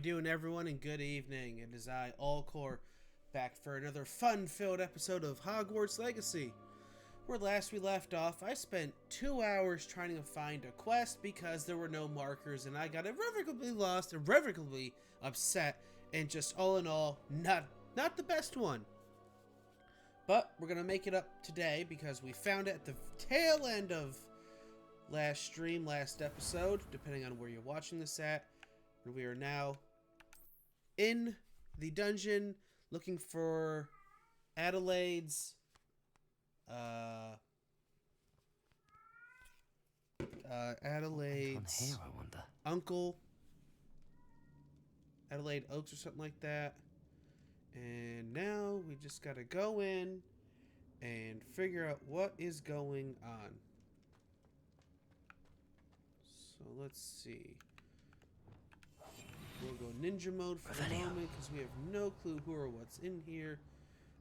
doing, everyone, and good evening. It is I, Allcore, back for another fun-filled episode of Hogwarts Legacy. Where last we left off, I spent 2 hours trying to find a quest because there were no markers, and I got irrevocably lost, irrevocably upset, and just all in all, not the best one. But we're gonna make it up today because we found it at the tail end of last episode, depending on where you're watching this at. And we are now in the dungeon looking for Adelaide's Here, I wonder. uncle, Adelaide Oaks or something like that. And now we just gotta go in and figure out what is going on. So let's see. We'll go ninja mode for the moment because we have no clue who or what's in here.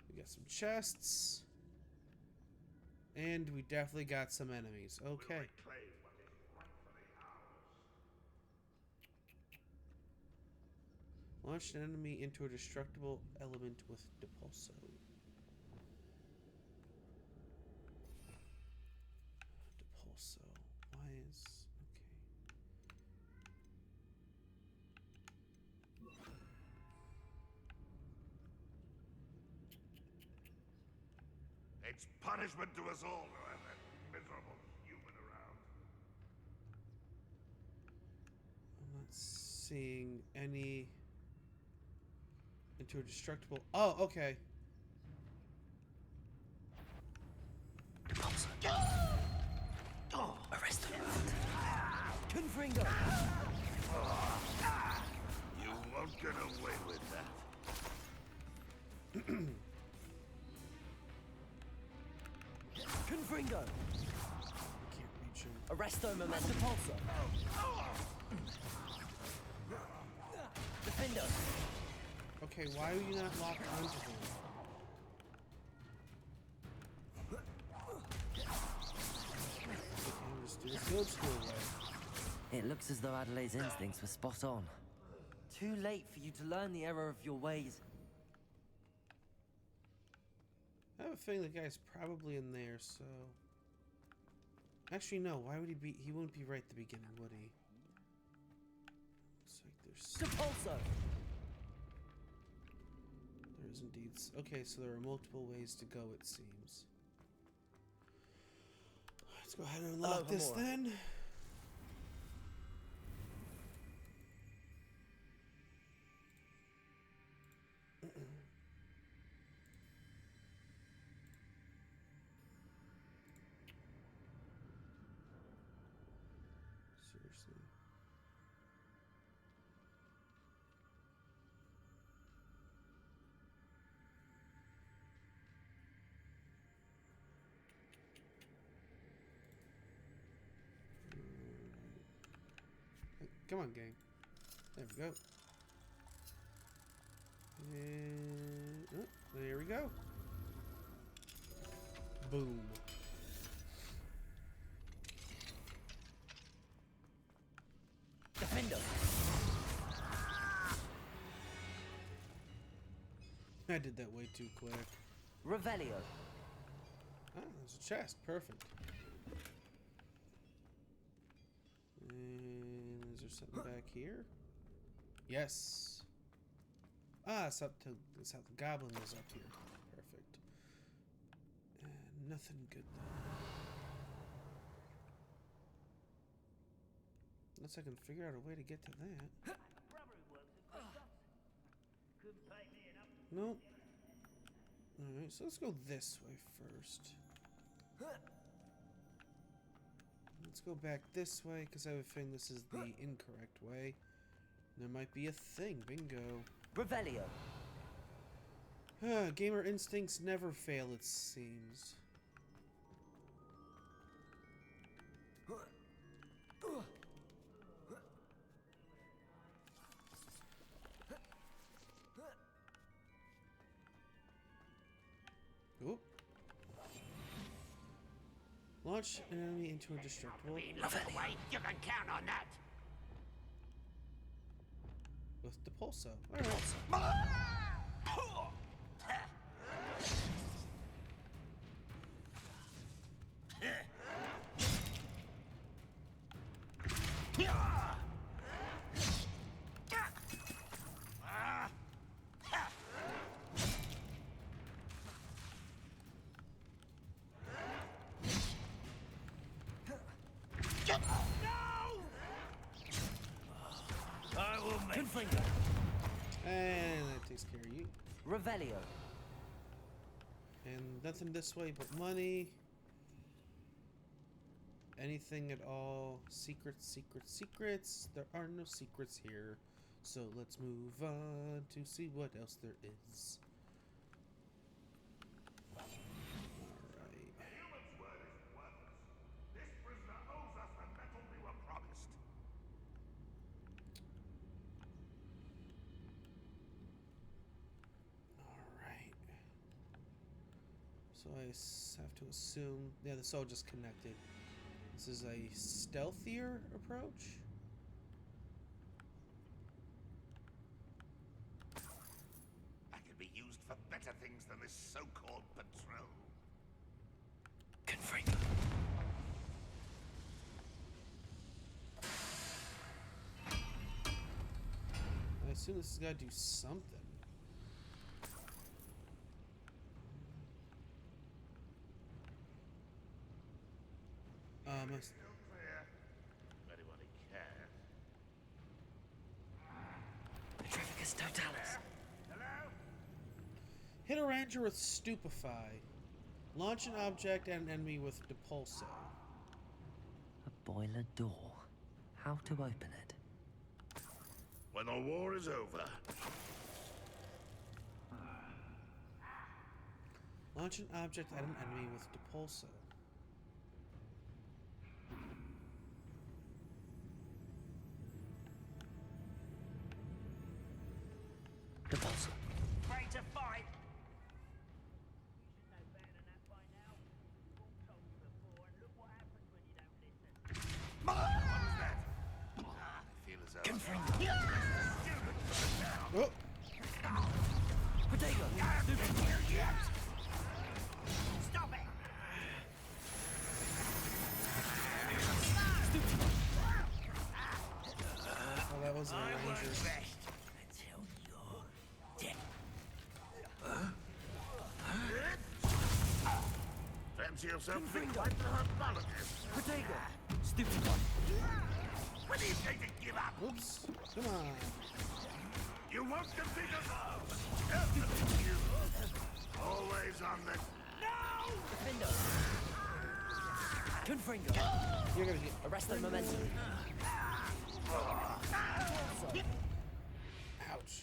We got some chests. And we definitely got some enemies. Okay. Launch an enemy into a destructible element with Depulso. Depulso. Why is... It's punishment to us all to have that miserable human around. I'm not seeing any... into a destructible... Oh, okay. Arrest him. Confringo. You won't get away with that. Confringo. Can't reach him. Arresto Memento Pulso. Defendo. Okay, why are you not locked onto him? Okay, just do this old school way. It looks as though Adelaide's instincts were spot on. Too late for you to learn the error of your ways. I have a feeling the guy's probably in there, so... Actually, no. Why would he be... He wouldn't be right at the beginning, would he? Looks like there's... Depulso. There is indeed... Okay, so there are multiple ways to go, it seems. Let's go ahead and unlock this then. Seriously. Hey, come on, gang. There we go. And oh, there we go. Boom. Defendo. I did that way too quick. Revelio. Ah, there's a chest. Perfect. And is there something back here? Yes. Ah, it's how the goblin is up here. Perfect. Nothing good though. Unless I can figure out a way to get to that. Nope. Alright, so let's go this way first. Let's go back this way, because I have a feeling this is the incorrect way. There might be a thing. Bingo. Revelio. Gamer instincts never fail, it seems. Oop. Launch an enemy into a destructible. You can count on that. with Depulso. Alright. I will make Confringo. And that takes care of you. Revelio. And nothing this way but money. Anything at all. Secrets, secrets, secrets. There are no secrets here. So let's move on to see what else there is. Alright. The human's word is worthless. This prisoner owes us the metal we were promised. Alright. So I have to assume... Yeah, this all just connected. This is a stealthier approach? That could be used for better things than this so-called patrol. Confringo. I assume this has got to do something. Still clear. Anybody care? Petrificus totalis. Hello? Hit a ranger with Stupefy. Launch an object at an enemy with Depulso. A boiler door. How to open it? When the war is over. Launch an object at an enemy with Depulso. Depulso. Ready to fight? What was that? I feel as though... Confringo. Oh! Protego. Stop it! Oh, that was a ranger. Until you're dead. Fancy yourself being quite the herbologist. Protego. Stupid one. When do you think to give up? Oops. Come on. You won't defeat us all. You. Always on the... Defendo. Confringo. You're gonna get... Arrest the momentum. Ouch.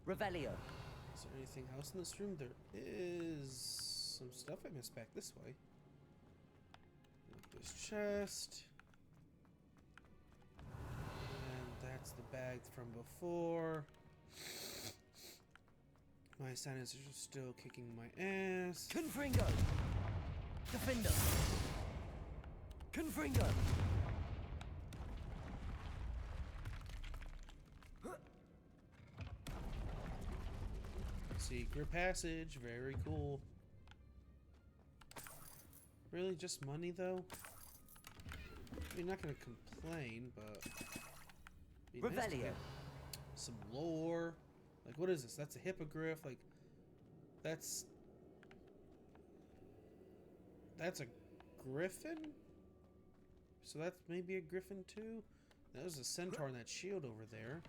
Revelio. Is there anything else in this room? There is some stuff I missed back this way. Like this chest. And that's the bag from before. My silencers are still kicking my ass. Confringo. Defendo. Confringo. Secret passage, very cool. Really, just money though? I mean, not gonna complain, but be nice to Revelio. get some lore. Like, what is this? That's a hippogriff. Like, that's a griffin. So that's maybe a griffin too. There's a centaur in that shield over there.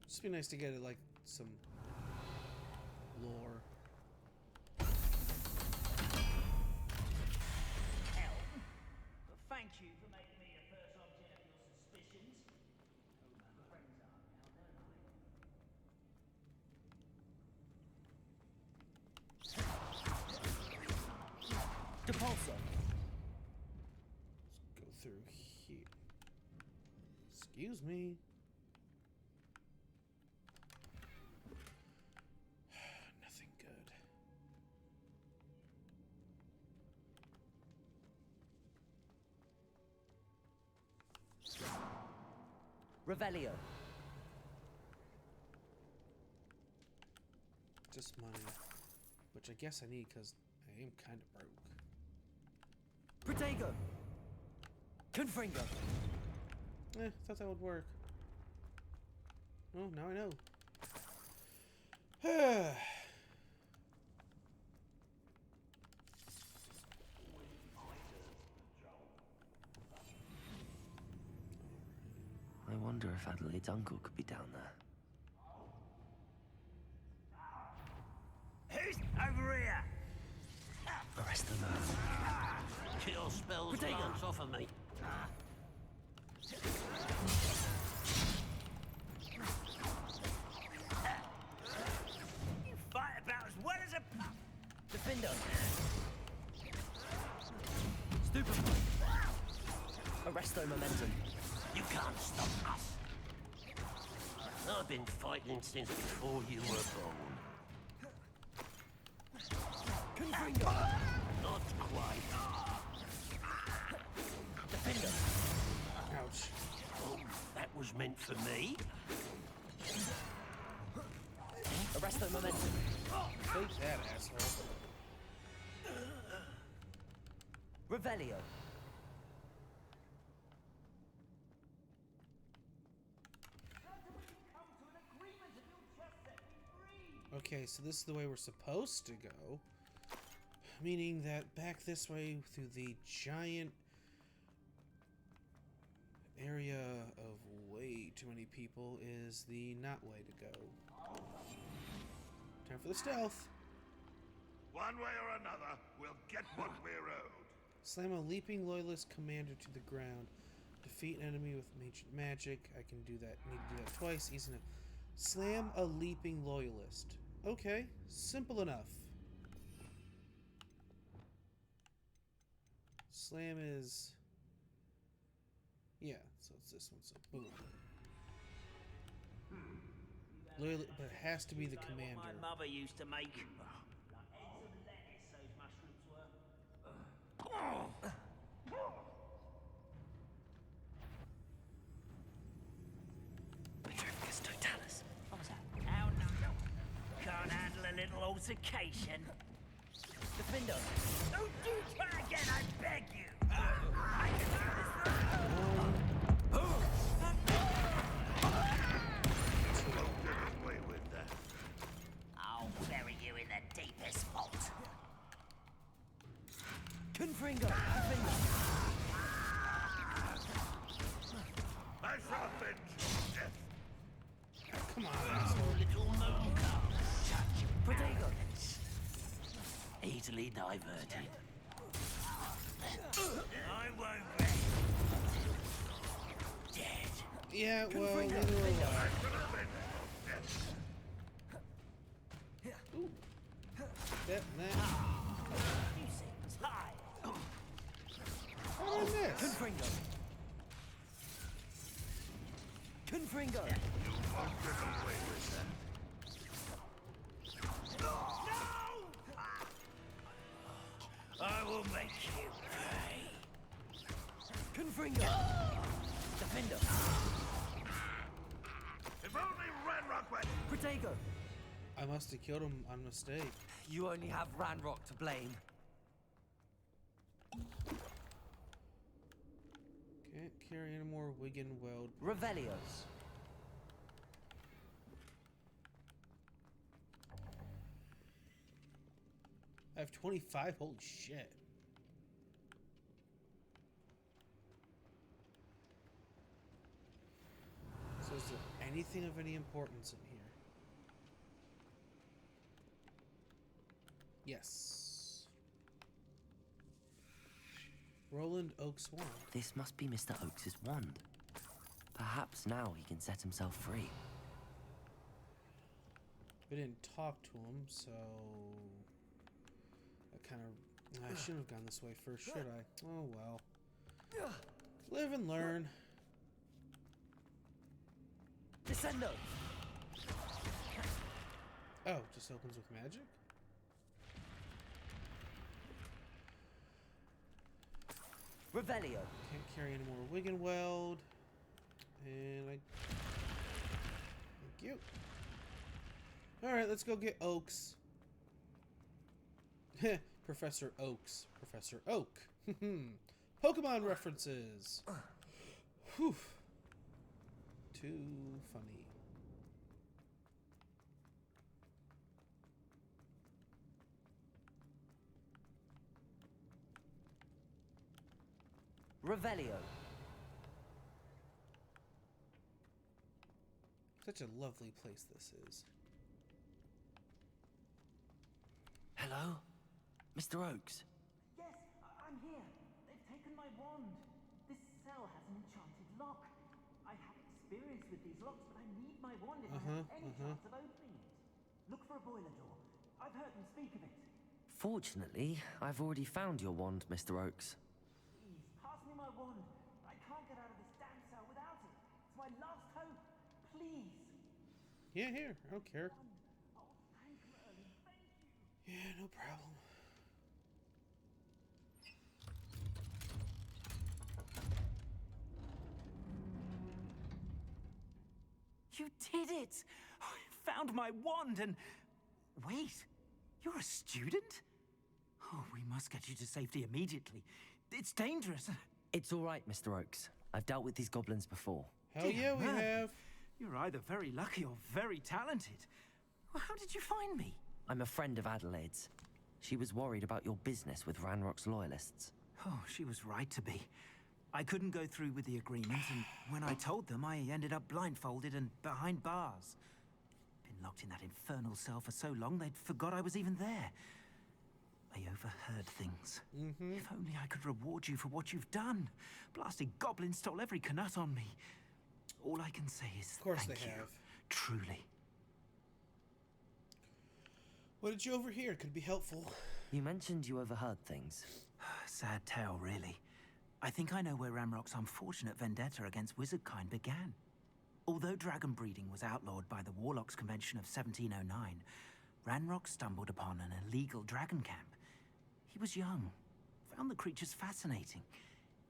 Just be nice to get like some lore. Hell. But thank you for making me the first object of your suspicions. Oh, my friends are now, don't I? Depulso. Let's go through here. Excuse me. Revelio. Just money. Which I guess I need because I am kind of broke. Protego. Confringo. Thought that would work. Oh, now I know. I wonder if Adelaide's uncle could be down there. Who's over here? Arrest the man. Kill spells Potato. glance off of me. You fight about as well as a pup. Defendo. Stupefy. Arresto momentum. You can't stop us. I've been fighting since before you were born. Confringo. Not quite. Defendo. Ouch. Oh, that was meant for me. Arresto momentum. Take that, asshole. Revelio. Okay, so this is the way we're supposed to go. Meaning that back this way through the giant area of way too many people is the not way to go. Time for the stealth. One way or another, we'll get what we're owed. Slam a leaping loyalist commander to the ground. Defeat an enemy with magic. I can do that. Need to do that twice. Easy enough. Slam a leaping loyalist. Okay, simple enough. Slam is... yeah, so it's this one, so boom. Loyal, but it has to be the commander. My mother used to make. Like eggs of lettuce, those mushrooms were. Petrificus totalis. What was that? Oh no. Can't handle a little altercation. Defendo. Don't do try again, I beg you. I can do this. Don't get away with that. I'll bury you in the deepest vault. Confringo. Defendo. I shall avenge your death. Come on, asshole. Little moon comes. Protego. Easily diverted. I won't rest. Dead. Yeah, well, Confringo. neither will I. I shall avenge your death. Ooh. That, You seem tired. how did I miss? Confringo. Confringo. You won't get away with that. I will make you pay. Confringo. Defendo. If only Ranrock went. Protego. I must have killed him on mistake. You only have Ranrock to blame. Can't carry any more Wigan Weld. Revelios. I have 25? Holy shit. So is there anything of any importance in here? Yes. Roland Oak's wand. This must be Mr. Oakes' wand. Perhaps now he can set himself free. We didn't talk to him, so... I shouldn't have gone this way first, should I? Oh well. Live and learn. Descendo. Oh, just opens with magic? Revelio. Can't carry any more Wigan Weld. And I... Thank you. Alright, let's go get Oaks. Professor Oaks. Professor Oak. Pokemon references. Whew. Too funny. Revelio. Such a lovely place this is. Hello? Mr. Oaks? Yes, I'm here. They've taken my wand. This cell has an enchanted lock. I have experience with these locks, but I need my wand if I have any chance of opening it. Look for a boiler door. I've heard them speak of it. Fortunately, I've already found your wand, Mr. Oaks. Please, pass me my wand. I can't get out of this damn cell without it. It's my last hope. Please. Yeah, here. I don't care. Oh, thank Merlin. Thank you. Yeah, no problem. You did it! I found my wand and... Wait, you're a student? Oh, we must get you to safety immediately. It's dangerous. It's all right, Mr. Oaks. I've dealt with these goblins before. Hell yeah, we man. have. You're either very lucky or very talented. Well, how did you find me? I'm a friend of Adelaide's. She was worried about your business with Ranrock's loyalists. Oh, she was right to be. I couldn't go through with the agreement, and when I told them, I ended up blindfolded and behind bars. Been locked in that infernal cell for so long, they'd forgot I was even there. I overheard things. If only I could reward you for what you've done. Blasted goblins stole every Knut on me. All I can say is Of course thank they you. have. Truly. What did you overhear? Could be helpful. You mentioned you overheard things. Sad tale, really. I think I know where Ranrock's unfortunate vendetta against wizardkind began. Although dragon breeding was outlawed by the Warlocks Convention of 1709, Ranrock stumbled upon an illegal dragon camp. He was young, found the creatures fascinating.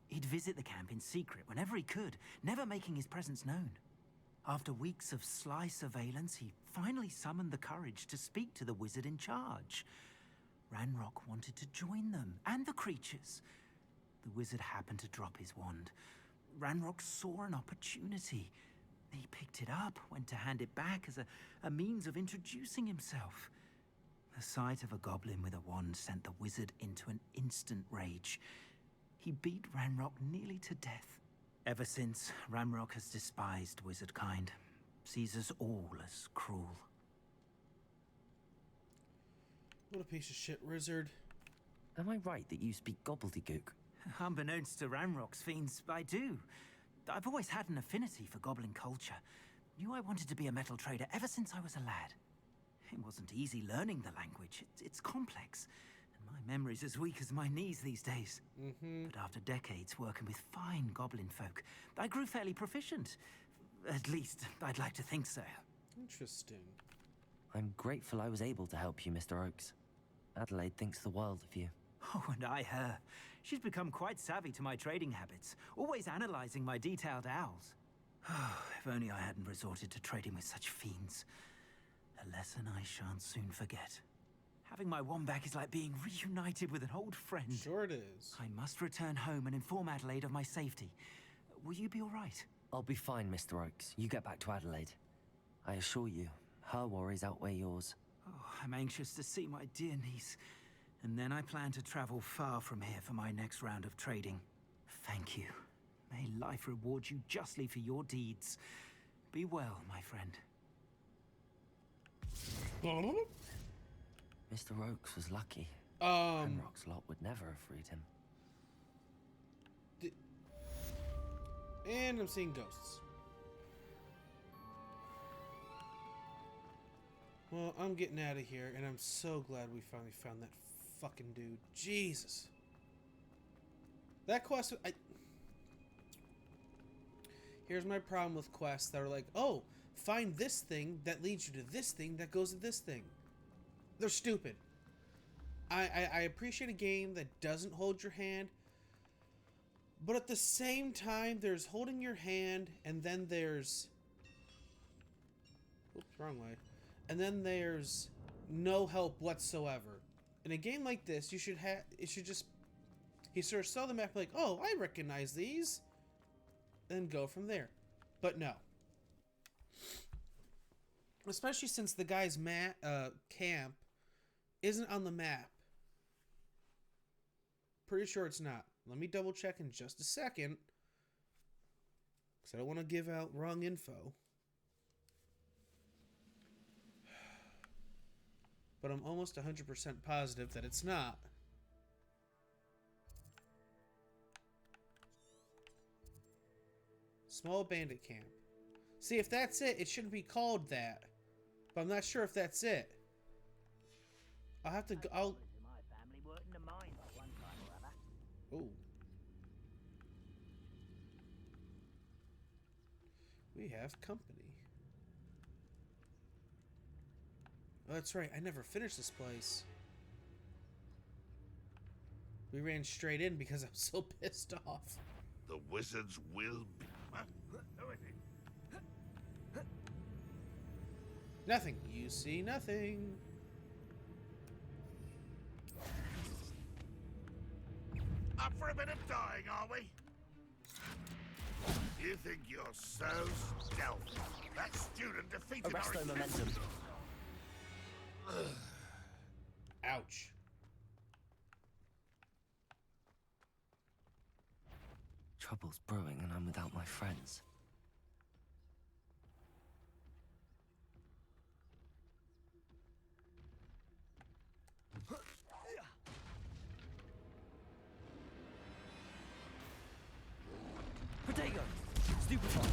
He'd visit the camp in secret whenever he could, never making his presence known. After weeks of sly surveillance, he finally summoned the courage to speak to the wizard in charge. Ranrock wanted to join them, and the creatures. The wizard happened to drop his wand. Ranrock saw an opportunity. He picked it up, went to hand it back as a means of introducing himself. The sight of a goblin with a wand sent the wizard into an instant rage. He beat Ranrock nearly to death. Ever since, Ranrock has despised wizardkind, sees us all as cruel. What a piece of shit wizard. Am I right that you speak gobbledygook? Unbeknownst to Ranrock's fiends, I do. I've always had an affinity for goblin culture. Knew I wanted to be a metal trader ever since I was a lad. It wasn't easy learning the language. It's complex. And my memory's as weak as my knees these days. But after decades working with fine goblin folk, I grew fairly proficient. At least, I'd like to think so. Interesting. I'm grateful I was able to help you, Mr. Oaks. Adelaide thinks the world of you. Oh, and I her. She's become quite savvy to my trading habits, always analyzing my detailed owls. If only I hadn't resorted to trading with such fiends. A lesson I shan't soon forget. Having my wand back is like being reunited with an old friend. Sure it is. I must return home and inform Adelaide of my safety. Will you be all right? I'll be fine, Mr. Oaks. You get back to Adelaide. I assure you, her worries outweigh yours. Oh, I'm anxious to see my dear niece. And then I plan to travel far from here for my next round of trading. Thank you. May life reward you justly for your deeds. Be well, my friend. Mr. Oaks was lucky. Um, Ranrock's lot would never have freed him. and I'm seeing ghosts. Well, I'm getting out of here, and I'm so glad we finally found that fucking dude. Jesus. That quest... Here's my problem with quests that are like, oh, find this thing that leads you to this thing that goes to this thing. They're stupid. I appreciate a game that doesn't hold your hand, But at the same time, there's holding your hand, and then there's... Oops, wrong way. And then there's no help whatsoever. In a game like this, you should have... It should just... He sort of saw the map like, oh, I recognize these. And go from there. But no. Especially since the guy's camp isn't on the map. Pretty sure it's not. Let me double check in just a second. Because I don't want to give out wrong info. But I'm almost 100% positive that it's not. Small bandit camp. See, if that's it, it shouldn't be called that. But I'm not sure if that's it. I'll have to go... Oh. We have company. Oh, that's right. I never finished this place. We ran straight in because I'm so pissed off. The wizards will be... Nothing. You see nothing. Up for a bit of dying, are we? You think you're so stealthy? That student defeated Arrest our... their momentum. Ouch. Trouble's brewing and I'm without my friends. Protego! Stupefy!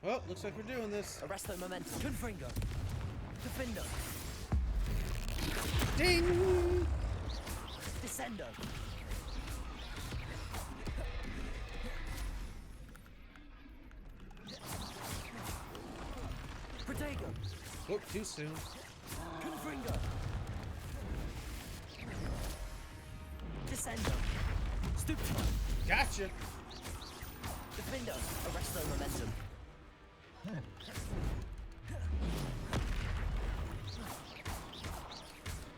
Well, looks like we're doing this. Arrest their momentum. Confringo! Defendo! Ding! Descendo! Protego! Oh, too soon. Confringo! Descendo! Stupefy! Gotcha. Defendo! Arrest their momentum.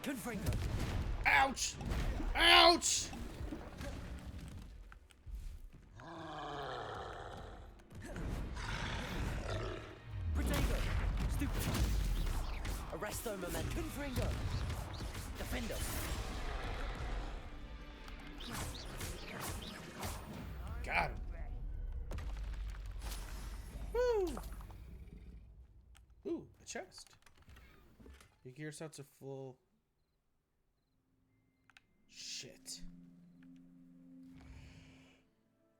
Confringo! Ouch! Ouch! Protego! Stupefy! Arrest their momentum. Confringo! Defendo! Got him. Woo! Ooh, a chest. Your gear sets are full. Shit.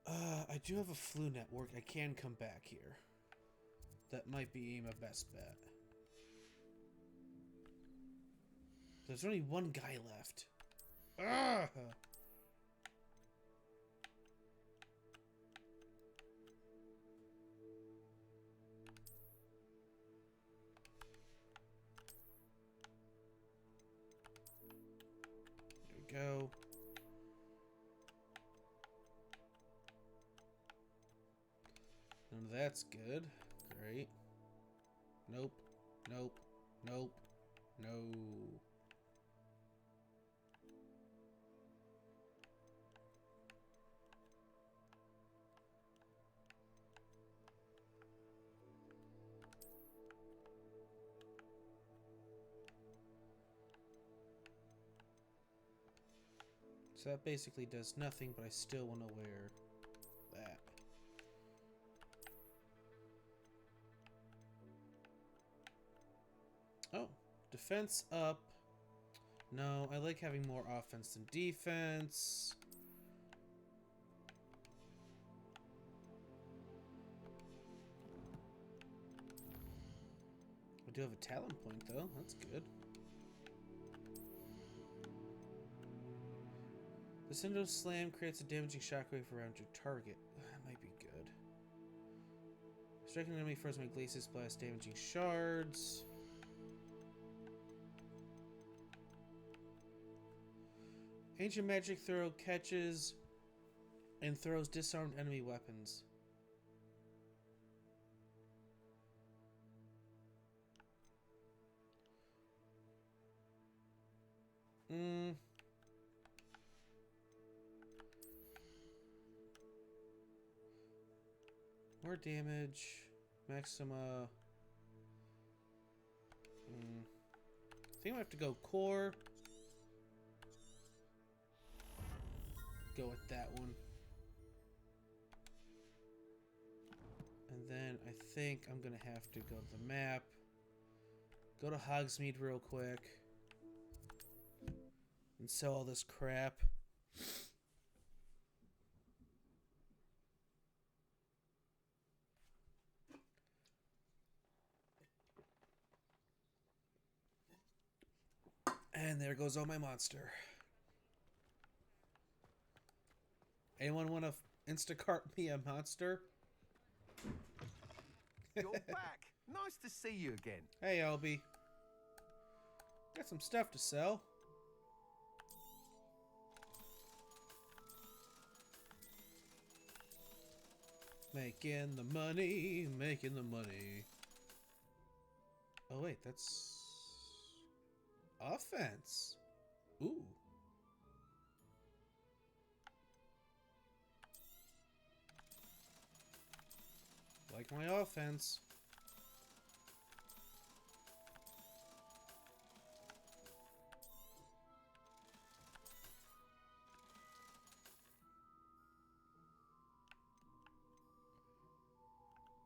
I do have a flu network. I can come back here. That might be my best bet. There's only one guy left. Ugh! Go. None of that's good. Great. Nope. Nope. Nope. No. So that basically does nothing, but I still want to wear that. Oh, defense up. No, I like having more offense than defense. I do have a talent point, though. That's good. The Sendo Slam creates a damaging shockwave around your target. That might be good. Striking an enemy first, my Glacius Blast damaging shards. Ancient magic throw catches and throws disarmed enemy weapons. More damage. Maxima. I think I have to go core. Go with that one. And then I think I'm gonna have to go to the map. Go to Hogsmeade real quick. And sell all this crap. And there goes all my monster. Anyone want to Instacart me a monster? You're back. Nice to see you again. Hey, Albie. Got some stuff to sell. Making the money, making the money. Oh wait, that's offense. Ooh. Like my offense.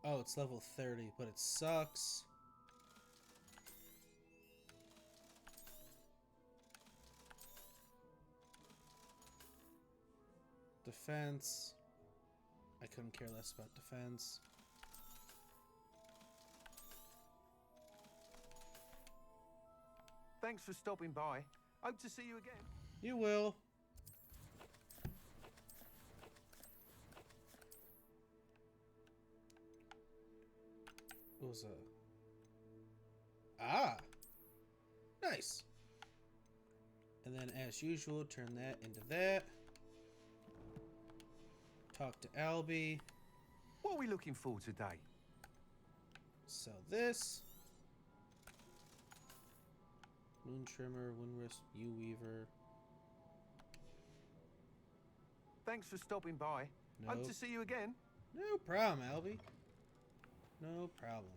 Oh, it's level 30, but it sucks. Defense. I couldn't care less about defense. Thanks for stopping by. Hope to see you again. You will. What was that? Ah! Nice! And then, as usual, turn that into that. Talk to Albie. What are we looking for today? Sell this. Moon Trimmer, Windrest, U-Weaver. Thanks for stopping by. Hope Nope. to see you again. No problem, Albie. No problem.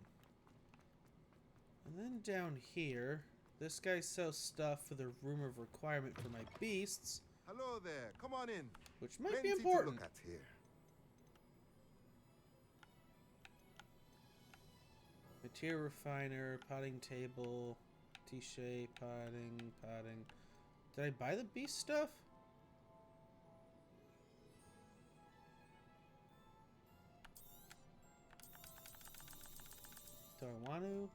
And then down here, this guy sells stuff for the room of requirement for my beasts, Hello there. Come on in. which might Plenty be important. to look at here. Material refiner, potting table, T-shape, potting. Did I buy the beast stuff? Do I want to?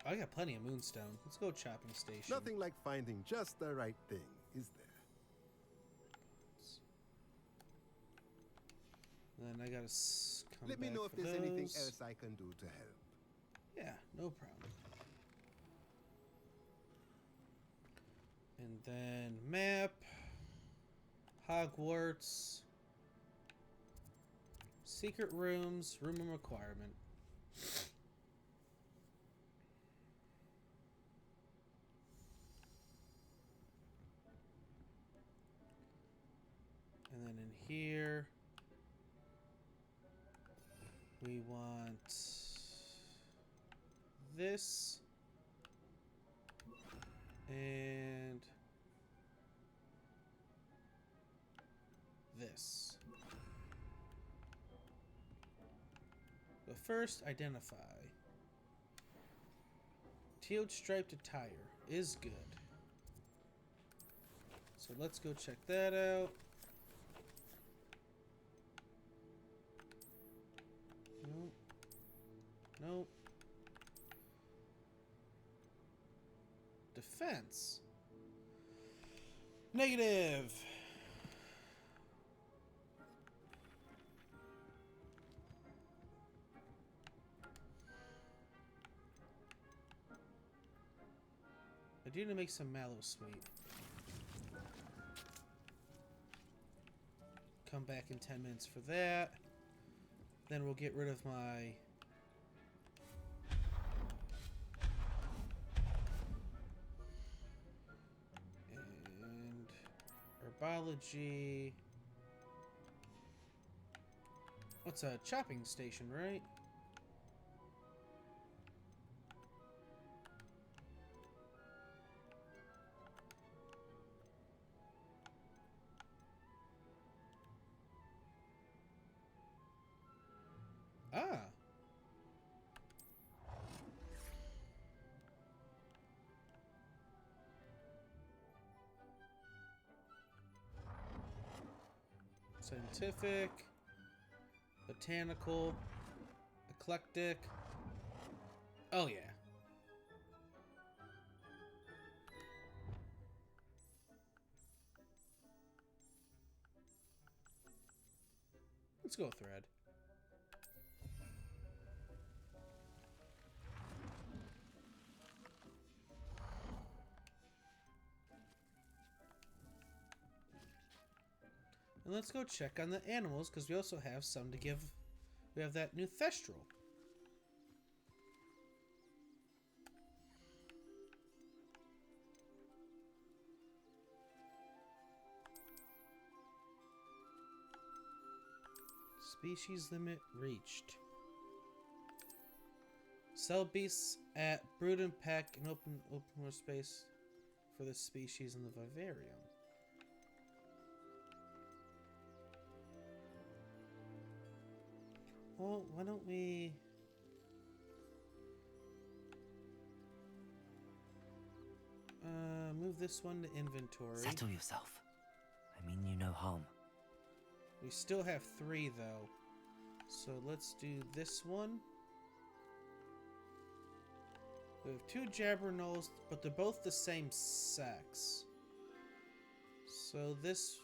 I got plenty of moonstone. Let's go chopping station. Nothing like finding just the right thing, is there? Then I gotta come Let me back know if for there's anything those. else I can do to help. Yeah, no problem. And then map, Hogwarts, secret rooms, room of requirement. And then in here, we want this and this. But first, identify. Teal striped attire is good. So let's go check that out. Nope. Nope. Defense. Negative. do need to make some mallow sweet. Come back in 10 minutes for that. Then we'll get rid of my... and... herbology... What's a chopping station, right? Ah. Scientific, botanical, eclectic. Oh yeah. Let's go thread. And let's go check on the animals, because we also have some to give. We have that new Thestral. Species limit reached. Sell beasts at brood and pack and open more space for this species in the vivarium. Well, why don't we... move this one to inventory. Settle yourself. I mean you no harm. We still have 3, though. So let's do this one. We have 2 Jabbernolls, but they're both the same sex. So this...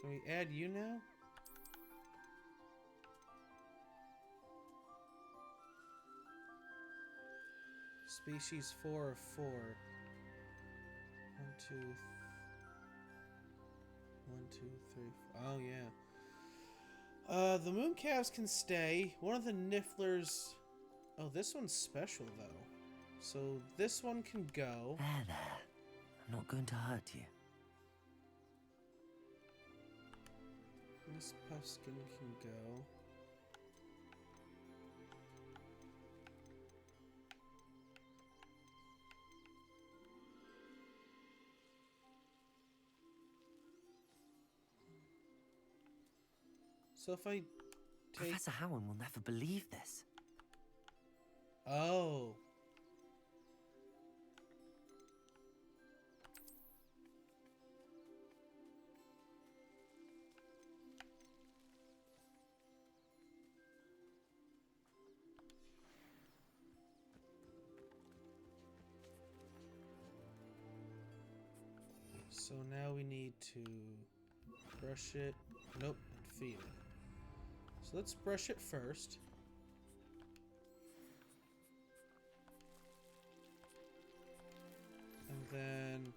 Can we add you now? Species 4 of 4. 1, 2, 1, 2, 3. Oh yeah. The mooncalves can stay. One of the nifflers. Oh, this one's special though. So this one can go. There. I'm not going to hurt you. This puffskin can go. So if I take... Professor Howard will never believe this. Oh. So now we need to brush it. Nope, and feed it. So let's brush it first. And then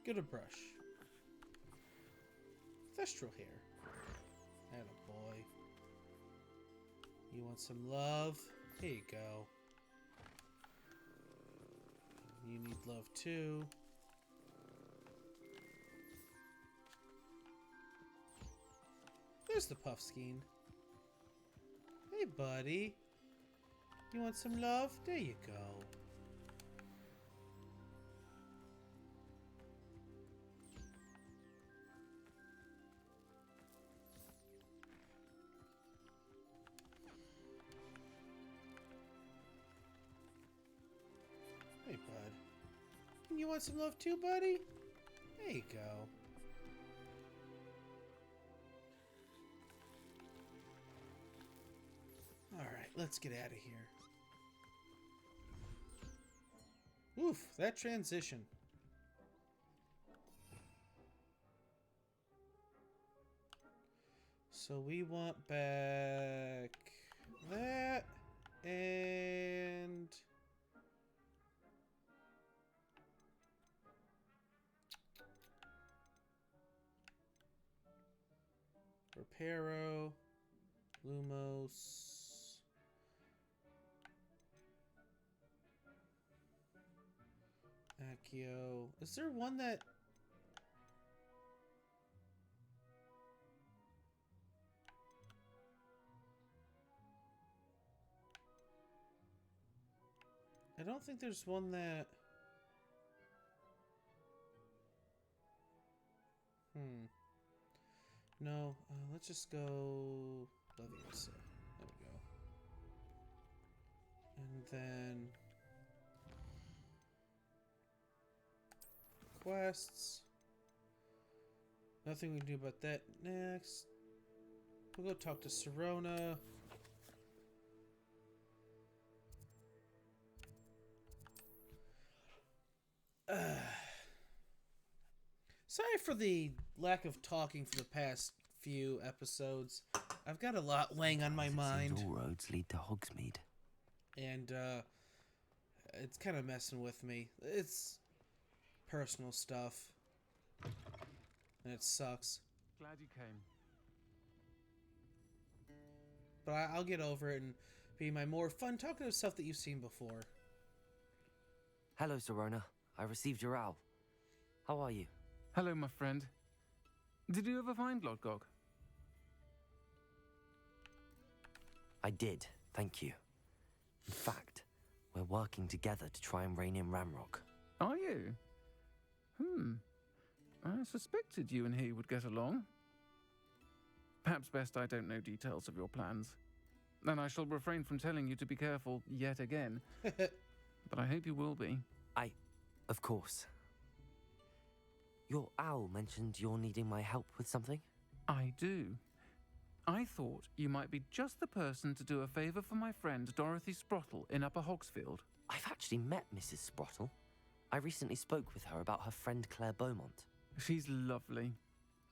get a brush. Thestral hair. Attaboy. You want some love? Here you go. You need love too. There's the puffskein. Hey, buddy. You want some love? There you go. Hey, bud. You want some love too, buddy? There you go. Alright, let's get out of here. Oof, that transition. So we want back that And Reparo, Lumos, Accio. Is there one that... I don't think there's one that... No, let's just go Leviosa. There we go. And then quests. Nothing we can do about that next. We'll go talk to Serona. Sorry for the lack of talking for the past few episodes. I've got a lot weighing on my mind. All roads lead to Hogsmeade. And, it's kind of messing with me. It's personal stuff. And it sucks. Glad you came. But I'll get over it and be my more fun, talkative self that you've seen before. Hello, Serona. I received your owl. How are you? Hello, my friend. Did you ever find Lodgok? I did, thank you. In fact, we're working together to try and rein in Ramrock. Are you? I suspected you and he would get along. Perhaps best I don't know details of your plans. And I shall refrain from telling you to be careful yet again. But I hope you will be. Of course. Your owl mentioned you're needing my help with something? I do. I thought you might be just the person to do a favour for my friend Dorothy Sprottle in Upper Hogsfield. I've actually met Mrs. Sprottle. I recently spoke with her about her friend Claire Beaumont. She's lovely.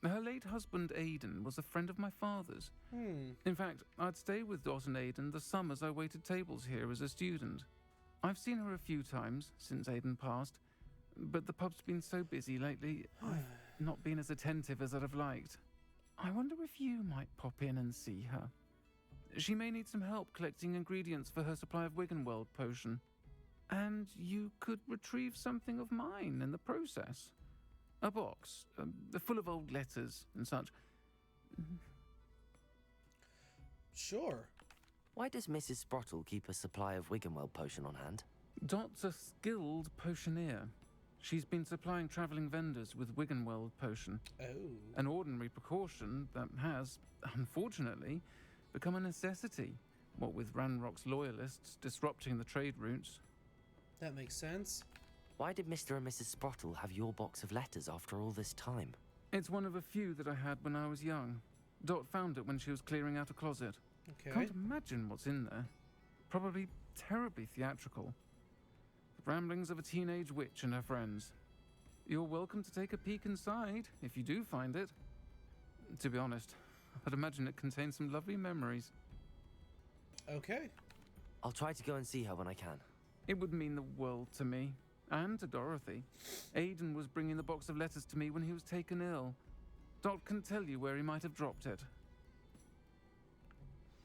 Her late husband Aidan was a friend of my father's. In fact, I'd stay with Dot and Aidan the summers I waited tables here as a student. I've seen her a few times since Aidan passed, but the pub's been so busy lately, I've not been as attentive as I'd have liked. I wonder if you might pop in and see her. She may need some help collecting ingredients for her supply of Wiggenweld potion. And you could retrieve something of mine in the process. A box, full of old letters and such. Sure. Why does Mrs. Sprottle keep a supply of Wiggenweld potion on hand? Dot's a skilled potioneer. She's been supplying travelling vendors with Wiggenweld potion. Oh. An ordinary precaution that has, unfortunately, become a necessity, what with Ranrock's loyalists disrupting the trade routes. That makes sense. Why did Mr. and Mrs. Sprottle have your box of letters after all this time? It's one of a few that I had when I was young. Dot found it when she was clearing out a closet. Okay. Can't imagine what's in there. Probably terribly theatrical. The ramblings of a teenage witch and her friends. You're welcome to take a peek inside, if you do find it. To be honest, I'd imagine it contains some lovely memories. Okay. I'll try to go and see her when I can. It would mean the world to me, and to Dorothy. Aidan was bringing the box of letters to me when he was taken ill. Dot can tell you where he might have dropped it.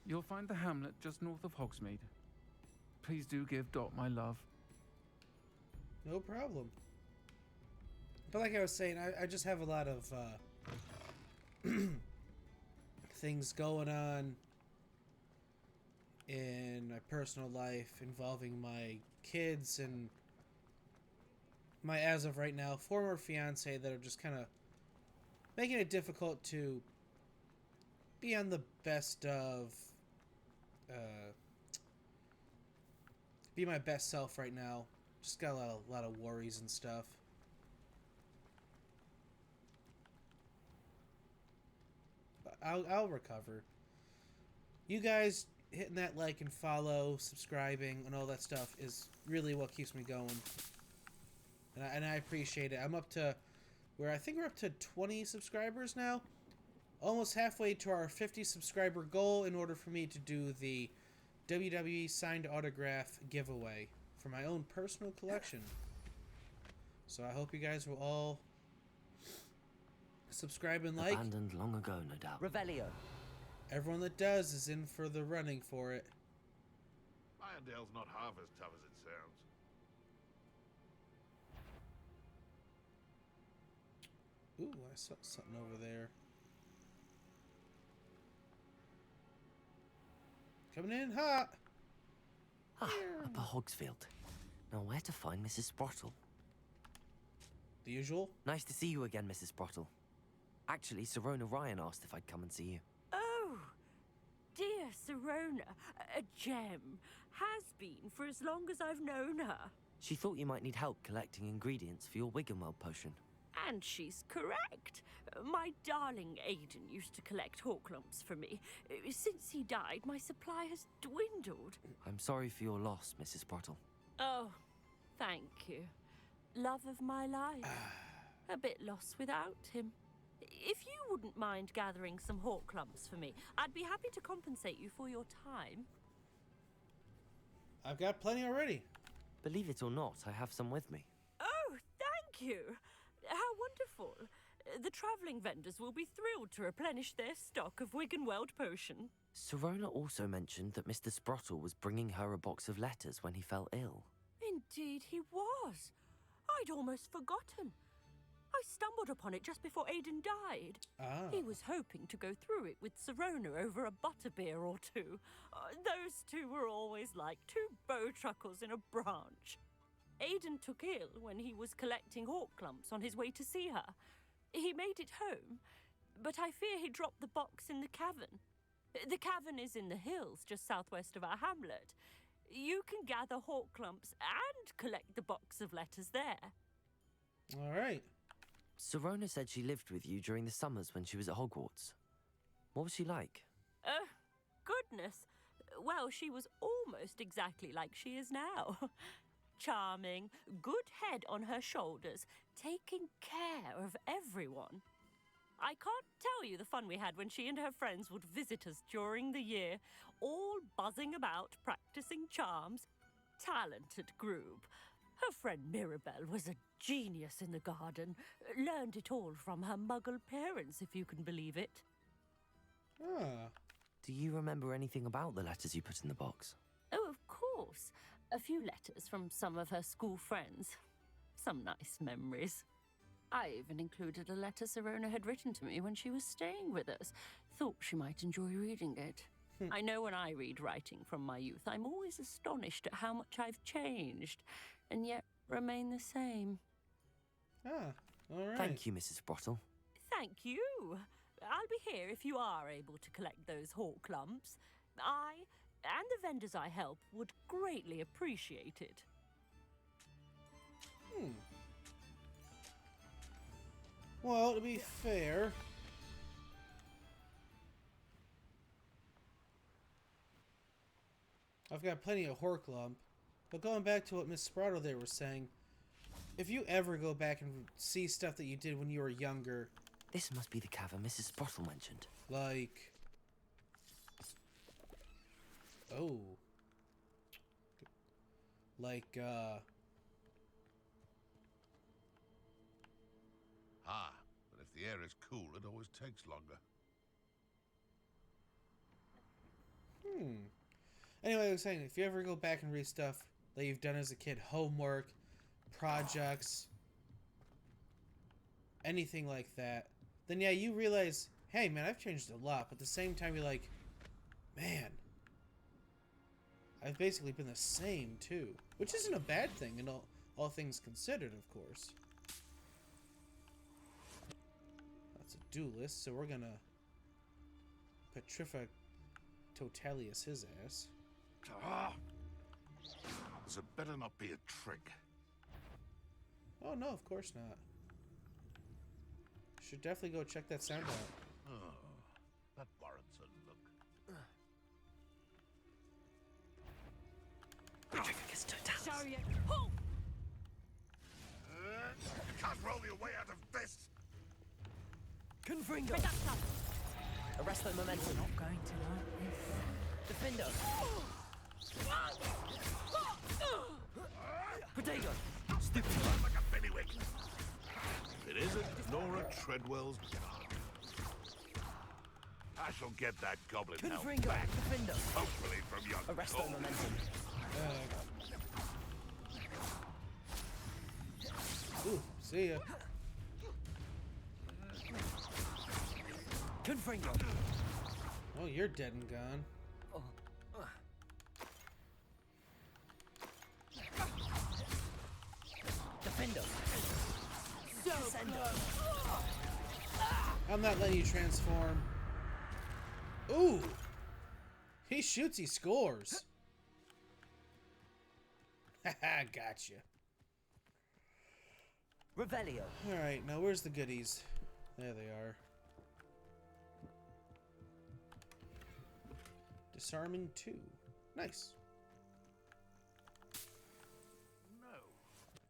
You'll find the hamlet just north of Hogsmeade. Please do give Dot my love. No problem. But like I was saying, I just have a lot of things going on in my personal life involving my kids and my, as of right now, former fiance that are just kind of making it difficult to be on the best of, be my best self right now. Just got a lot of worries and stuff. But I'll recover. You guys hitting that like and follow, subscribing, and all that stuff is really what keeps me going. And I appreciate it. I'm up to I think we're up to 20 subscribers now. Almost halfway to our 50 subscriber goal in order for me to do the WWE signed autograph giveaway for my own personal collection. So I hope you guys will all subscribe and like. Abandoned long ago, no doubt. Revelio. Everyone that does is in for the running for it. Irondale's not half as tough as it sounds. Ooh, I saw something over there. Coming in hot. Ah, Upper Hogsfield. Now where to find Mrs. Sprottle? The usual. Nice to see you again, Mrs. Sprottle. Actually, Serona Ryan asked if I'd come and see you. Oh, dear Serona, a gem. Has been for as long as I've known her. She thought you might need help collecting ingredients for your Wiggenweld potion. And she's correct. My darling Aiden used to collect Hawklumps for me. Since he died, my supply has dwindled. I'm sorry for your loss, Mrs. Sprottle. Oh, thank you. Love of my life. A bit lost without him. If you wouldn't mind gathering some Hawklumps for me, I'd be happy to compensate you for your time. I've got plenty already. Believe it or not, I have some with me. Oh, thank you. How wonderful. The travelling vendors will be thrilled to replenish their stock of Wiggenweld potion. Serona also mentioned that Mr. Sprottle was bringing her a box of letters when he fell ill. Indeed he was. I'd almost forgotten. I stumbled upon it just before Aiden died. He was hoping to go through it with Serona over a butterbeer or two. Those two were always like two bowtruckles in a branch. Aiden took ill when he was collecting Hawklumps on his way to see her. He made it home, but I fear he dropped the box in the cavern. The cavern is in the hills just southwest of our hamlet. You can gather Hawklumps and collect the box of letters there. All right. Serona said she lived with you during the summers when she was at Hogwarts. What was she like? Goodness. Well, she was almost exactly like she is now. Charming, good head on her shoulders, taking care of everyone. I can't tell you the fun we had when she and her friends would visit us during the year, all buzzing about, practicing charms. Talented group. Her friend Mirabelle was a genius in the garden. Learned it all from her muggle parents, if you can believe it. Do you remember anything about the letters you put in the box? Oh, of course. A few letters from some of her school friends. Some nice memories. I even included a letter Serona had written to me when she was staying with us. Thought she might enjoy reading it. I know when I read writing from my youth, I'm always astonished at how much I've changed, and yet remain the same. All right. Thank you, Mrs. Sprottle. Thank you. I'll be here if you are able to collect those Hawklumps. I and the vendors I help would greatly appreciate it. Well, to be fair, I've got plenty of Horklump. But going back to what Miss Sprottle there was saying, if you ever go back and see stuff that you did when you were younger, This must be the cavern Mrs. Sprottle mentioned. like... Oh. Like, But if the air is cool, it always takes longer. Anyway, I was saying, if you ever go back and read stuff that you've done as a kid, homework, projects, anything like that, then yeah, you realize, hey man, I've changed a lot, but at the same time you're like, man, I've basically been the same too. Which isn't a bad thing in all things considered, of course. That's a duelist, so we're gonna Petrifa Totalius his ass. This had better not be a trick. Oh no, of course not. Should definitely go check that sound out. Oh, that warrants a look. Petrificus Totalis. Sorry. Oh! You can't roll your way out of this! Confringo. Reducta. Arresto momentum. Not going to like this. Defendo. Potato! Stupid Like a pennywig. It isn't Nora Treadwell's garden. I shall get that goblin help Confringo! back. Defender! Hopefully from your Arresto cold. momentum. Ooh, see ya. Confringo! Oh, you're dead and gone. Defender! Descendo! I'm not letting you transform. Ooh! He shoots, he scores. Haha, gotcha. Revelio! Alright, now where's the goodies? There they are. Disarming 2. Nice. No.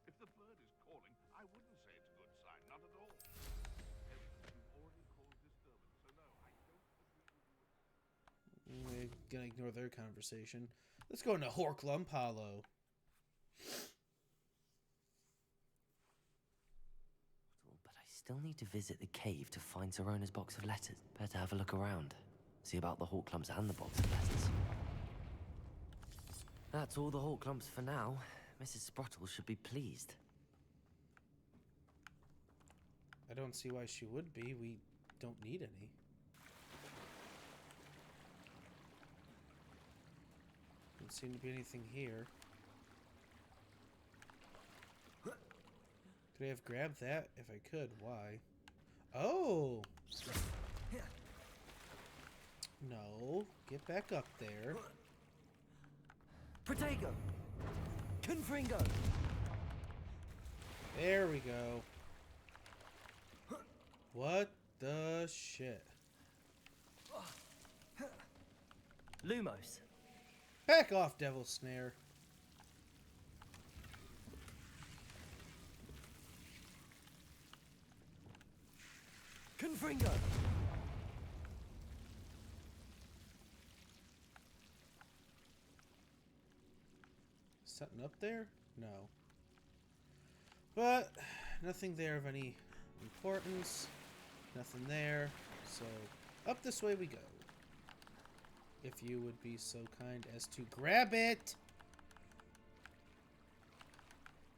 If the bird is calling, I wouldn't say it's a good sign. Not at all. You've already caused disturbance, so no, I don't agree with you. We're gonna ignore their conversation. Let's go into Horklump Hollow. But I still need to visit the cave to find Zerona's box of letters. Better have a look around. See about the Hawk Clumps and the box of letters. That's all the Hawk Clumps for now. Mrs. Sprottle should be pleased. I don't see why she would be. We don't need any. Doesn't seem to be anything here. Could I have grabbed that? If I could, why? Oh! No. Get back up there. Protego! Confringo! There we go. What the shit? Lumos! Back off, Devil Snare. Confringo! Something up there? No. But nothing there of any importance. Nothing there. So up this way we go. If you would be so kind as to grab it.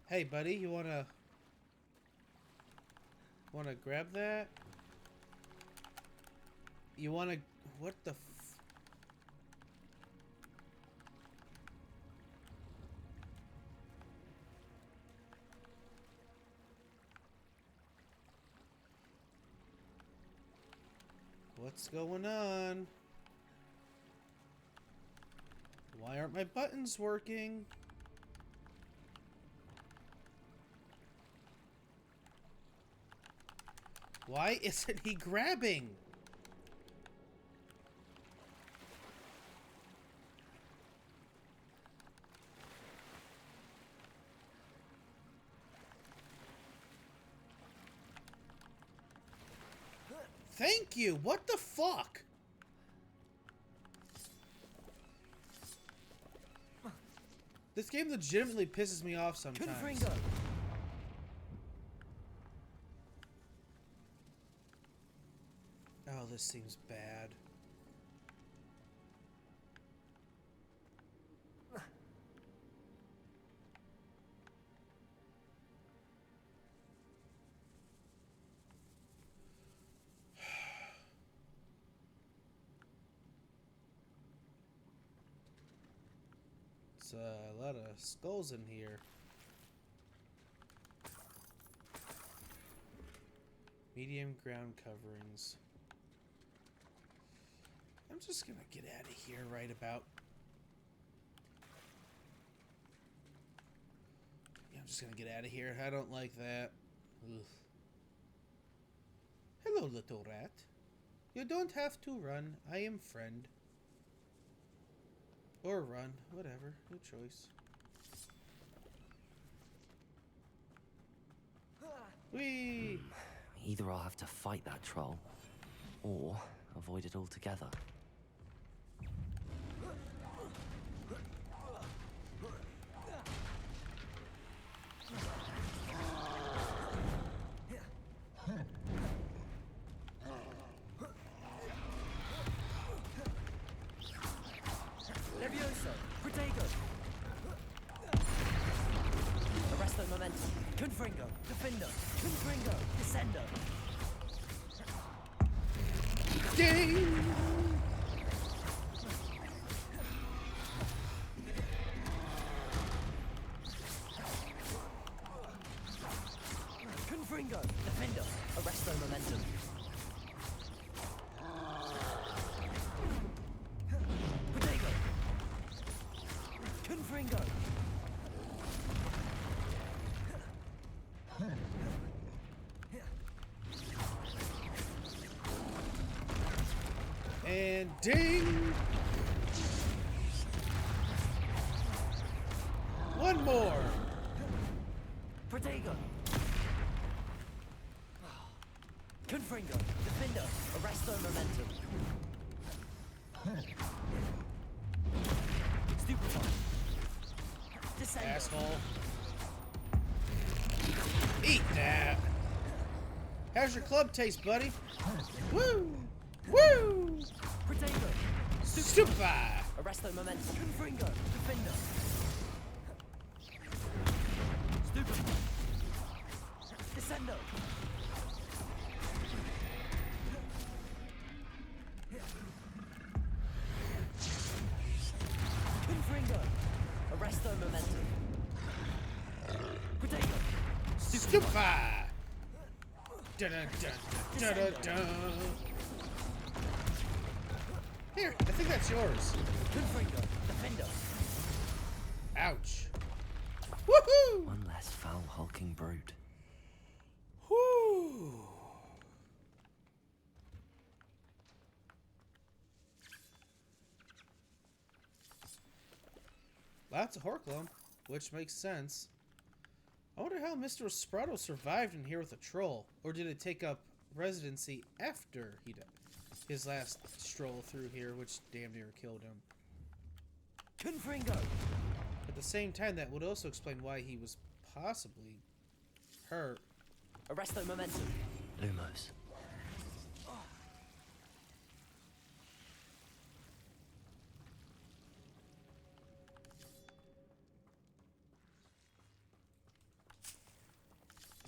Hey buddy, you wanna grab that? You wanna what the What's going on? Why aren't my buttons working? Why isn't he grabbing? Thank you. What the fuck? This game legitimately pisses me off sometimes. Confringo! Oh, this seems bad. It's a lot of skulls in here. Medium ground coverings. I'm just gonna get out of here right about. Yeah, I'm just gonna get out of here. I don't like that. Ugh. Hello, little rat. You don't have to run. I am friend. Or run. Whatever. Your choice. Whee! Either I'll have to fight that troll, or avoid it altogether. Confringo, Defender, Confringo, Descender. Ding! Confringo, Defender, Arresto Momentum. Protego. Confringo. And ding! One more! Protego. Confringo, Defender, Arresto Momentum. Stupefy. Descender. Asshole. Eat that! How's your club taste, buddy? Woo! Woo! Protego. Stupefy! Arresto Momentum. Confringo, Defender. Stupefy. Descendo. Confringo. Arresto Momentum. Protego. Stupefy! Dun-dun-dun-dun-dun-dun. Here, I think that's yours. Confringo. Defender. Ouch. Woohoo! One less foul, hulking brute. Whoo! Lots of Horklum, which makes sense. I wonder how Mr. Sprado survived in here with a troll, or did it take up residency after he died? His last stroll through here, which damn near killed him. Confringo. At the same time, that would also explain why he was possibly hurt. Arresto Momentum. Lumos.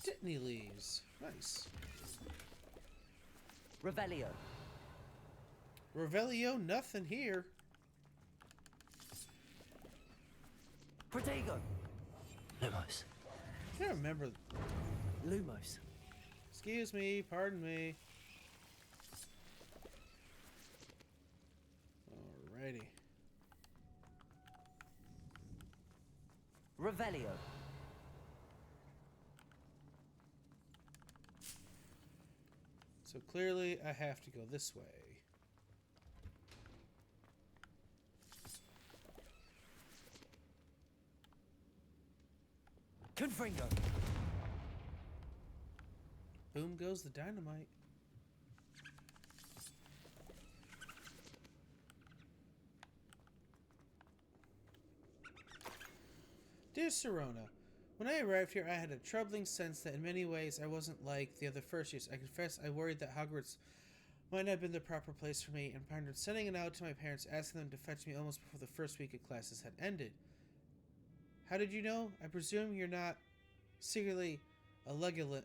Dittany leaves. Nice. Revelio. Revelio, nothing here. Protego. Lumos. I can't remember. Lumos. Excuse me, pardon me. Alrighty. Revelio. So clearly I have to go this way. Confringo. Boom goes the dynamite. Dear Serona, when I arrived here, I had a troubling sense that in many ways I wasn't like the other first years. I confess I worried that Hogwarts might not have been the proper place for me, and pondered sending it out to my parents, asking them to fetch me almost before the first week of classes had ended. How did you know? I presume you're not secretly a legilimens,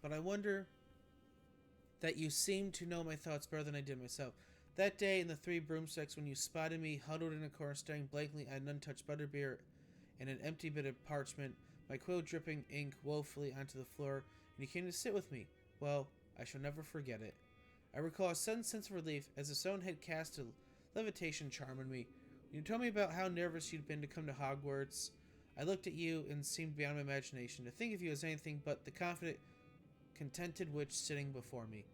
but I wonder that you seem to know my thoughts better than I did myself. That day in the Three Broomsticks, when you spotted me huddled in a corner staring blankly at an untouched butterbeer and an empty bit of parchment, my quill dripping ink woefully onto the floor, and you came to sit with me, well, I shall never forget it. I recall a sudden sense of relief as if someone had cast a levitation charm on me. When you told me about how nervous you'd been to come to Hogwarts, I looked at you and seemed beyond my imagination to think of you as anything but the confident, contented witch sitting before me.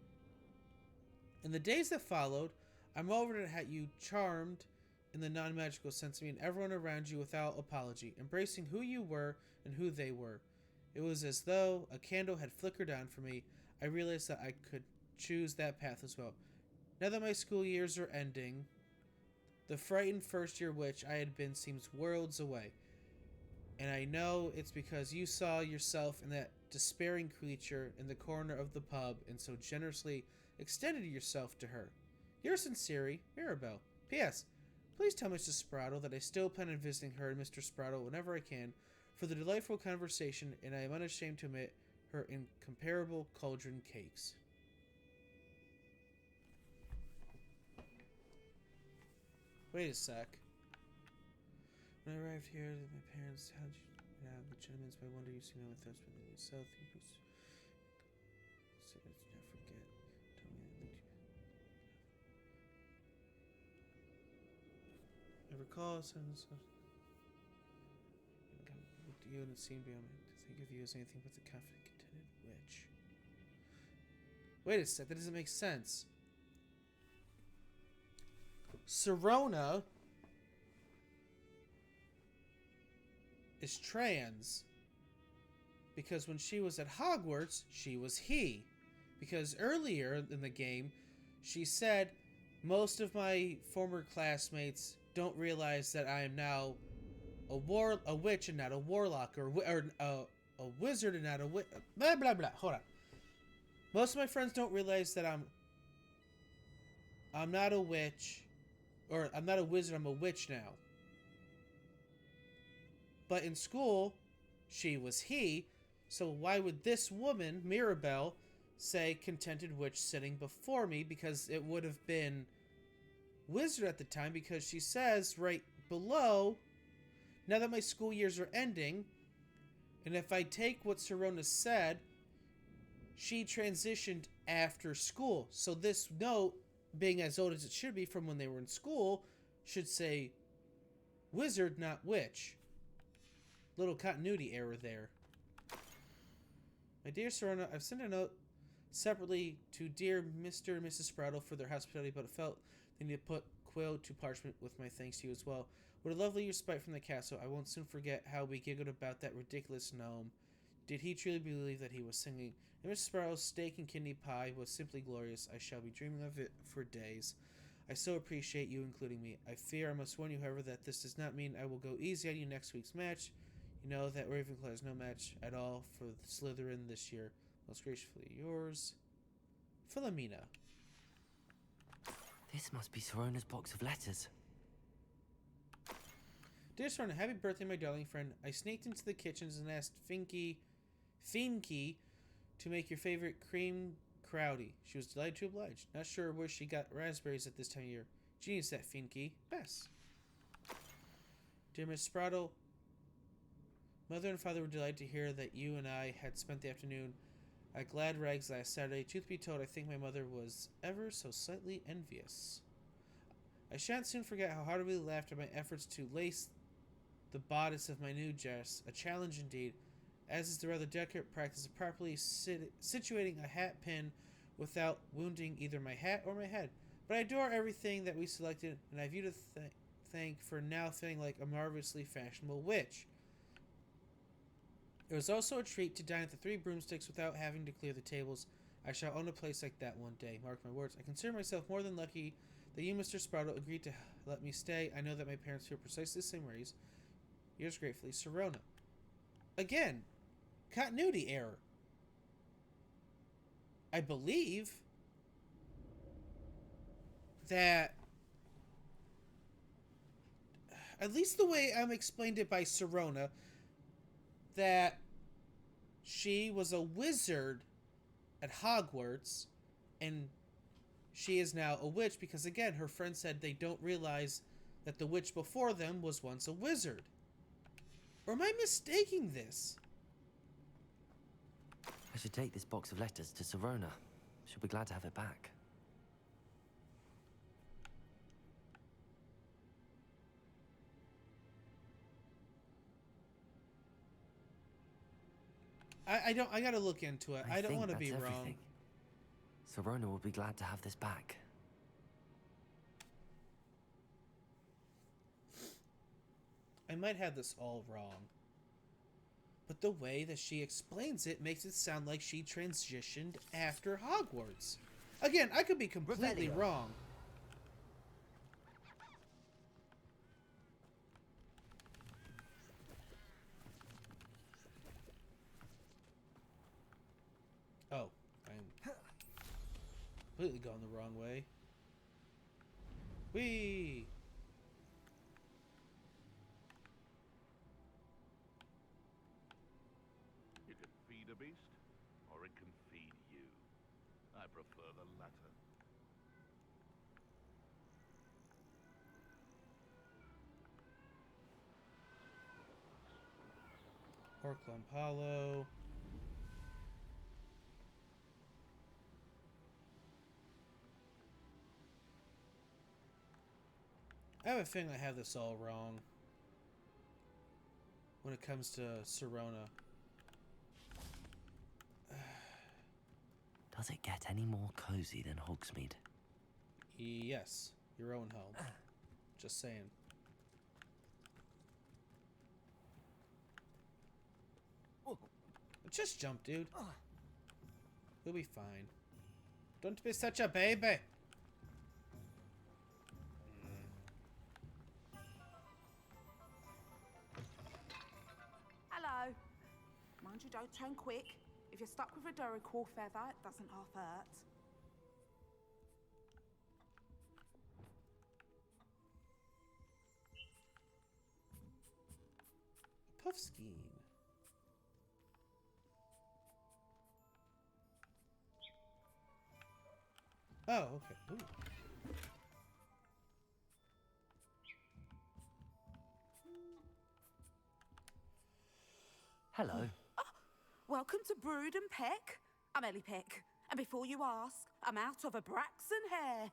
In the days that followed, I marveled at how you charmed in the non-magical sense of me and everyone around you without apology, embracing who you were and who they were. It was as though a candle had flickered on for me. I realized that I could choose that path as well. Now that my school years are ending, the frightened first-year witch I had been seems worlds away. And I know it's because you saw yourself in that despairing creature in the corner of the pub and so generously extended yourself to her. Yours sincerely, Mirabelle. P.S. Please tell Mrs. Sproudle that I still plan on visiting her and Mr. Sproudle whenever I can for the delightful conversation, and I am unashamed to admit her incomparable cauldron cakes. Wait a sec. When I arrived here, my parents had the gentlemen's by wonder you see me with us, but they were south. Never forget. Told me that I recall something. Looked at you and it seemed beyond me to think of you as anything but the confident, contented witch. Wait a sec, that doesn't make sense. Sirona is trans because when she was at Hogwarts, she was he. Because earlier in the game, she said, most of my former classmates don't realize that I am now a witch and not a warlock, or a wizard and not a witch. Blah blah blah. Hold on. Most of my friends don't realize that I'm not a witch, or I'm not a wizard. I'm a witch now. But in school, she was he. So why would this woman, Mirabelle, say contented witch sitting before me? Because it would have been wizard at the time, because she says right below, now that my school years are ending, and if I take what Sirona said, she transitioned after school. So this note, being as old as it should be from when they were in school, should say wizard, not witch. Little continuity error there. My dear Sirona, I've sent a note separately to dear Mr. and Mrs. Sproudle for their hospitality, but it felt they need to put quill to parchment with my thanks to you as well. What a lovely respite from the castle. I won't soon forget how we giggled about that ridiculous gnome. Did he truly believe that he was singing? And Mrs. Sproudle's steak and kidney pie was simply glorious. I shall be dreaming of it for days. I so appreciate you including me. I fear I must warn you, however, that this does not mean I will go easy on you next week's match. You know that Ravenclaw has no match at all for Slytherin this year. Most graciously yours, Philomena. This must be Sirona's box of letters. Dear Sirona, happy birthday, my darling friend. I sneaked into the kitchens and asked Finky to make your favorite cream crowdy. She was delighted to oblige. Not sure where she got raspberries at this time of year. Genius, that Finky. Bess. Dear Miss Sproudle, Mother and Father were delighted to hear that you and I had spent the afternoon at Glad Rags last Saturday. Truth be told, I think my mother was ever so slightly envious. I shan't soon forget how heartily we laughed at my efforts to lace the bodice of my new dress, a challenge indeed, as is the rather delicate practice of properly situating a hat pin without wounding either my hat or my head. But I adore everything that we selected, and I have you to thank for now feeling like a marvelously fashionable witch. It was also a treat to dine at the Three Broomsticks without having to clear the tables. I shall own a place like that one day. Mark my words. I consider myself more than lucky that you, Mr. Sproudle, agreed to let me stay. I know that my parents feel precisely the same ways. Yours gratefully, Sirona. Again, continuity error. I believe that, at least the way I'm explained it by Sirona, that she was a wizard at Hogwarts, and she is now a witch because, again, her friend said they don't realize that the witch before them was once a wizard. Or am I mistaking this? I should take this box of letters to Sirona. She'll be glad to have it back. I gotta look into it. I don't want to be wrong. Everything. Sirona will be glad to have this back. I might have this all wrong, but the way that she explains it makes it sound like she transitioned after Hogwarts. Again, I could be completely wrong. Oh, I'm completely going the wrong way. Whee! can feed a beast, or it can feed you. I prefer the latter. Portland Hollow. I have a feeling I have this all wrong when it comes to Serona. Does it get any more cozy than Hogsmeade? Yes, your own home. Just saying. Just jump, dude. We'll be fine. Don't be such a baby. Hello. Mind you, don't turn quick. If you're stuck with a Duracell feather, it doesn't half hurt. Puffskein. Oh, okay. Ooh. Hello. Welcome to Brood and Peck. I'm Ellie Peck. And before you ask, I'm out of a Braxton hair.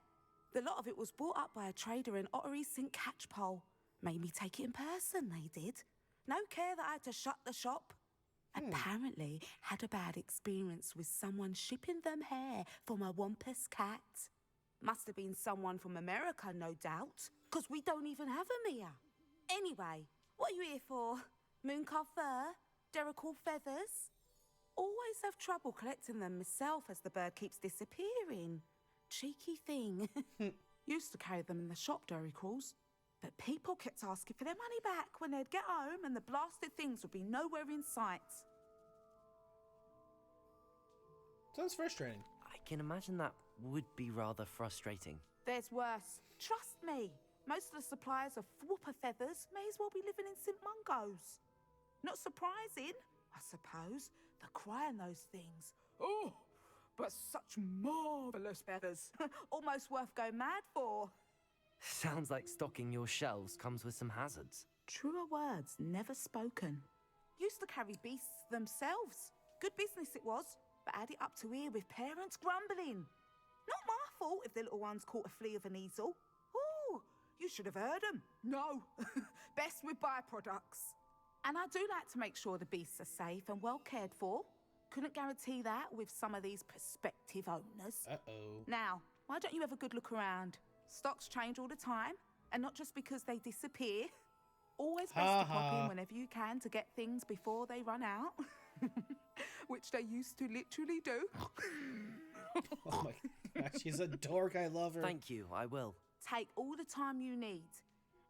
The lot of it was bought up by a trader in Ottery St. Catchpole. Made me take it in person, they did. No care that I had to shut the shop. Apparently had a bad experience with someone shipping them hair from a Wampus cat. Must have been someone from America, no doubt, because we don't even have them here. Anyway, what are you here for? Mooncarved fur? Derrickle feathers? Always have trouble collecting them myself as the bird keeps disappearing. Cheeky thing. Used to carry them in the shop, Derricles. But people kept asking for their money back when they'd get home and the blasted things would be nowhere in sight. Sounds frustrating. I can imagine that would be rather frustrating. There's worse. Trust me. Most of the suppliers of whooper feathers may as well be living in St. Mungo's. Not surprising, I suppose, the cry on those things. Oh, but such marvellous feathers. Almost worth going mad for. Sounds like stocking your shelves comes with some hazards. Truer words never spoken. Used to carry beasts themselves. Good business it was, but add it up to here with parents grumbling. Not my fault if the little ones caught a flea of an easel. Ooh, you should have heard them. No, best with byproducts. And I do like to make sure the beasts are safe and well cared for. Couldn't guarantee that with some of these prospective owners. Uh-oh. Now, why don't you have a good look around? Stocks change all the time, and not just because they disappear. Always best to pop in whenever you can to get things before they run out. Which they used to literally do. Oh my gosh, she's a dork. I love her. Thank you, I will. Take all the time you need.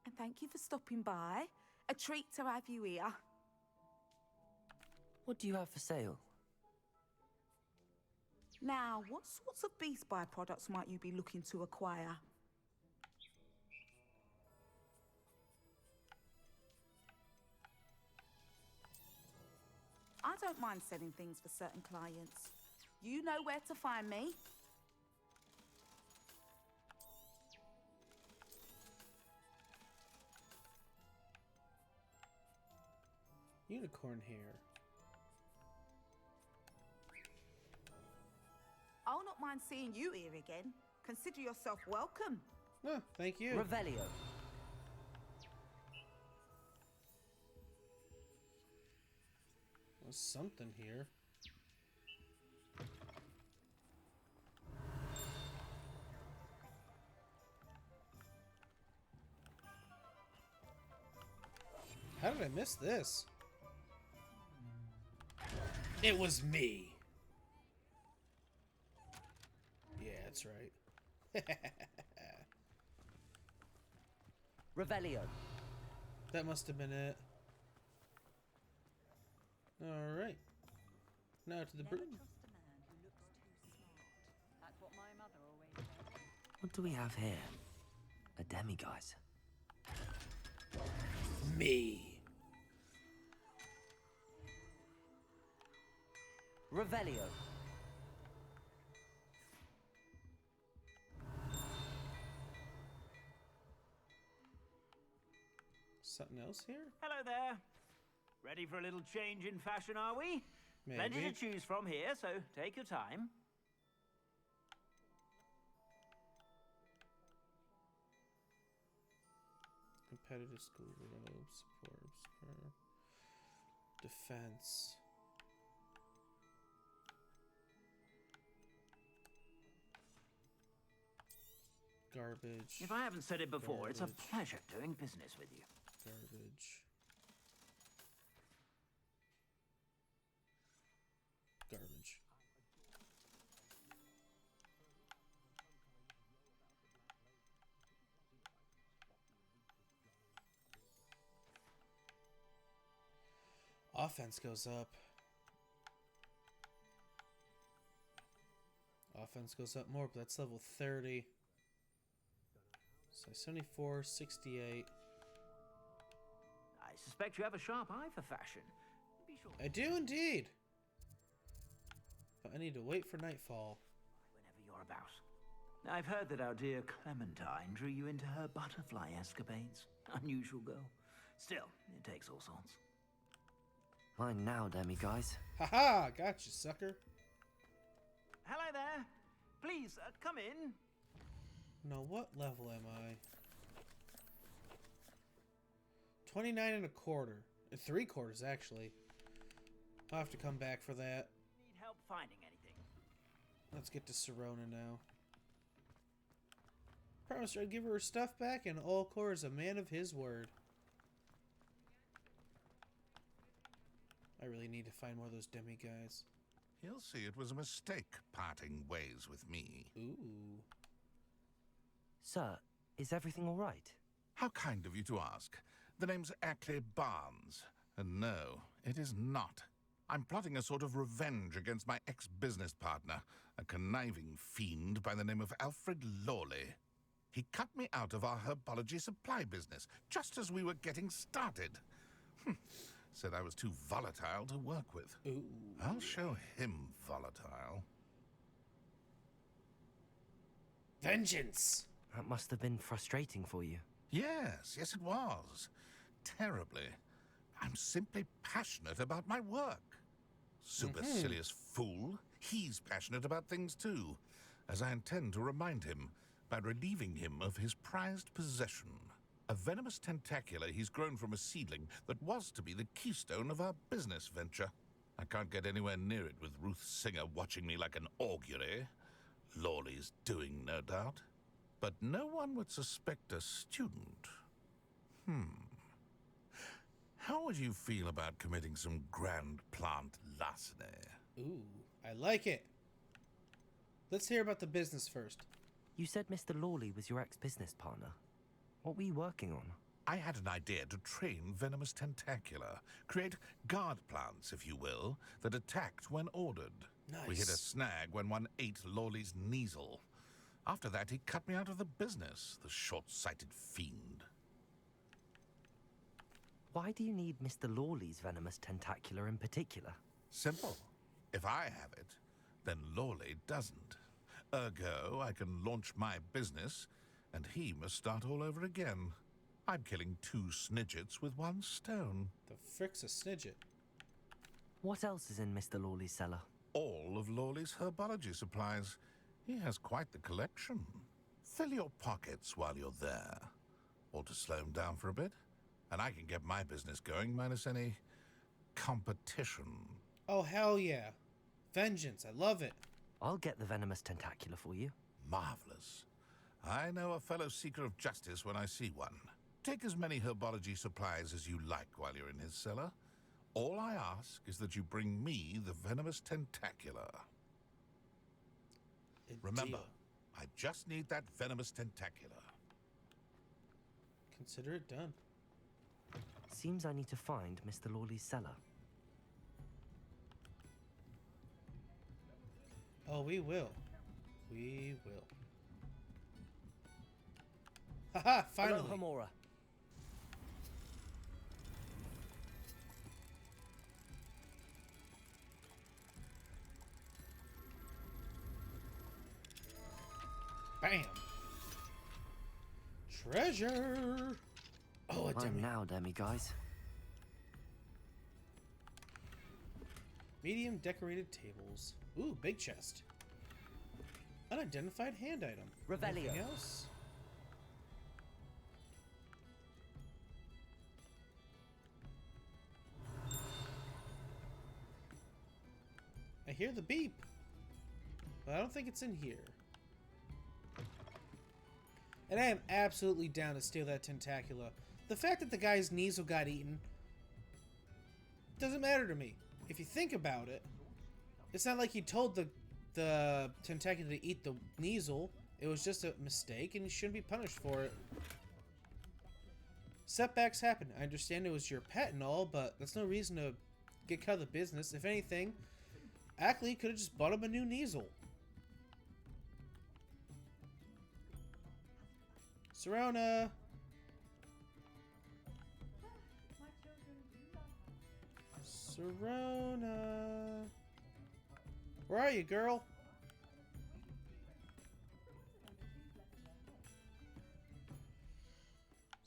And thank you for stopping by. A treat to have you here. What do you have for sale? Now, what sorts of beast byproducts might you be looking to acquire? I don't mind selling things for certain clients. You know where to find me. Unicorn hair. I'll not mind seeing you here again. Consider yourself welcome. Oh, thank you. Revelio. There's something here. How did I miss this? It was me. Yeah, that's right. Revelio. That must have been it. Alright. Now to the Never broom. trust a man who looks too smart. That's what my mother always said. What do we have here? A demiguise. Me. Revelio. Something else here? Hello there. Ready for a little change in fashion, are we? Plenty Maybe. to choose from here, so take your time. Competitive school robe, support, defense. Garbage. If I haven't said it before, it's a Garbage. pleasure doing business with you. Garbage. Garbage. Offense goes up. Offense goes up more, but that's level 30. So 74, 68. I suspect you have a sharp eye for fashion. Be sure I do indeed. But I need to wait for nightfall. whenever you're about. I've heard that our dear Clementine drew you into her butterfly escapades. Unusual girl. Still, it takes all sorts. Mine now, Demi guys. Haha, gotcha, sucker. Hello there. Please, come in. No, what level am I? 29 and a quarter. 3/4, actually. I'll have to come back for that. Need help finding anything? Let's get to Serona now. Promised her I'd give her stuff back, and Olcor is a man of his word. I really need to find more of those demi guys. He'll see it was a mistake parting ways with me. Ooh. Sir, is everything all right? How kind of you to ask. The name's Ackley Barnes. And no, it is not. I'm plotting a sort of revenge against my ex-business partner, a conniving fiend by the name of Alfred Lawley. He cut me out of our herbology supply business just as we were getting started. Said I was too volatile to work with. Ooh. I'll show him volatile. Vengeance! That must have been frustrating for you. Yes, it was. Terribly. I'm simply passionate about my work. Supercilious fool. He's passionate about things too, as I intend to remind him by relieving him of his prized possession. A venomous tentacula he's grown from a seedling that was to be the keystone of our business venture. I can't get anywhere near it with Ruth Singer watching me like an augury. Lawley's doing, no doubt. But no one would suspect a student. How would you feel about committing some grand plant larceny? Ooh, I like it. Let's hear about the business first. You said Mr. Lawley was your ex-business partner. What were you working on? I had an idea to train venomous tentacula, create guard plants, if you will, that attacked when ordered. Nice. We hit a snag when one ate Lawley's Kneasel. After that, he cut me out of the business, the short-sighted fiend. Why do you need Mr. Lawley's venomous tentacula in particular? Simple. If I have it, then Lawley doesn't. Ergo, I can launch my business, and he must start all over again. I'm killing 2 snidgets with 1 stone. The frick's a snidget? What else is in Mr. Lawley's cellar? All of Lawley's herbology supplies. He has quite the collection. Fill your pockets while you're there. Or to slow him down for a bit. And I can get my business going minus any competition. Oh, hell yeah. Vengeance, I love it. I'll get the venomous tentacula for you. Marvelous. I know a fellow seeker of justice when I see one. Take as many herbology supplies as you like while you're in his cellar. All I ask is that you bring me the venomous tentacula. Remember, Deal. I just need that venomous tentacula. Consider it done. Seems I need to find Mr. Lawley's cellar. Oh, we will. We will. Haha, finally. Hello, Hamora. Bam! Treasure! Oh, a Time demi. now, demi guys. Medium decorated tables. Ooh, big chest. Unidentified hand item. Revelio. Anything else? I hear the beep, but I don't think it's in here. And I am absolutely down to steal that Tentacula. The fact that the guy's Kneasel got eaten doesn't matter to me. If you think about it, it's not like he told the Tentacula to eat the Kneasel. It was just a mistake, and he shouldn't be punished for it. Setbacks happen. I understand it was your pet and all, but that's no reason to get cut of the business. If anything, Ackley could have just bought him a new Kneasel. Serona! Serona! Where are you, girl?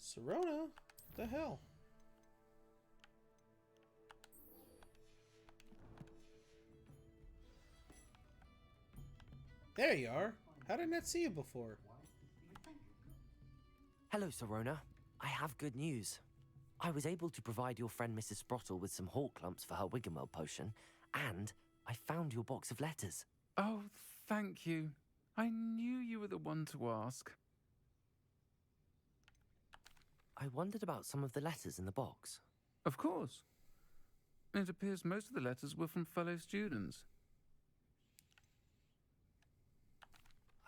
Serona? What the hell? There you are. How did I not see you before? Hello, Serona. I have good news. I was able to provide your friend Mrs. Sprottle with some hawk clumps for her Wiggenweld potion, and I found your box of letters. Oh, thank you. I knew you were the one to ask. I wondered about some of the letters in the box. Of course. It appears most of the letters were from fellow students.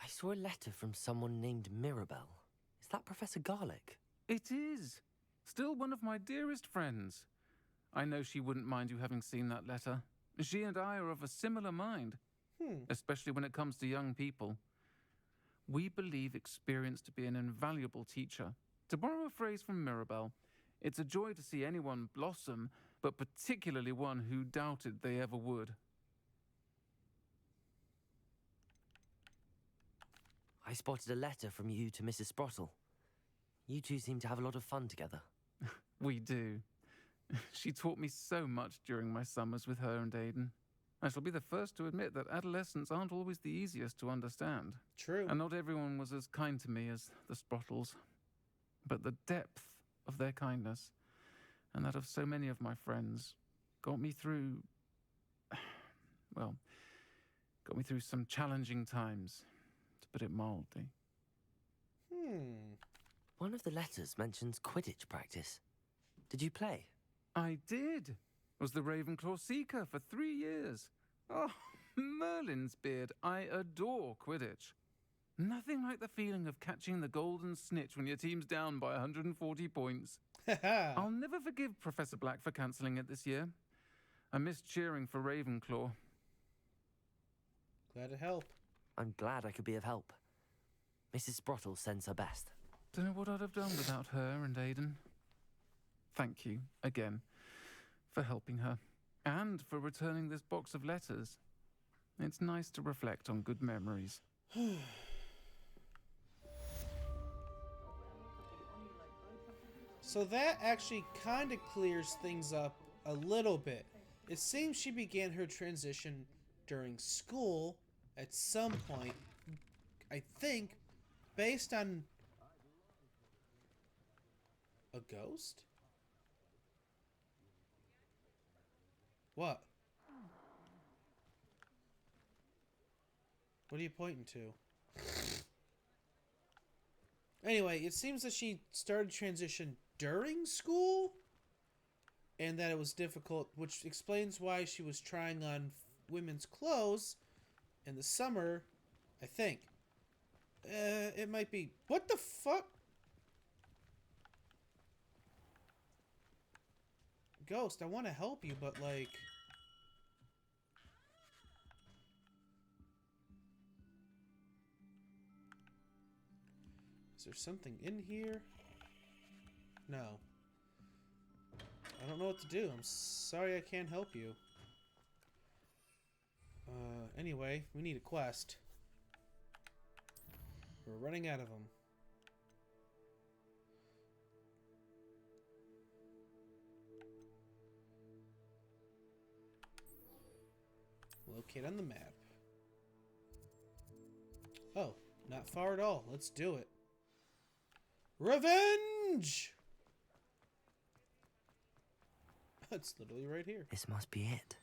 I saw a letter from someone named Mirabelle. Is that Professor Garlick? It is. Still one of my dearest friends. I know she wouldn't mind you having seen that letter. She and I are of a similar mind, especially when it comes to young people. We believe experience to be an invaluable teacher. To borrow a phrase from Mirabelle, it's a joy to see anyone blossom, but particularly one who doubted they ever would. I spotted a letter from you to Mrs. Sprottle. You two seem to have a lot of fun together. We do. She taught me so much during my summers with her and Aiden. I shall be the first to admit that adolescents aren't always the easiest to understand. True. And not everyone was as kind to me as the Sprottles. But the depth of their kindness, and that of so many of my friends, got me through... well, got me through some challenging times, to put it mildly. One of the letters mentions Quidditch practice. Did you play? I did. Was the Ravenclaw Seeker for 3 years. Oh, Merlin's beard. I adore Quidditch. Nothing like the feeling of catching the golden snitch when your team's down by 140 points. I'll never forgive Professor Black for cancelling it this year. I missed cheering for Ravenclaw. Glad to help. I'm glad I could be of help. Mrs. Sprottle sends her best. Don't know what I'd have done without her and Aiden. Thank you, again, for helping her, and for returning this box of letters. It's nice to reflect on good memories. So that actually kind of clears things up a little bit. It seems she began her transition during school at some point, I think, based on a ghost? What? What are you pointing to? Anyway, it seems that she started transition during school, and that it was difficult, which explains why she was trying on women's clothes in the summer, I think. It might be... What the fuck? Ghost, I want to help you, but like... Is there something in here? No. I don't know what to do. I'm sorry I can't help you. Anyway, we need a quest. We're running out of them. Locate on the map. Oh, not far at all. Let's do it. Revenge! It's literally right here. This must be it.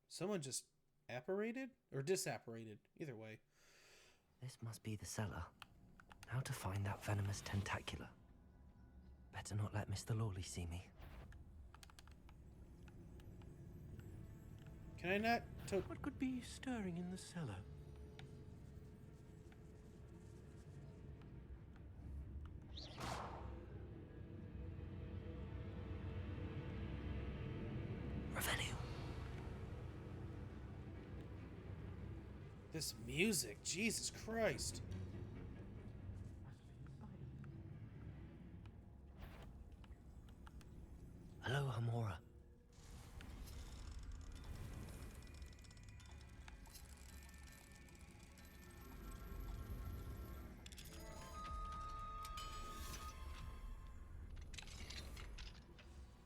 Someone just apparated? Or disapparated. Either way. This must be the cellar. How to find that venomous tentacula. Better not let Mr. Lawley see me. Can I not? What could be stirring in the cellar? Revelio. This music, Jesus Christ. Hello, Hamora.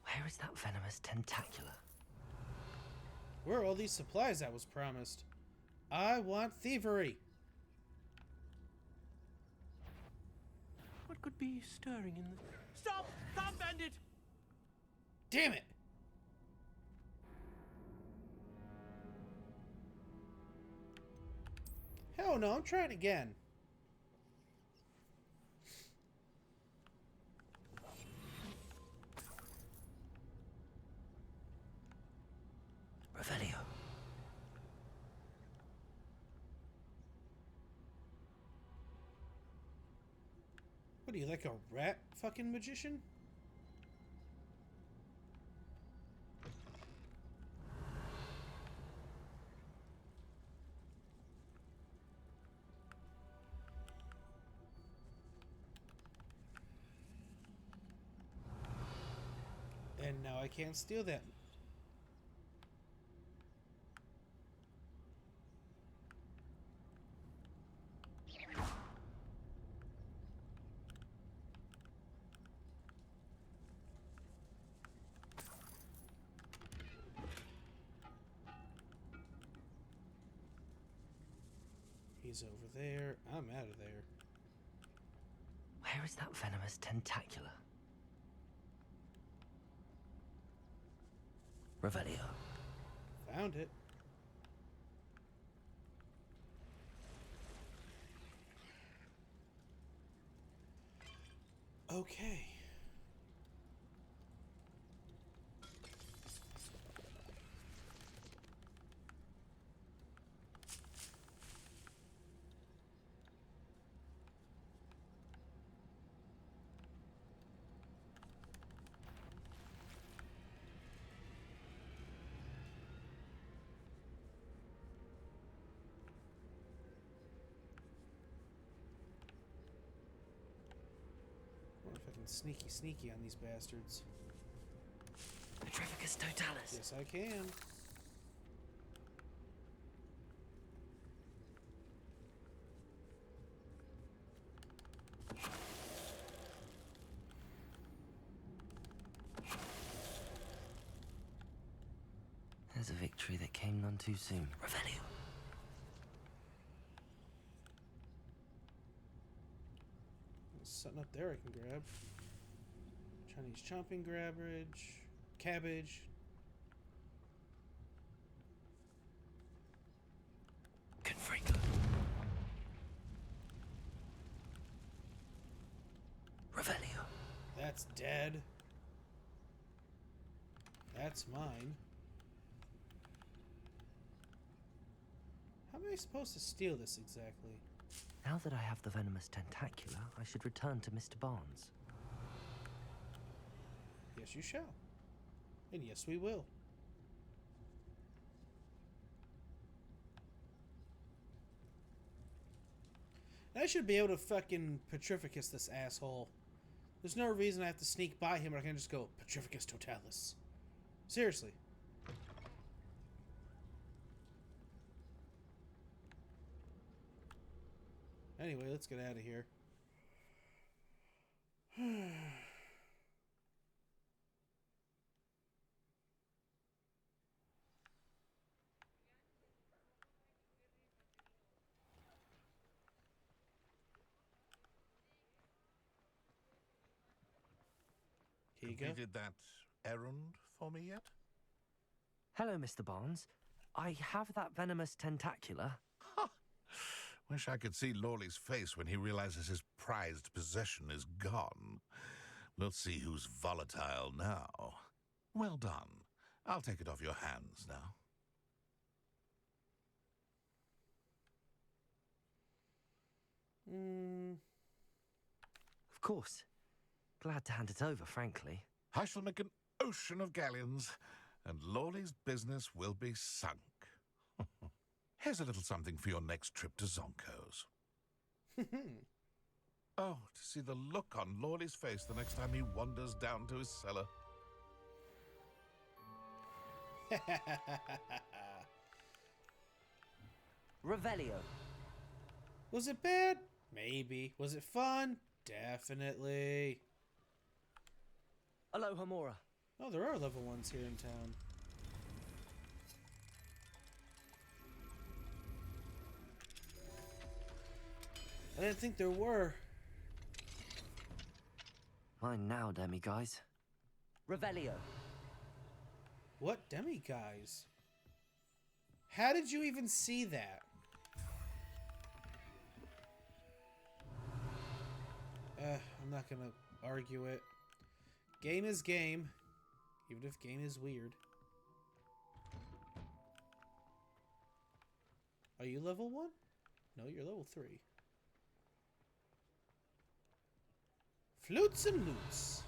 Where is that venomous tentacula? Where are all these supplies I was promised? I want thievery. What could be stirring in the... Stop! Stop, bandit! Damn it! Hell no, I'm trying again. Revelio. What are you, like a rat fucking magician? And now I can't steal that. He's over there. I'm out of there. Where is that venomous tentacula? Revelio. Found it. Okay. Sneaky on these bastards. Petrificus totalis. Yes, I can. There's a victory that came none too soon. Revelio. Something up there I can grab. Chinese chomping cabbage. Confringo. Revelio. That's dead. That's mine. How am I supposed to steal this exactly? Now that I have the venomous tentacula, I should return to Mr. Barnes. Yes, you shall. And yes, we will. And I should be able to fucking Petrificus this asshole. There's no reason I have to sneak by him, or I can just go Petrificus totalis. Seriously. Anyway, let's get out of here. Here you go. Completed that errand for me yet? Hello, Mr. Barnes. I have that venomous tentacula. Ha! Wish I could see Lawley's face when he realizes his prized possession is gone. We'll see who's volatile now. Well done. I'll take it off your hands now. Of course. Glad to hand it over, frankly. I shall make an ocean of galleons, and Lawley's business will be sunk. Here's a little something for your next trip to Zonko's. Oh, to see the look on Lawley's face the next time he wanders down to his cellar. Revelio. Was it bad? Maybe. Was it fun? Definitely. Aloha Mora. Oh, there are level 1s here in town. I didn't think there were. Mine now, demi-guys. Revelio. What demi-guys? How did you even see that? I'm not gonna argue it. Game is game, even if game is weird. Are you level 1? No, you're level 3. Flutes and loots.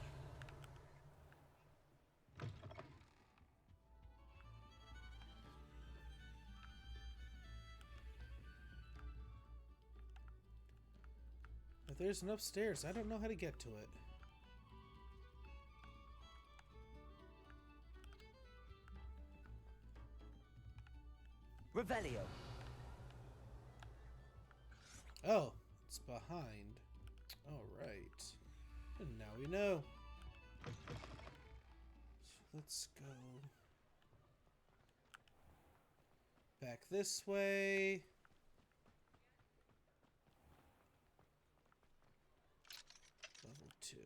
If there's an upstairs, I don't know how to get to it. Revelio. Oh, it's behind. All right. And now we know. So let's go back this way. Level 2.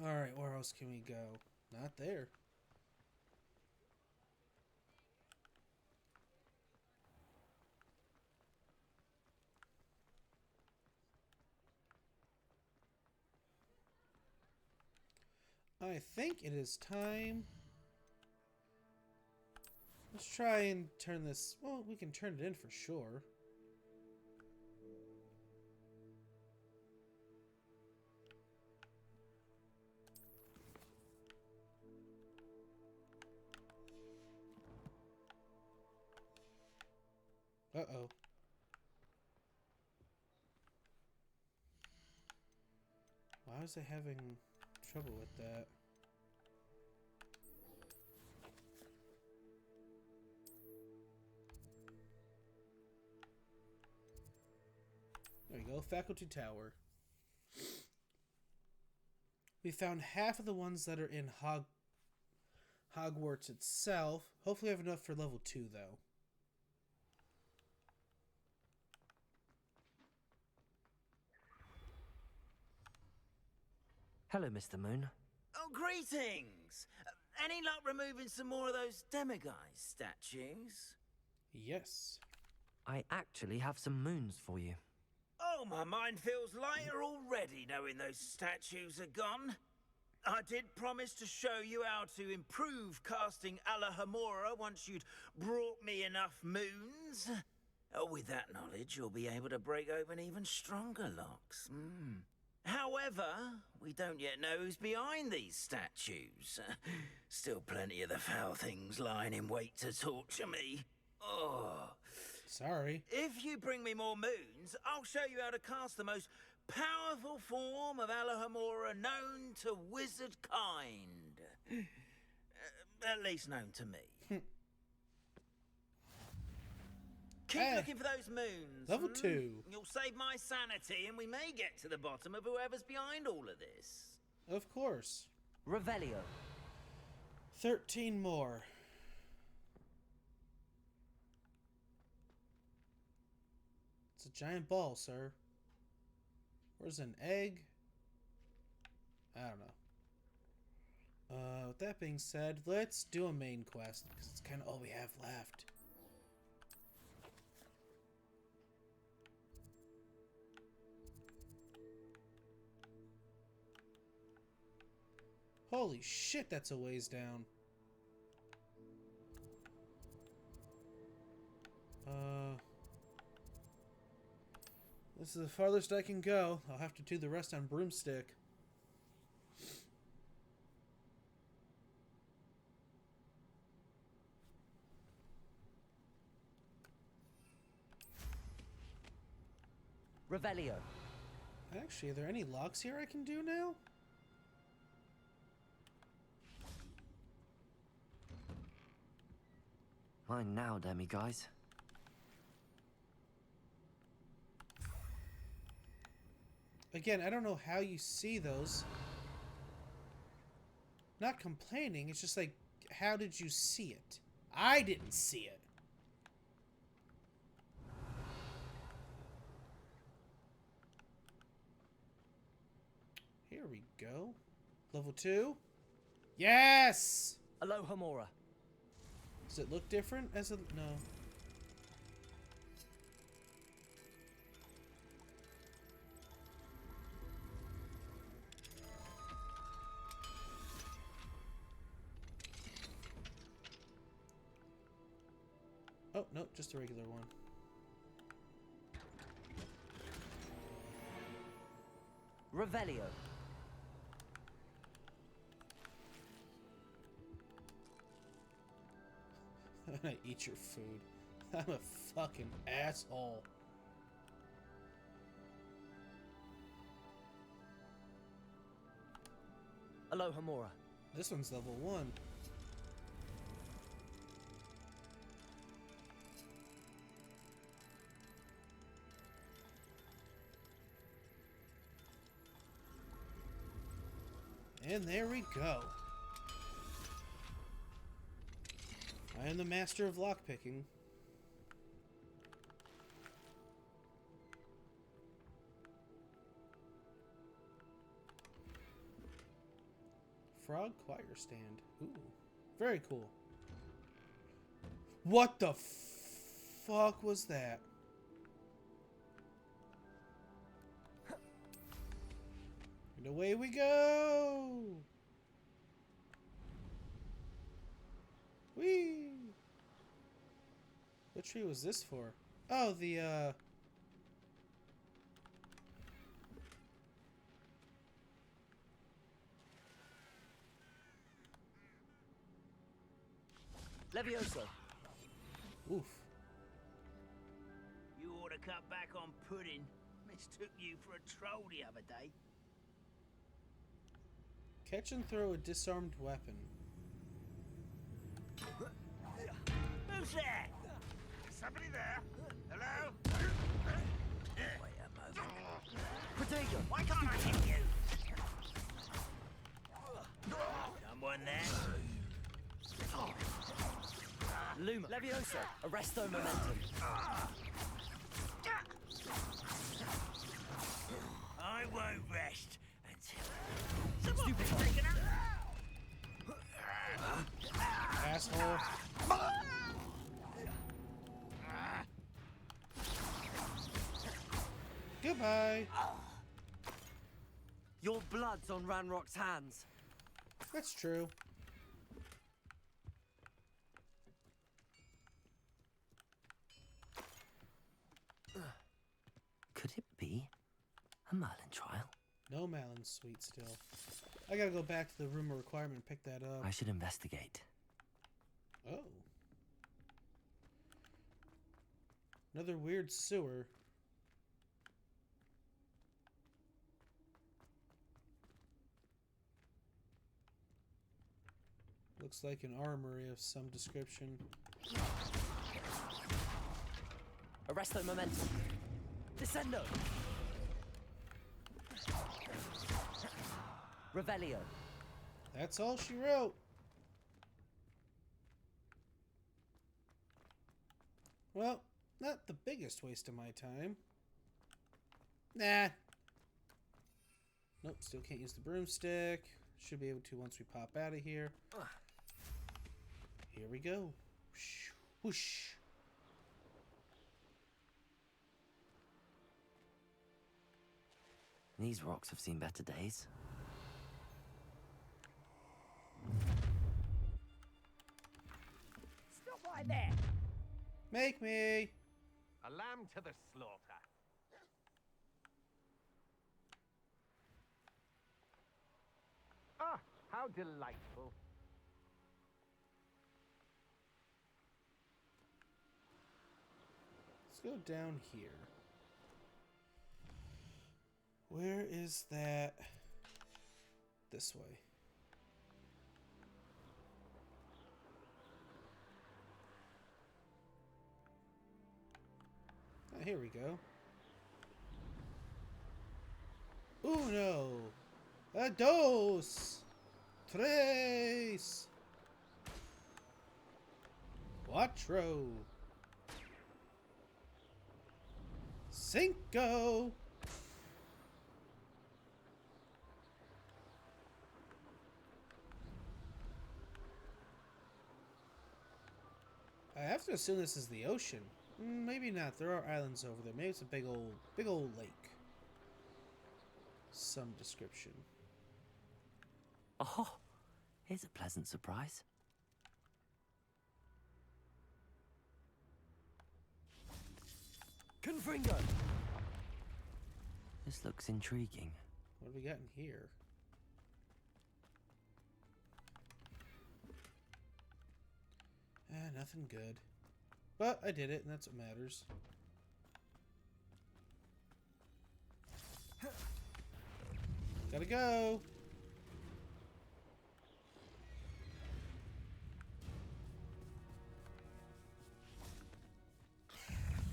Alright, where else can we go? Not there. I think it is time. Let's try and turn this... Well, we can turn it in for sure. Uh-oh. Why was I having trouble with that? There we go, Faculty Tower. We found half of the ones that are in Hogwarts itself. Hopefully I have enough for level 2, though. Hello, Mr. Moon. Oh, greetings! Any luck removing some more of those demiguise statues? Yes. I actually have some moons for you. Oh, my mind feels lighter already knowing those statues are gone. I did promise to show you how to improve casting Alahamora once you'd brought me enough moons. With that knowledge, you'll be able to break open even stronger locks. However, we don't yet know who's behind these statues. Still plenty of the foul things lying in wait to torture me. Oh. Sorry. If you bring me more moons, I'll show you how to cast the most powerful form of Alohomora known to wizard kind. At least known to me. Keep looking for those moons. Level 2. You'll save my sanity, and we may get to the bottom of whoever's behind all of this. Of course. Revelio. 13 more. It's a giant ball, sir. Where's an egg? I don't know. With that being said, let's do a main quest, because it's kind of all we have left. Holy shit, that's a ways down. This is the farthest I can go. I'll have to do the rest on broomstick. Revelio. Actually, are there any locks here I can do now? Mine now, guys. Again, I don't know how you see those. Not complaining, it's just like, how did you see it? I didn't see it. Here we go. Level 2. Yes! Alohomora. Does it look different as a... No. Oh, no, just a regular one. Revelio. I'm gonna eat your food. I'm a fucking asshole. Alohomora. This one's level 1. And there we go. I am the master of lockpicking. Frog choir stand. Ooh, very cool. What the fuck was that? And away we go! Whee! What tree was this for? Oh, the, Levioso. Oof. You ought to cut back on pudding. Mistook you for a troll the other day. Catch and throw a disarmed weapon. Who's there? Somebody there? Hello? Wait a moment. Protego. Why can't I hit you? Someone there? Luma. Levioso. Arresto momentum. I won't rest until someone's taken out. Asshole. Goodbye. Your blood's on Ranrock's hands. That's true. Could it be a Merlin trial? No Malin sweet still. I gotta go back to the room of requirement and pick that up. I should investigate. Oh. Another weird sewer. Looks like an armory of some description. Arresto momentum. Descendo. Revelio. That's all she wrote. Well, not the biggest waste of my time. Nah. Nope, still can't use the broomstick. Should be able to once we pop out of here. Here we go. Whoosh. Whoosh. These rocks have seen better days. Stop right there! Make me. A lamb to the slaughter. Ah, how delightful. Let's go down here. Where is that? This way. Oh, here we go. Uno, dos, tres, cuatro, cinco. I have to assume this is the ocean. Maybe not. There are islands over there. Maybe it's a big old lake. Some description. Oh, here's a pleasant surprise. Confringo! This looks intriguing. What have we got in here? Nothing good. But I did it, and that's what matters. Gotta go!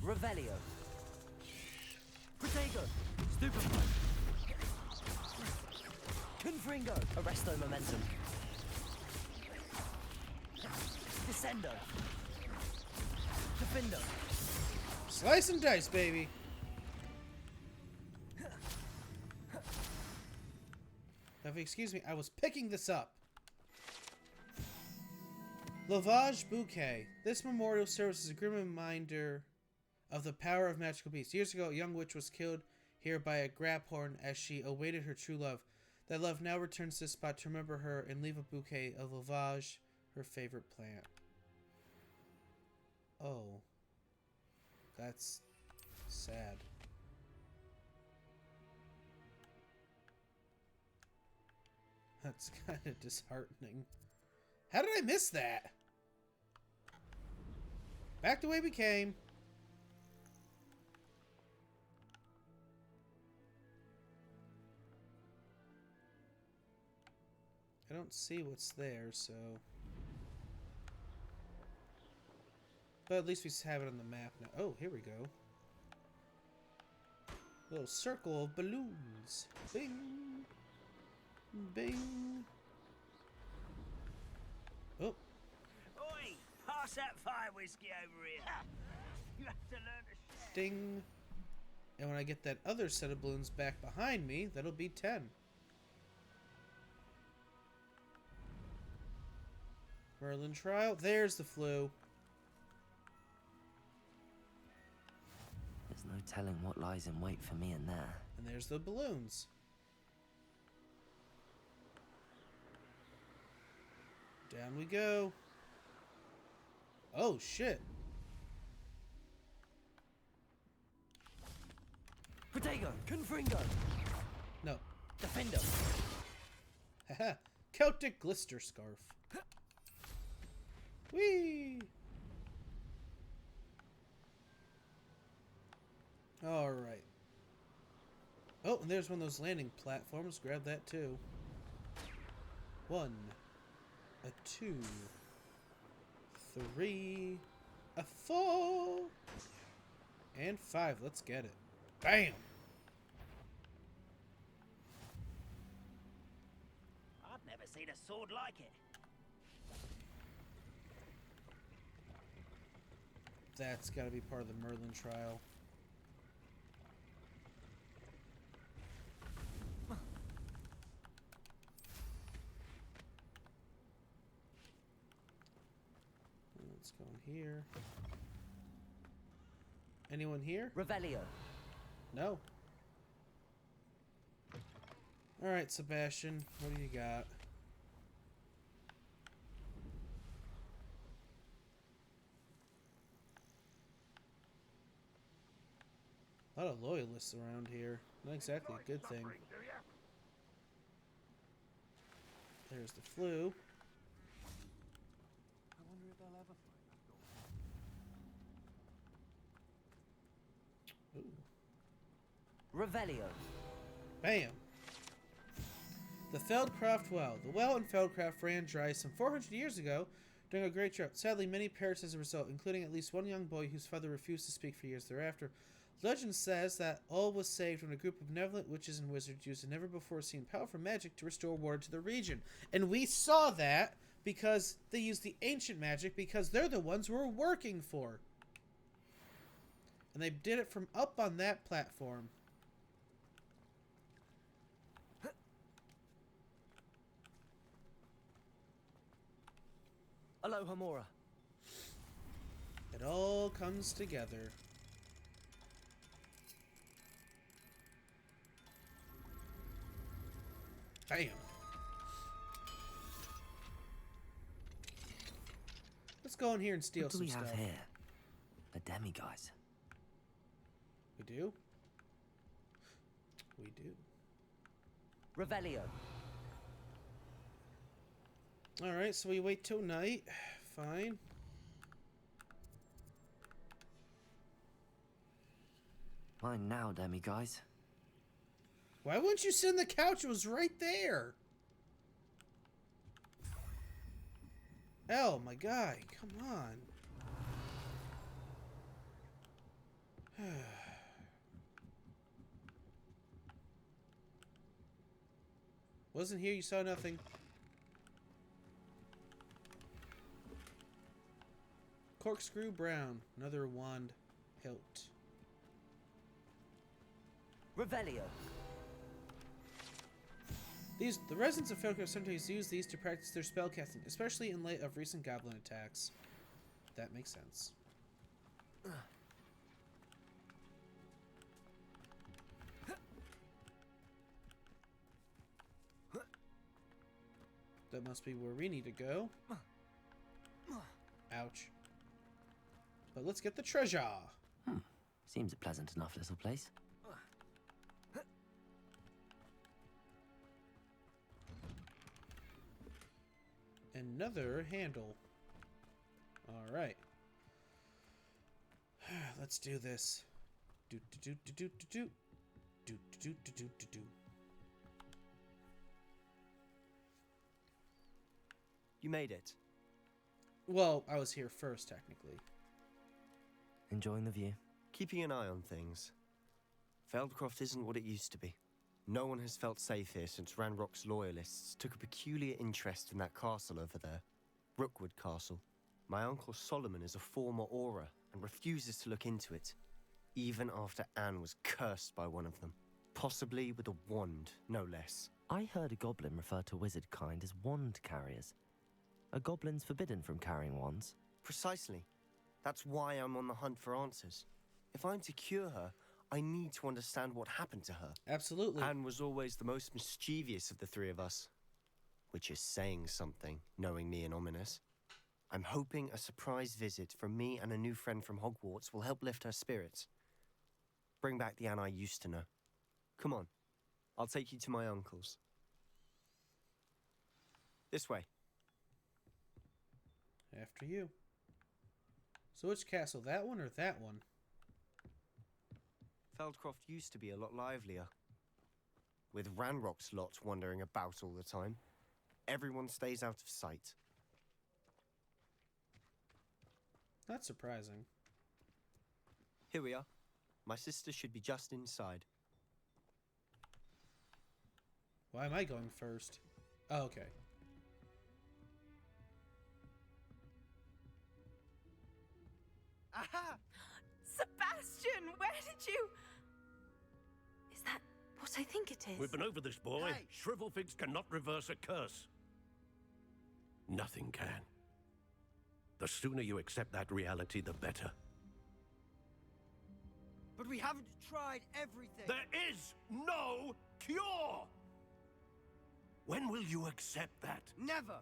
Revelio. Protego. Stupefy. Confringo. Arresto momentum. Descendo. Defendo. Slice and dice, baby! Now, if you excuse me, I was picking this up. Lavage Bouquet. This memorial serves as a grim reminder of the power of magical beasts. Years ago, a young witch was killed here by a graphorn as she awaited her true love. That love now returns to this spot to remember her and leave a bouquet of lavage, her favorite plant. Oh. That's sad. That's kind of disheartening. How did I miss that? Back the way we came. I don't see what's there, so... But at least we have it on the map now. Oh, here we go. Little circle of balloons. Bing! Bing! Oh. Oi! Pass that fire whiskey over here. You have to learn to share. Ding! And when I get that other set of balloons back behind me, that'll be 10. Merlin trial. There's the flu. There's no telling what lies in wait for me in there. And there's the balloons. Down we go. Oh, shit. Protego. Confringo. No. Defendo. Haha. Celtic glister scarf. Whee! Alright. Oh, and there's one of those landing platforms. Grab that too. 1, a 2, 3, a 4, and 5. Let's get it. Bam! I've never seen a sword like it. That's got to be part of the Merlin trial. Let's go in here. Anyone here? Revelio. No. All right, Sebastian, what do you got? A lot of loyalists around here. Not exactly a good thing. There's the flu. I wonder if they'll ever find that door. Revelio. Bam! The Feldcroft Well. The well in Feldcroft ran dry some 400 years ago during a great drought. Sadly, many perished as a result, including at least one young boy whose father refused to speak for years thereafter. Legend says that all was saved when a group of benevolent witches and wizards used a never-before-seen powerful magic to restore water to the region. And we saw that because they used the ancient magic because they're the ones we're working for. And they did it from up on that platform. Alohomora. It all comes together. Bam. Let's go in here and steal What do some we stuff. have here? A demiguise. We do? We do. Revelio. Alright, so we wait till night. Fine. Fine now, demiguise. Why wouldn't you sit on the couch? It was right there. Elle, my guy, come on. Wasn't here, you saw nothing. Corkscrew brown, another wand hilt. Revelio. The residents of Feldcroft sometimes use these to practice their spellcasting, especially in light of recent goblin attacks. That makes sense. That must be where we need to go. Ouch. But let's get the treasure. Seems a pleasant enough little place. Another handle. All right. Let's do this. Do do do do do do do do do do do do. You made it. Well, I was here first, technically. Enjoying the view. Keeping an eye on things. Feldcroft isn't what it used to be. No one has felt safe here since Ranrock's loyalists took a peculiar interest in that castle over there. Rookwood Castle. My uncle Solomon is a former Auror and refuses to look into it, even after Anne was cursed by one of them. Possibly with a wand, no less. I heard a goblin refer to wizard kind as wand carriers. Are goblins forbidden from carrying wands? Precisely. That's why I'm on the hunt for answers. If I'm to cure her, I need to understand what happened to her. Absolutely. Anne was always the most mischievous of the three of us. Which is saying something, knowing me and Ominous. I'm hoping a surprise visit from me and a new friend from Hogwarts will help lift her spirits. Bring back the Anne I used to know. Come on, I'll take you to my uncle's. This way. After you. So which castle, that one or that one? Feldcroft used to be a lot livelier. With Ranrock's lot wandering about all the time. Everyone stays out of sight. That's surprising. Here we are. My sister should be just inside. Why am I going first? Oh, okay. Aha! Sebastian, where did you... Is that what I think it is? We've been over this, boy. Hey. Shrivelfigs cannot reverse a curse. Nothing can. The sooner you accept that reality, the better. But we haven't tried everything. There is no cure! When will you accept that? Never.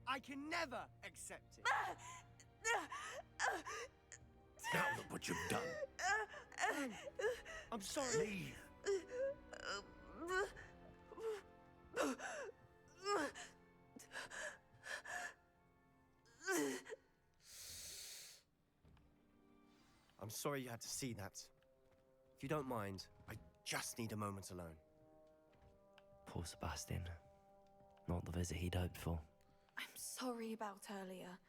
I can never accept it. Now look what you've done. I'm sorry. Leave. I'm sorry you had to see that. If you don't mind, I just need a moment alone. Poor Sebastian. Not the visit he'd hoped for. I'm sorry about earlier.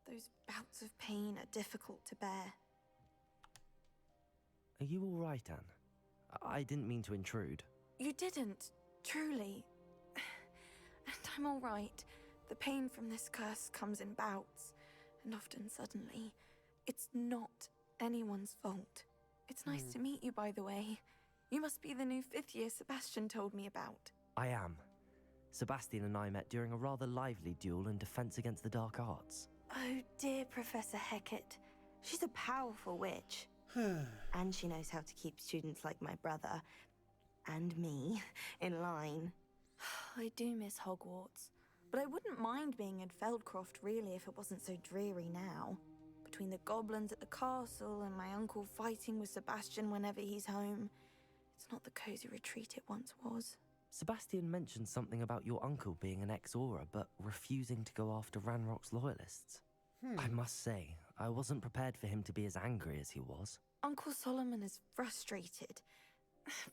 Those bouts of pain are difficult to bear. Are you all right, Anne? I didn't mean to intrude. You didn't, truly. And I'm all right. The pain from this curse comes in bouts, and often suddenly. It's not anyone's fault. It's nice to meet you, by the way. You must be the new 5th year Sebastian told me about. I am. Sebastian and I met during a rather lively duel in defense against the dark arts. Oh, dear Professor Hecat. She's a powerful witch. And she knows how to keep students like my brother, and me, in line. I do miss Hogwarts, but I wouldn't mind being in Feldcroft, really, if it wasn't so dreary now. Between the goblins at the castle and my uncle fighting with Sebastian whenever he's home, it's not the cozy retreat it once was. Sebastian mentioned something about your uncle being an ex-Auror, but refusing to go after Ranrock's loyalists. I must say, I wasn't prepared for him to be as angry as he was. Uncle Solomon is frustrated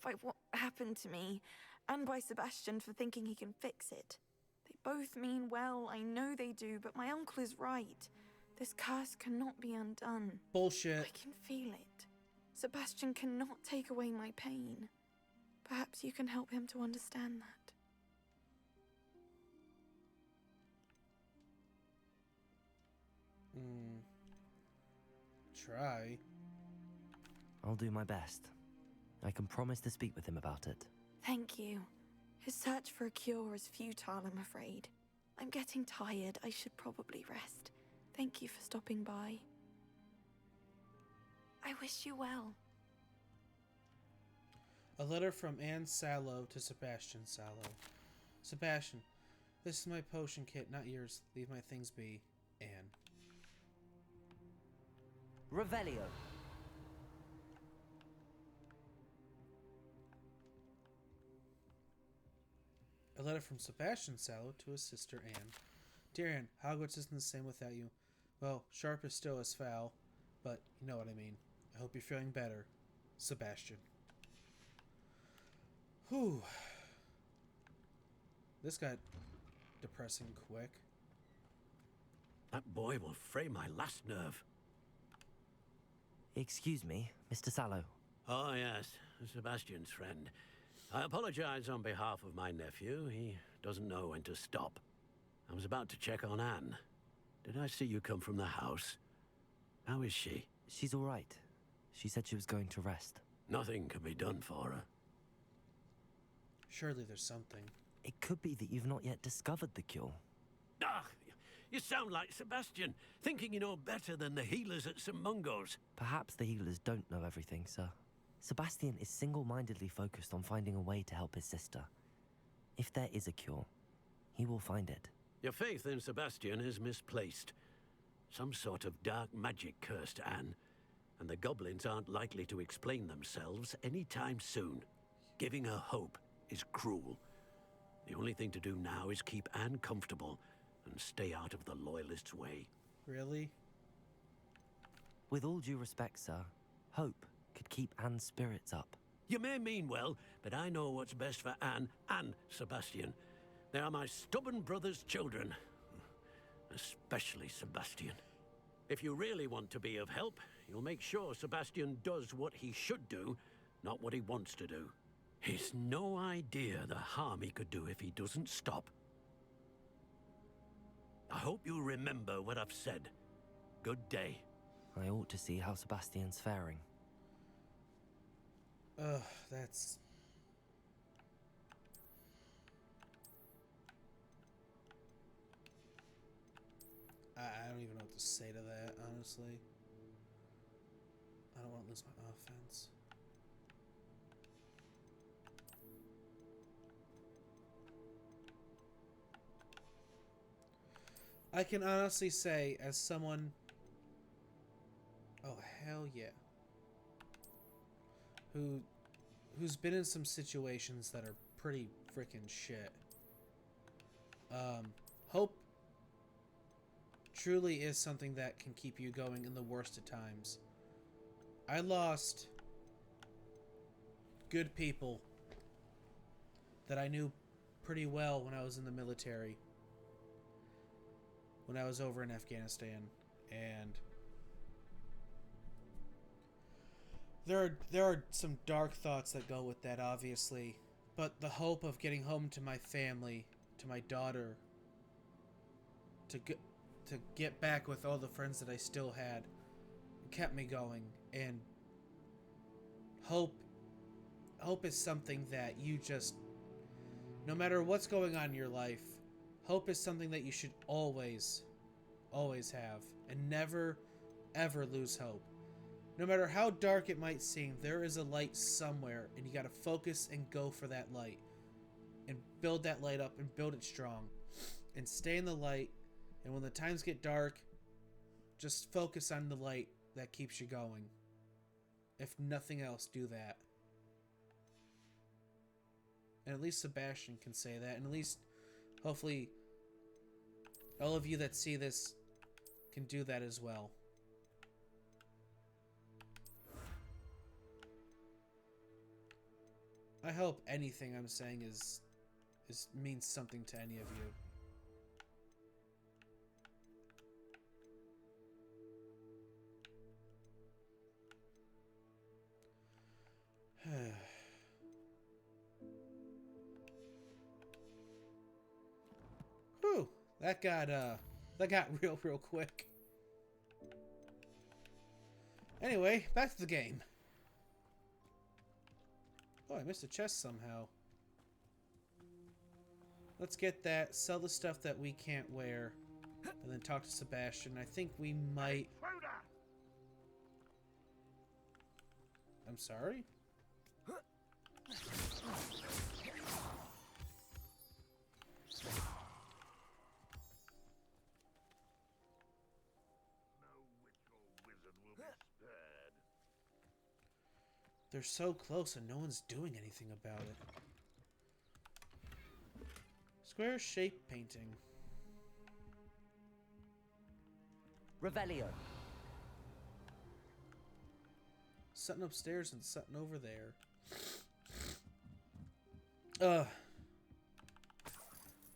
by what happened to me, and by Sebastian for thinking he can fix it. They both mean well, I know they do, but my uncle is right. This curse cannot be undone. Bullshit. I can feel it. Sebastian cannot take away my pain. Perhaps you can help him to understand that. Try. I'll do my best. I can promise to speak with him about it. Thank you. His search for a cure is futile, I'm afraid. I'm getting tired. I should probably rest. Thank you for stopping by. I wish you well. A letter from Anne Sallow to Sebastian Sallow. Sebastian, this is my potion kit, not yours. Leave my things be. Anne. Revelio. A letter from Sebastian Sallow to his sister Anne. Dear Anne, Hogwarts isn't the same without you. Well, Sharp is still as foul, but you know what I mean. I hope you're feeling better. Sebastian. Whew. This got depressing quick. That boy will fray my last nerve. Excuse me, Mr. Sallow. Oh, yes, Sebastian's friend. I apologize on behalf of my nephew. He doesn't know when to stop. I was about to check on Anne. Did I see you come from the house? How is she? She's all right. She said she was going to rest. Nothing can be done for her. Surely there's something. It could be that you've not yet discovered the cure. Ah, you sound like Sebastian, thinking you know better than the healers at St. Mungo's. Perhaps the healers don't know everything, sir. Sebastian is single-mindedly focused on finding a way to help his sister. If there is a cure, he will find it. Your faith in Sebastian is misplaced. Some sort of dark magic cursed Anne, and the goblins aren't likely to explain themselves anytime soon. Giving her hope is cruel. The only thing to do now is keep Anne comfortable and stay out of the Loyalists' way. Really? With all due respect, sir, hope could keep Anne's spirits up. You may mean well, but I know what's best for Anne and Sebastian. They are my stubborn brother's children. Especially Sebastian. If you really want to be of help, you'll make sure Sebastian does what he should do, not what he wants to do. He's no idea the harm he could do if he doesn't stop. I hope you remember what I've said. Good day. I ought to see how Sebastian's faring. Ugh, that's... I don't even know what to say to that, honestly. I don't want to lose my offense. I can honestly say, as someone... Oh, hell yeah. Who's been in some situations that are pretty freaking shit. Hope truly is something that can keep you going in the worst of times. I lost good people that I knew pretty well when I was in the military. When I was over in Afghanistan. And there are some dark thoughts that go with that, obviously. But the hope of getting home to my family, to my daughter, to get back with all the friends that I still had, kept me going. And hope is something that you just, no matter what's going on in your life, hope is something that you should always have, and never ever lose hope. No matter how dark it might seem, there is a light somewhere, and you got to focus and go for that light and build that light up and build it strong and stay in the light. And when the times get dark, just focus on the light that keeps you going. If nothing else, do that. And at least Sebastian can say that, and at least hopefully all of you that see this can do that as well. I hope anything I'm saying is means something to any of you. Whew, that got real quick. Anyway, back to the game. Oh, I missed a chest somehow. Let's get that, sell the stuff that we can't wear, and then talk to Sebastian. I think we might... I'm sorry? They're so close and no one's doing anything about it. Square shape painting. Revelio. Something upstairs and something over there.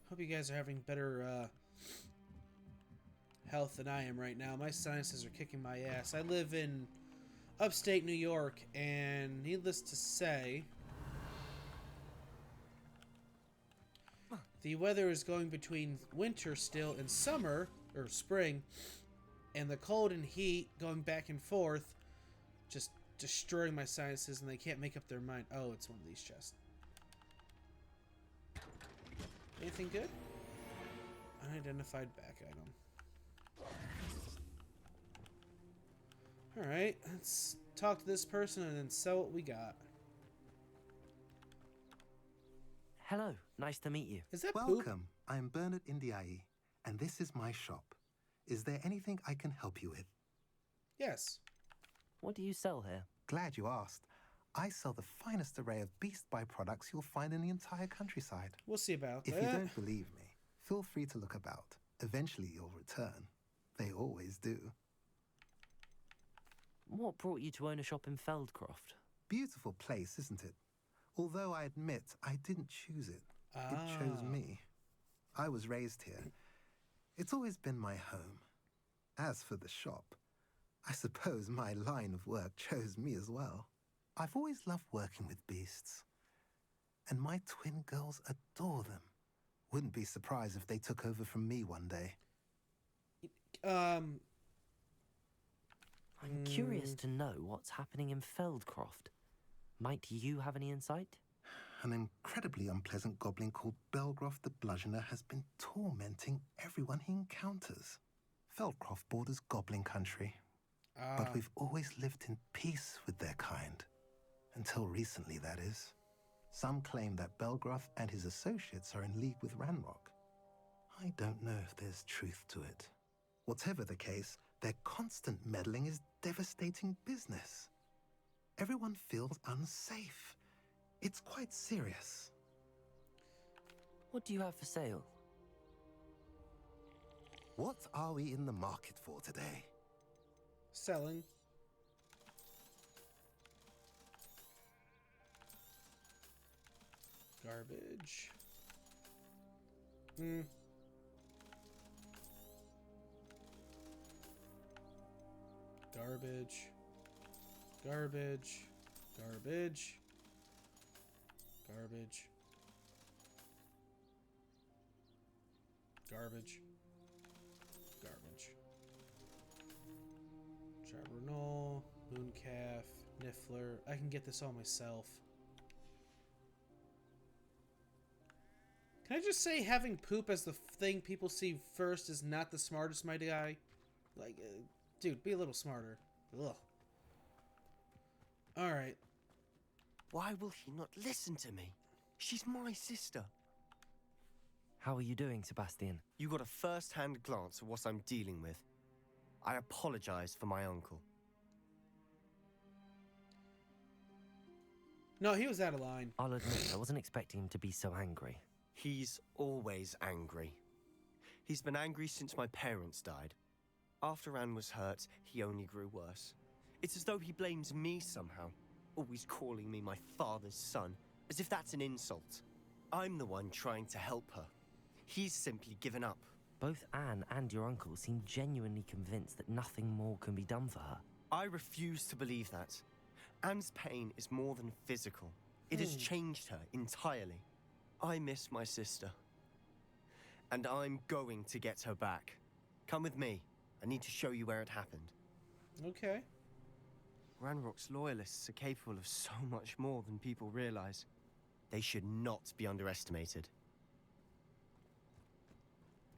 Hope you guys are having better health than I am right now. My sinuses are kicking my ass. I live in upstate New York, and needless to say, the weather is going between winter still and summer, or spring, and the cold and heat going back and forth, just destroying my sinuses, and they can't make up their mind. Oh, it's one of these chests. Anything good? Unidentified back item. Alright, let's talk to this person and then sell what we got. Hello, nice to meet you. Is that Welcome. poop? I'm Bernard Indiaye, and this is my shop. Is there anything I can help you with? Yes. What do you sell here? Glad you asked. I sell the finest array of beast byproducts you'll find in the entire countryside. We'll see about If that. you don't believe me, feel free to look about. Eventually you'll return. They always do. What brought you to own a shop in Feldcroft? Beautiful place, isn't it? Although I admit I didn't choose it. It chose me. I was raised here. It's always been my home. As for the shop, I suppose my line of work chose me as well. I've always loved working with beasts, and my twin girls adore them. Wouldn't be surprised if they took over from me one day. I'm curious to know what's happening in Feldcroft. Might you have any insight? An incredibly unpleasant goblin called Belgroth the Bludgeoner has been tormenting everyone he encounters. Feldcroft borders goblin country, but we've always lived in peace with their kind. Until recently, that is. Some claim that Belgroth and his associates are in league with Ranrock. I don't know if there's truth to it. Whatever the case, their constant meddling is devastating business. Everyone feels unsafe. It's quite serious. What do you have for sale? What are we in the market for today? Selling. Garbage. Garbage. Garbage. Garbage. Garbage. Garbage. Garbage. Charbonneau, Mooncalf, Niffler. I can get this all myself. Can I just say having poop as the thing people see first is not the smartest, my guy? Like, dude, be a little smarter. Ugh. Alright. Why will he not listen to me? She's my sister. How are you doing, Sebastian? You got a first-hand glance at what I'm dealing with. I apologize for my uncle. No, he was out of line. I'll admit, I wasn't expecting him to be so angry. He's always angry. He's been angry since my parents died. After Anne was hurt, he only grew worse. It's as though he blames me somehow, always calling me my father's son, as if that's an insult. I'm the one trying to help her. He's simply given up. Both Anne and your uncle seem genuinely convinced that nothing more can be done for her. I refuse to believe that. Anne's pain is more than physical. It has changed her entirely. I miss my sister. And I'm going to get her back. Come with me. I need to show you where it happened. Okay. Ranrock's loyalists are capable of so much more than people realize. They should not be underestimated.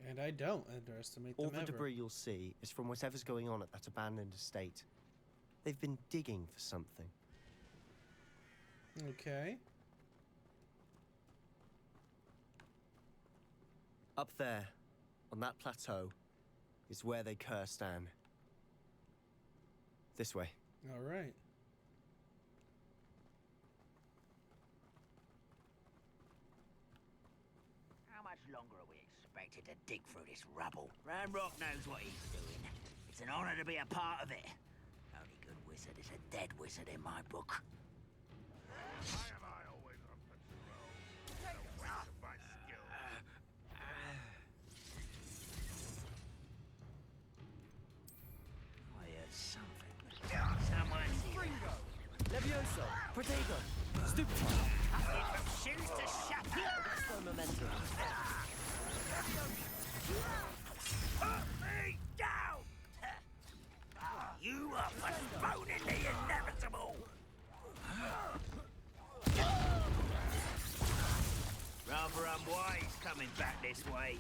And I don't underestimate them All the ever. debris you'll see is from whatever's going on at that abandoned estate. They've been digging for something. Okay. Up there, on that plateau, is where they cursed Anne. This way. All right. How much longer are we expected to dig through this rubble? Ranrock knows what he's doing. It's an honor to be a part of it. Only good wizard is a dead wizard in my book. Why am I always on patrol? No waste of my skill. I heard something. Someone's here. Levioso! Protego! Stupid! From shoes to shatter. So momentum. Put me down! You are postponing the inevitable! Rather unwise coming back this way.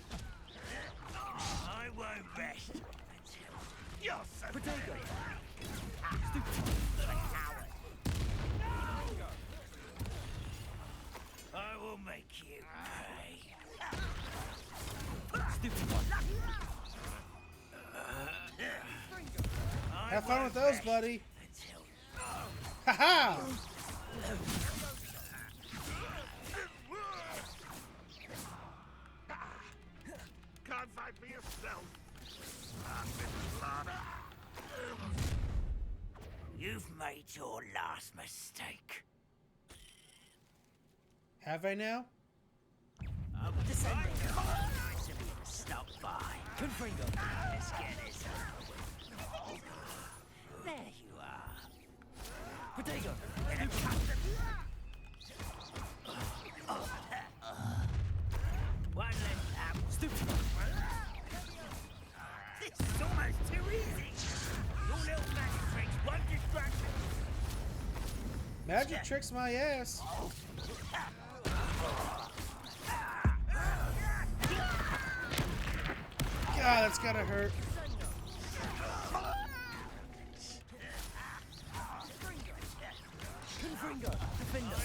I won't rest until you're Protego! I will make you pay. Stupid one! Have fun with those, buddy. Ha-ha! Can't fight for yourself. You've made your last mistake. Have I now? Descending. Nice of you to stop by. Confringo! Let's get this over with. Magic tricks my ass. God, that's gotta hurt. Confringo, Defender.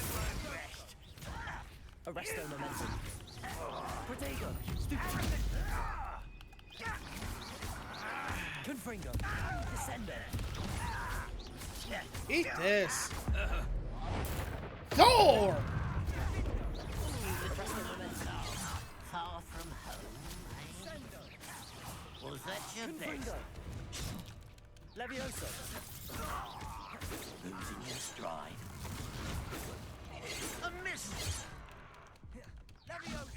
Arresto Momentum. Protego, Stupid. Confringo, Descendo. Eat this. Thor! Far from home, eh? Was that your best? Levioso. Losing your stride. A miss! Levioso!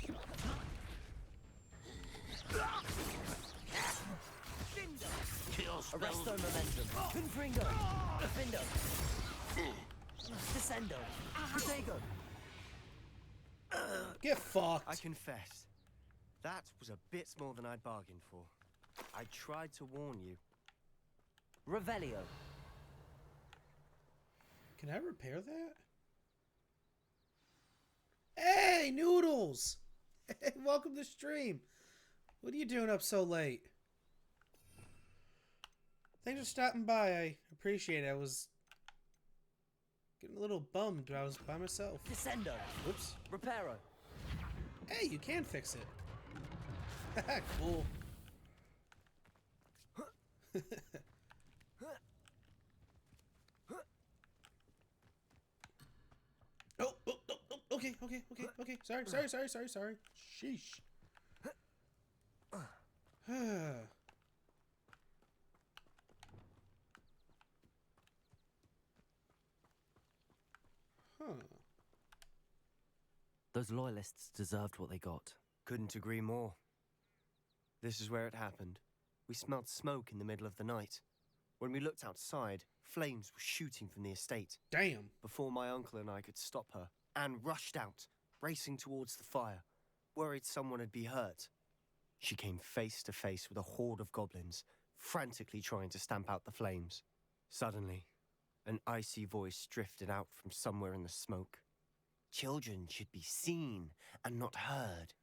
Arresto Momentum. Confringo. Defendo. Descendo. Protego. Get fucked. I confess, that was a bit more than I'd bargained for. I tried to warn you. Revelio. Can I repair that? Hey, Noodles! Hey, welcome to stream. What are you doing up so late? Thanks for stopping by. I appreciate it. I was getting a little bummed. I was by myself. Descendo. Whoops. Reparo. Hey, you can fix it. Cool. Okay. Sorry. Sheesh. Those loyalists deserved what they got. Couldn't agree more. This is where it happened. We smelled smoke in the middle of the night. When we looked outside, flames were shooting from the estate. Damn. Before my uncle and I could stop her, Anne rushed out, racing towards the fire, worried someone had been hurt. She came face to face with a horde of goblins, frantically trying to stamp out the flames. Suddenly, an icy voice drifted out from somewhere in the smoke. Children should be seen and not heard.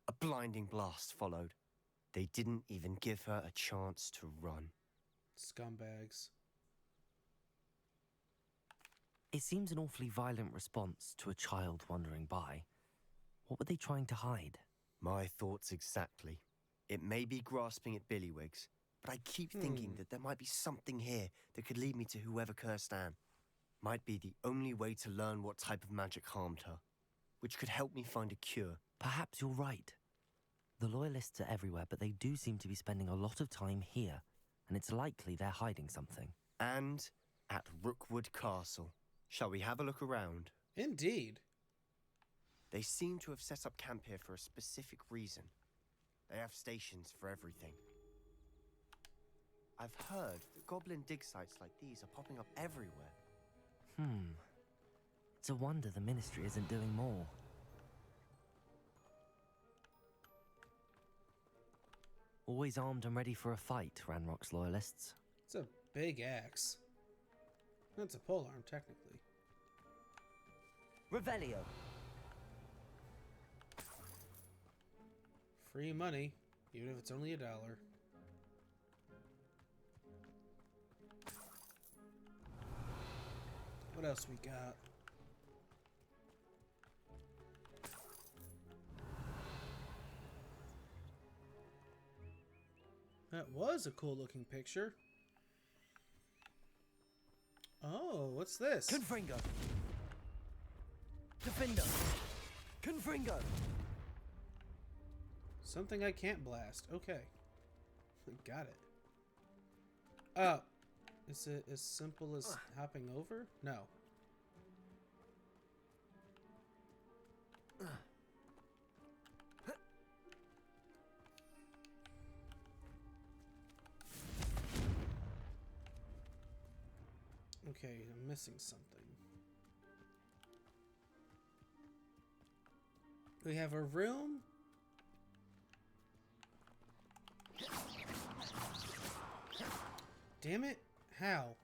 A blinding blast followed. They didn't even give her a chance to run. Scumbags. It seems an awfully violent response to a child wandering by. What were they trying to hide? My thoughts exactly. It may be grasping at Billywigs, but I keep thinking that there might be something here that could lead me to whoever cursed Anne. Might be the only way to learn what type of magic harmed her, which could help me find a cure. Perhaps you're right. The Loyalists are everywhere, but they do seem to be spending a lot of time here, and it's likely they're hiding something. And at Rookwood Castle. Shall we have a look around? Indeed. They seem to have set up camp here for a specific reason. They have stations for everything. I've heard that goblin dig sites like these are popping up everywhere. It's a wonder the Ministry isn't doing more. Always armed and ready for a fight, Ranrock's Loyalists. It's a big axe. That's a polearm, technically. Revelio. Free money, even if it's only $1. What else we got? That was a cool looking picture. Oh, what's this? Confringo. Defendo. Confringo. Something I can't blast. Okay. Got it. Oh. Is it as simple as hopping over? No. Okay, I'm missing something. We have a room. Damn it. How?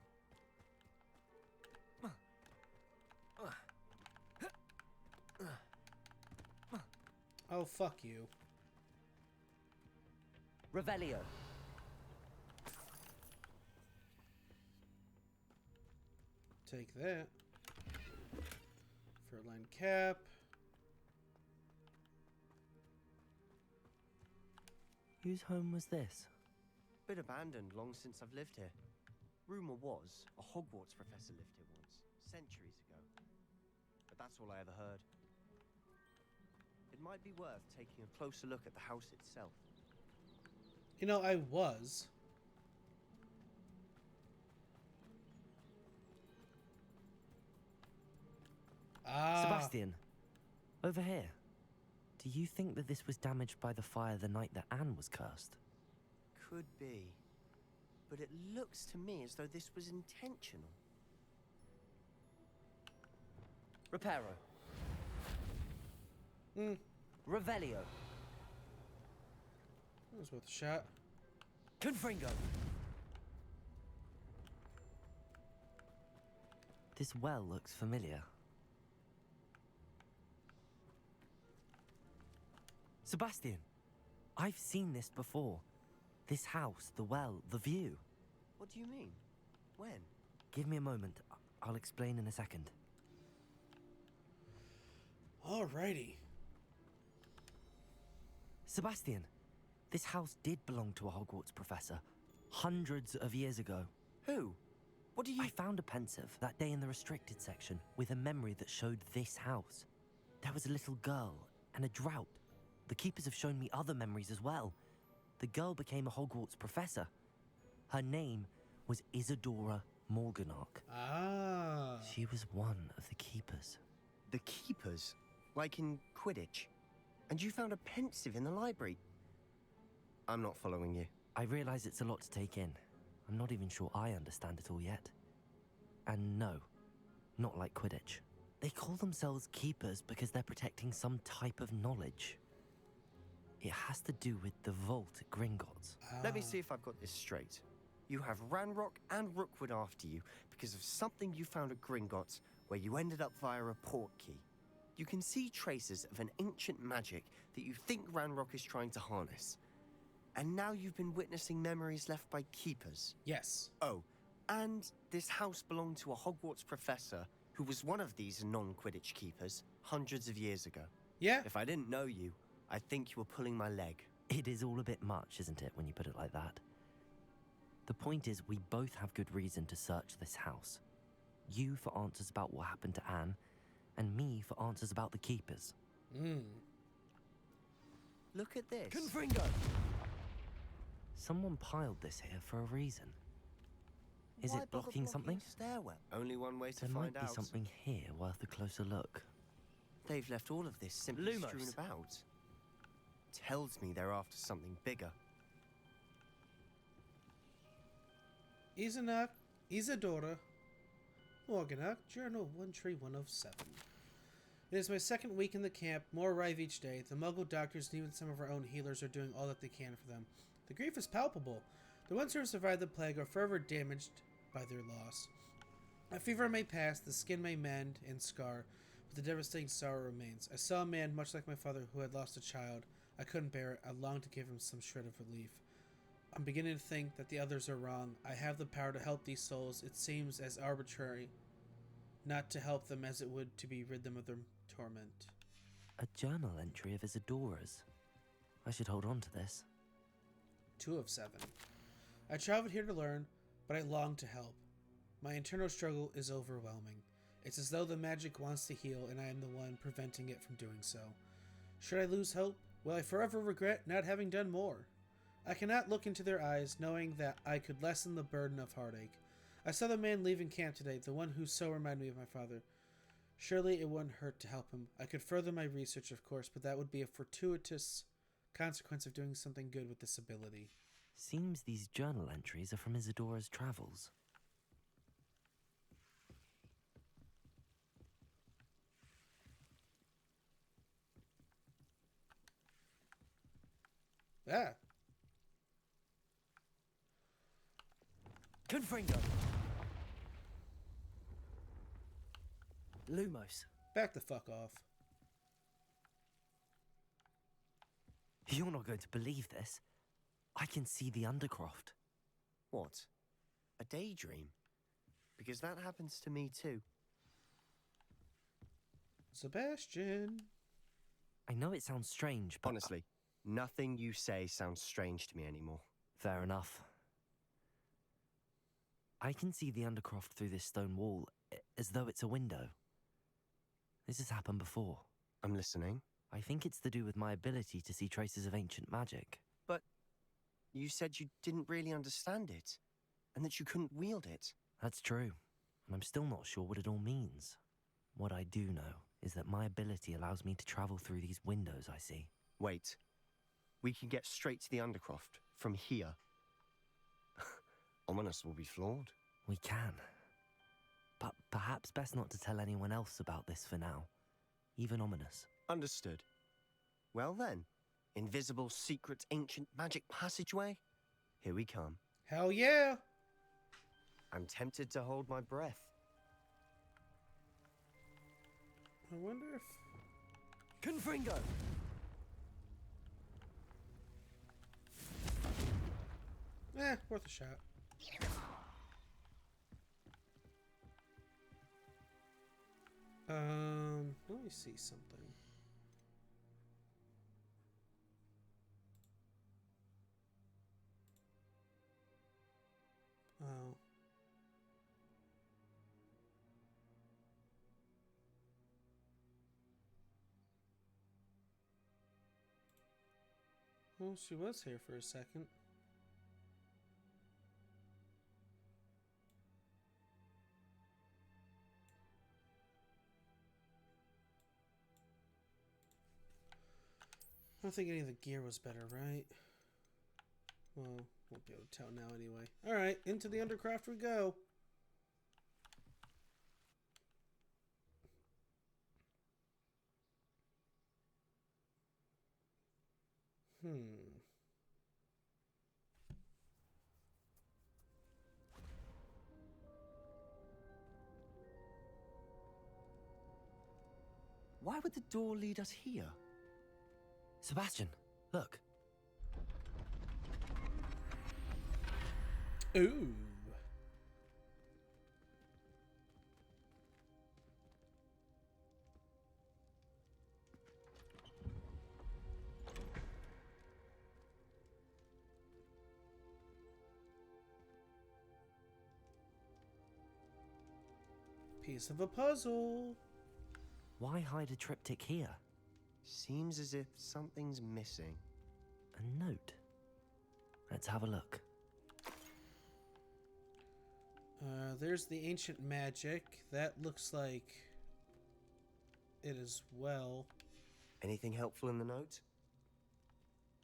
Oh, fuck you. Revelio. Take that. Fur-lined cap. Whose home was this? Been abandoned long since I've lived here. Rumor was a Hogwarts professor lived here once, centuries ago. But that's all I ever heard. It might be worth taking a closer look at the house itself. You know, I was. Sebastian, over here. Do you think that this was damaged by the fire the night that Anne was cursed? Could be. But it looks to me as though this was intentional. Reparo. Revelio. That was worth a shot. Confringo. This well looks familiar. Sebastian, I've seen this before. This house, the well, the view. What do you mean? When? Give me a moment. I'll explain in a second. Alrighty. Sebastian, this house did belong to a Hogwarts professor. Hundreds of years ago. Who? What do you... I found a pensive that day in the restricted section with a memory that showed this house. There was a little girl and a drought. The keepers have shown me other memories as well. The girl became a Hogwarts professor. Her name was Isadora Morganach. Ah. She was one of the keepers. The keepers? Like in Quidditch? And you found a pensive in the library? I'm not following you. I realize it's a lot to take in. I'm not even sure I understand it all yet. And no, not like Quidditch. They call themselves keepers because they're protecting some type of knowledge. It has to do with the vault at Gringotts. Let me see if I've got this straight. You have Ranrock and Rookwood after you because of something you found at Gringotts where you ended up via a port key. You can see traces of an ancient magic that you think Ranrock is trying to harness. And now you've been witnessing memories left by keepers. Yes. Oh, and this house belonged to a Hogwarts professor who was one of these non-Quidditch keepers hundreds of years ago. Yeah. If I didn't know you, I think you were pulling my leg. It is all a bit much, isn't it, when you put it like that? The point is, we both have good reason to search this house. You for answers about what happened to Anne, and me for answers about the keepers. Look at this. Confringo! Someone piled this here for a reason. Is Why it bother blocking something? a stairwell? Only one way to There find might out. be something here worth a closer look. They've left all of this simply Lumos. strewn about. Tells me they're after something bigger. Isadora Morganach, Journal 13107. It is my second week in the camp. More arrive each day. The Muggle doctors and even some of our own healers are doing all that they can for them. The grief is palpable. The ones who have survived the plague are forever damaged by their loss. A fever may pass, the skin may mend and scar, but the devastating sorrow remains. I saw a man much like my father who had lost a child. I couldn't bear it. I longed to give him some shred of relief. I'm beginning to think that the others are wrong. I have the power to help these souls. It seems as arbitrary not to help them as it would to be rid them of their torment. A journal entry of Isadora's. I should hold on to this. 2 of 7. I traveled here to learn, but I long to help. My internal struggle is overwhelming. It's as though the magic wants to heal, and I am the one preventing it from doing so. Should I lose hope? Will I forever regret not having done more? I cannot look into their eyes, knowing that I could lessen the burden of heartache. I saw the man leaving camp today, the one who so reminded me of my father. Surely it wouldn't hurt to help him. I could further my research, of course, but that would be a fortuitous consequence of doing something good with this ability. Seems these journal entries are from Isadora's travels. Ah. Confringo. Lumos. Back the fuck off. You're not going to believe this. I can see the Undercroft. What? A daydream? Because that happens to me too. Sebastian. I know it sounds strange, but... Honestly, nothing you say sounds strange to me anymore. Fair enough. I can see the Undercroft through this stone wall, as though it's a window. This has happened before. I'm listening. I think it's to do with my ability to see traces of ancient magic. But you said you didn't really understand it, and that you couldn't wield it. That's true, and I'm still not sure what it all means. What I do know is that my ability allows me to travel through these windows I see. Wait. We can get straight to the Undercroft from here. Ominous will be floored. We can. But perhaps best not to tell anyone else about this for now. Even Ominous. Understood. Well then, invisible, secret, ancient magic passageway? Here we come. Hell yeah! I'm tempted to hold my breath. I wonder if... Confringo! Worth a shot. Let me see something. Oh. Well, she was here for a second. I don't think any of the gear was better, right? Well, won't be able to tell now anyway. Alright, into the Undercroft we go. Why would the door lead us here? Sebastian, look. Ooh. Piece of a puzzle. Why hide a triptych here? Seems as if something's missing. A note. Let's have a look. There's the ancient magic. That looks like it as well. Anything helpful in the note?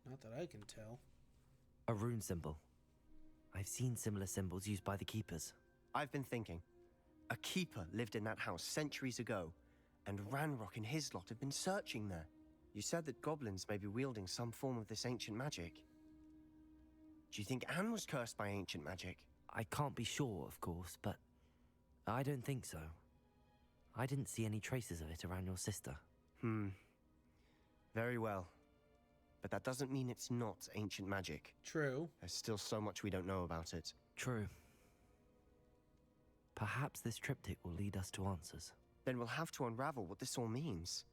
Not that I can tell. A rune symbol. I've seen similar symbols used by the keepers. I've been thinking. A keeper lived in that house centuries ago, and Ranrock and his lot have been searching there. You said that goblins may be wielding some form of this ancient magic. Do you think Anne was cursed by ancient magic? I can't be sure, of course, but I don't think so. I didn't see any traces of it around your sister. Very well. But that doesn't mean it's not ancient magic. True. There's still so much we don't know about it. True. Perhaps this triptych will lead us to answers. Then we'll have to unravel what this all means.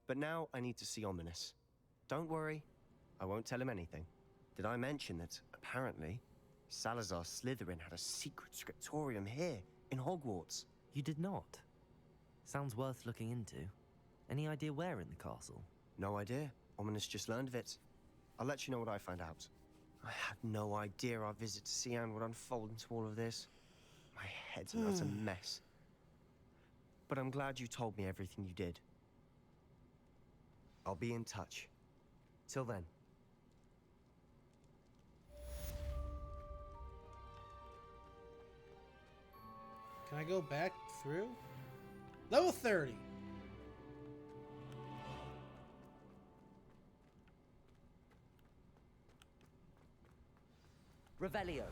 But now I need to see Ominous. Don't worry, I won't tell him anything. Did I mention that, apparently, Salazar Slytherin had a secret scriptorium here, in Hogwarts? You did not? Sounds worth looking into. Any idea where in the castle? No idea. Ominous just learned of it. I'll let you know what I find out. I had no idea our visit to Cian would unfold into all of this. My head's an utter mess. But I'm glad you told me everything you did. I'll be in touch. Till then. Can I go back through? Level 30. Revelio.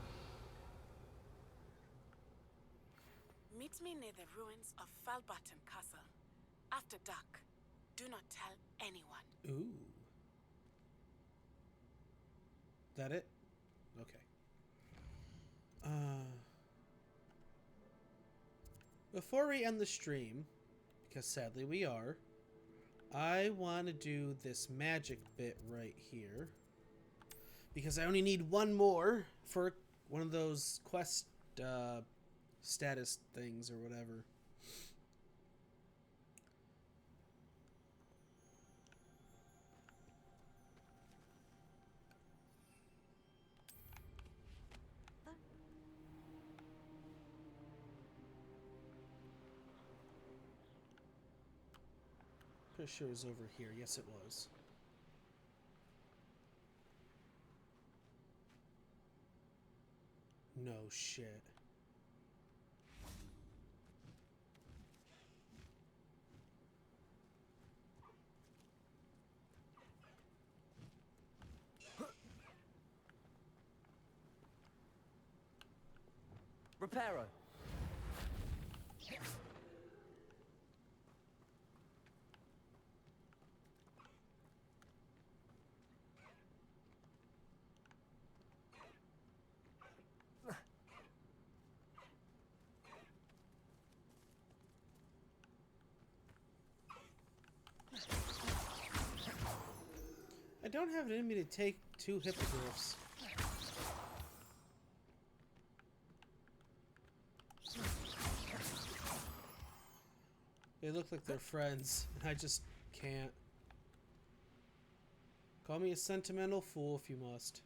Meet me near the ruins of Falbutton Castle. After dark. Do not tell anyone. Ooh. That it? Okay. Before we end the stream, because sadly we are, I want to do this magic bit right here. Because I only need one more for one of those quest status things or whatever. Pretty sure it was over here. Yes, it was. No shit. Reparo. I don't have it in me to take 2 hippogriffs. They look like they're friends, and I just can't. Call me a sentimental fool if you must.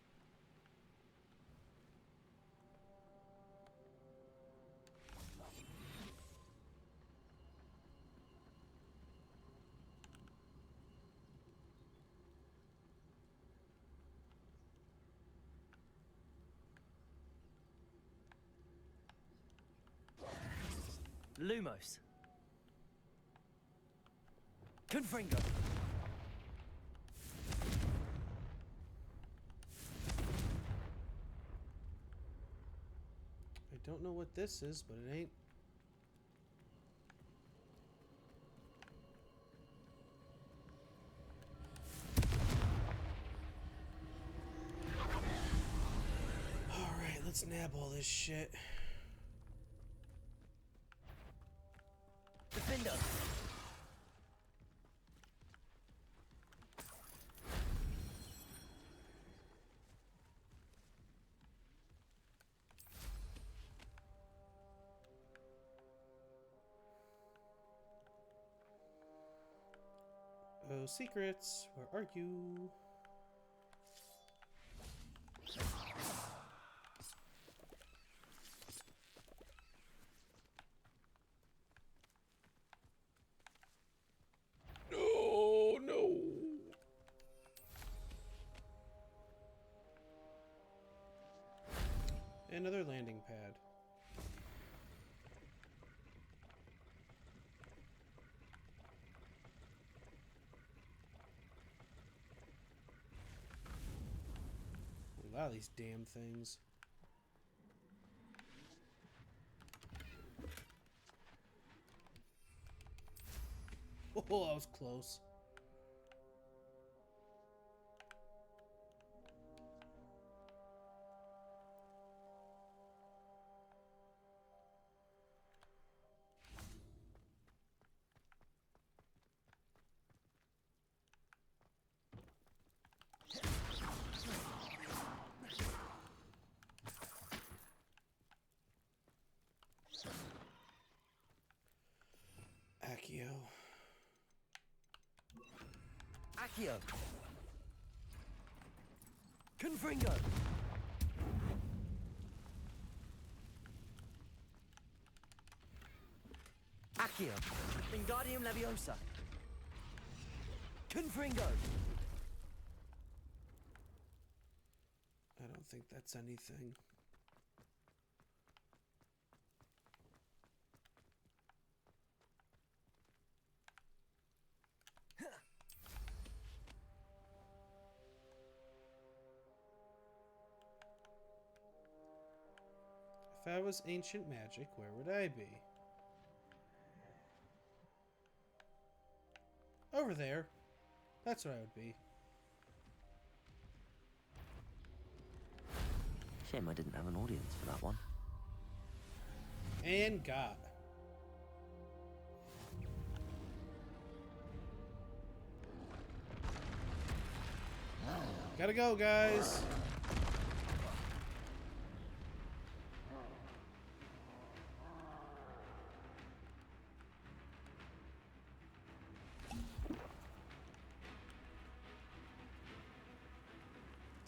Lumos. Confringo. I don't know what this is, but it ain't. Alright, let's nab all this shit. Defender. Oh, secrets, where are you? No, no. Another landing pad. A lot of these damn things. Oh, that was close. Accio. Accio. Confringo. Accio. Wingardium Leviosa. Confringo. I don't think that's anything. If I was ancient magic, where would I be? Over there. That's where I would be. Shame I didn't have an audience for that one. And got. Gotta go, guys.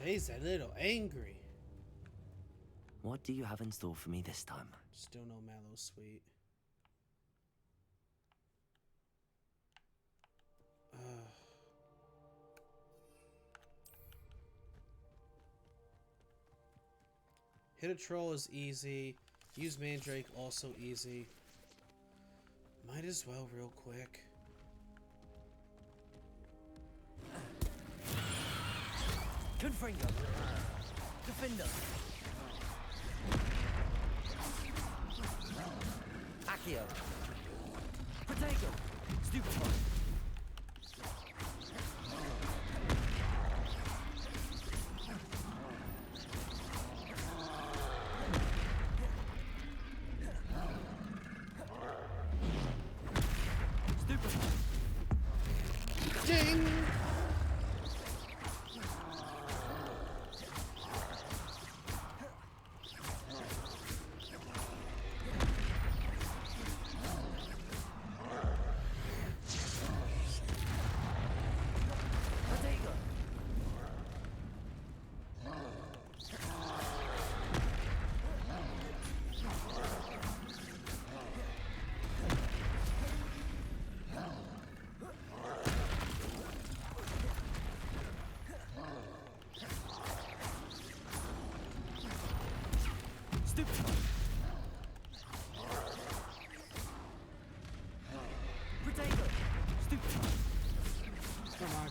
He's a little angry. What do you have in store for me this time? Still no mallow sweet. Hit a troll is easy. Use Mandrake also easy. Might as well real quick. Confringo. Defender. Accio. Protego. Stupefy. Ding!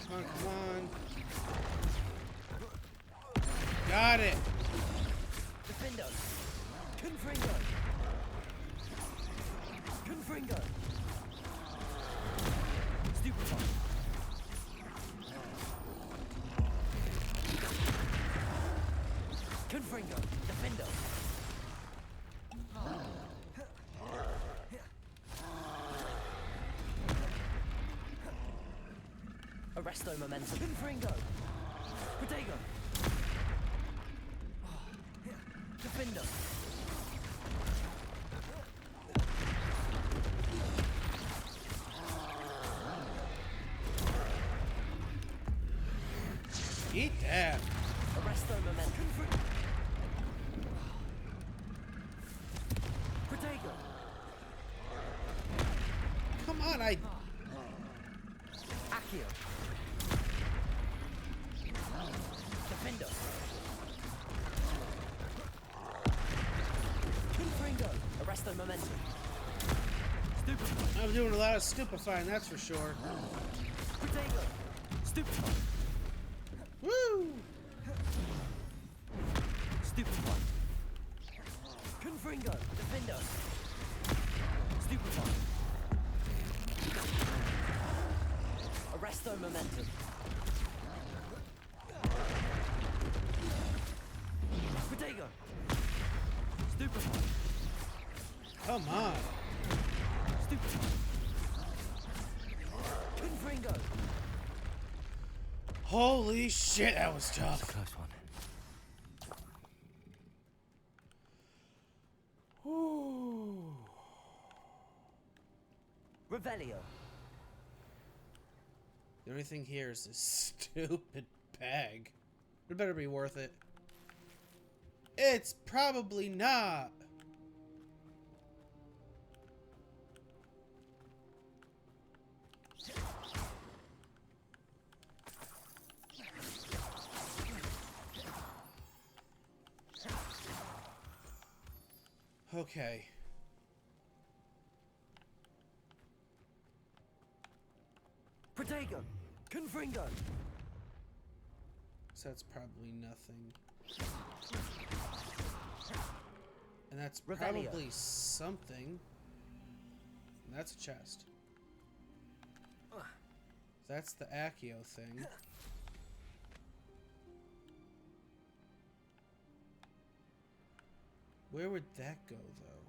Come on. Got it. Defendo. Confringo. Confringo. Stupefy. Confringo. Defendo. Arresto momentum. Confringo. Protego. Defender. Eat that. Arresto momentum. Protego. Come on, Accio. Defender. Confringo. Arresto momentum. Stupefy. I'm doing a lot of stupefying, that's for sure. Protego. Stupefy. Woo! Stupefy. Confringo. Defender. Stupefy. Arresto momentum. Protego. Stupefy. Come on. Stupefy. Confringo. Holy shit, that was tough. Close one. Ooh. Revelio. The only thing here is this stupid bag. It better be worth it. It's probably not. Okay. Protego. Confringo. So that's probably nothing. And that's Revelio. probably something. And that's a chest. That's the Accio thing. Where would that go, though?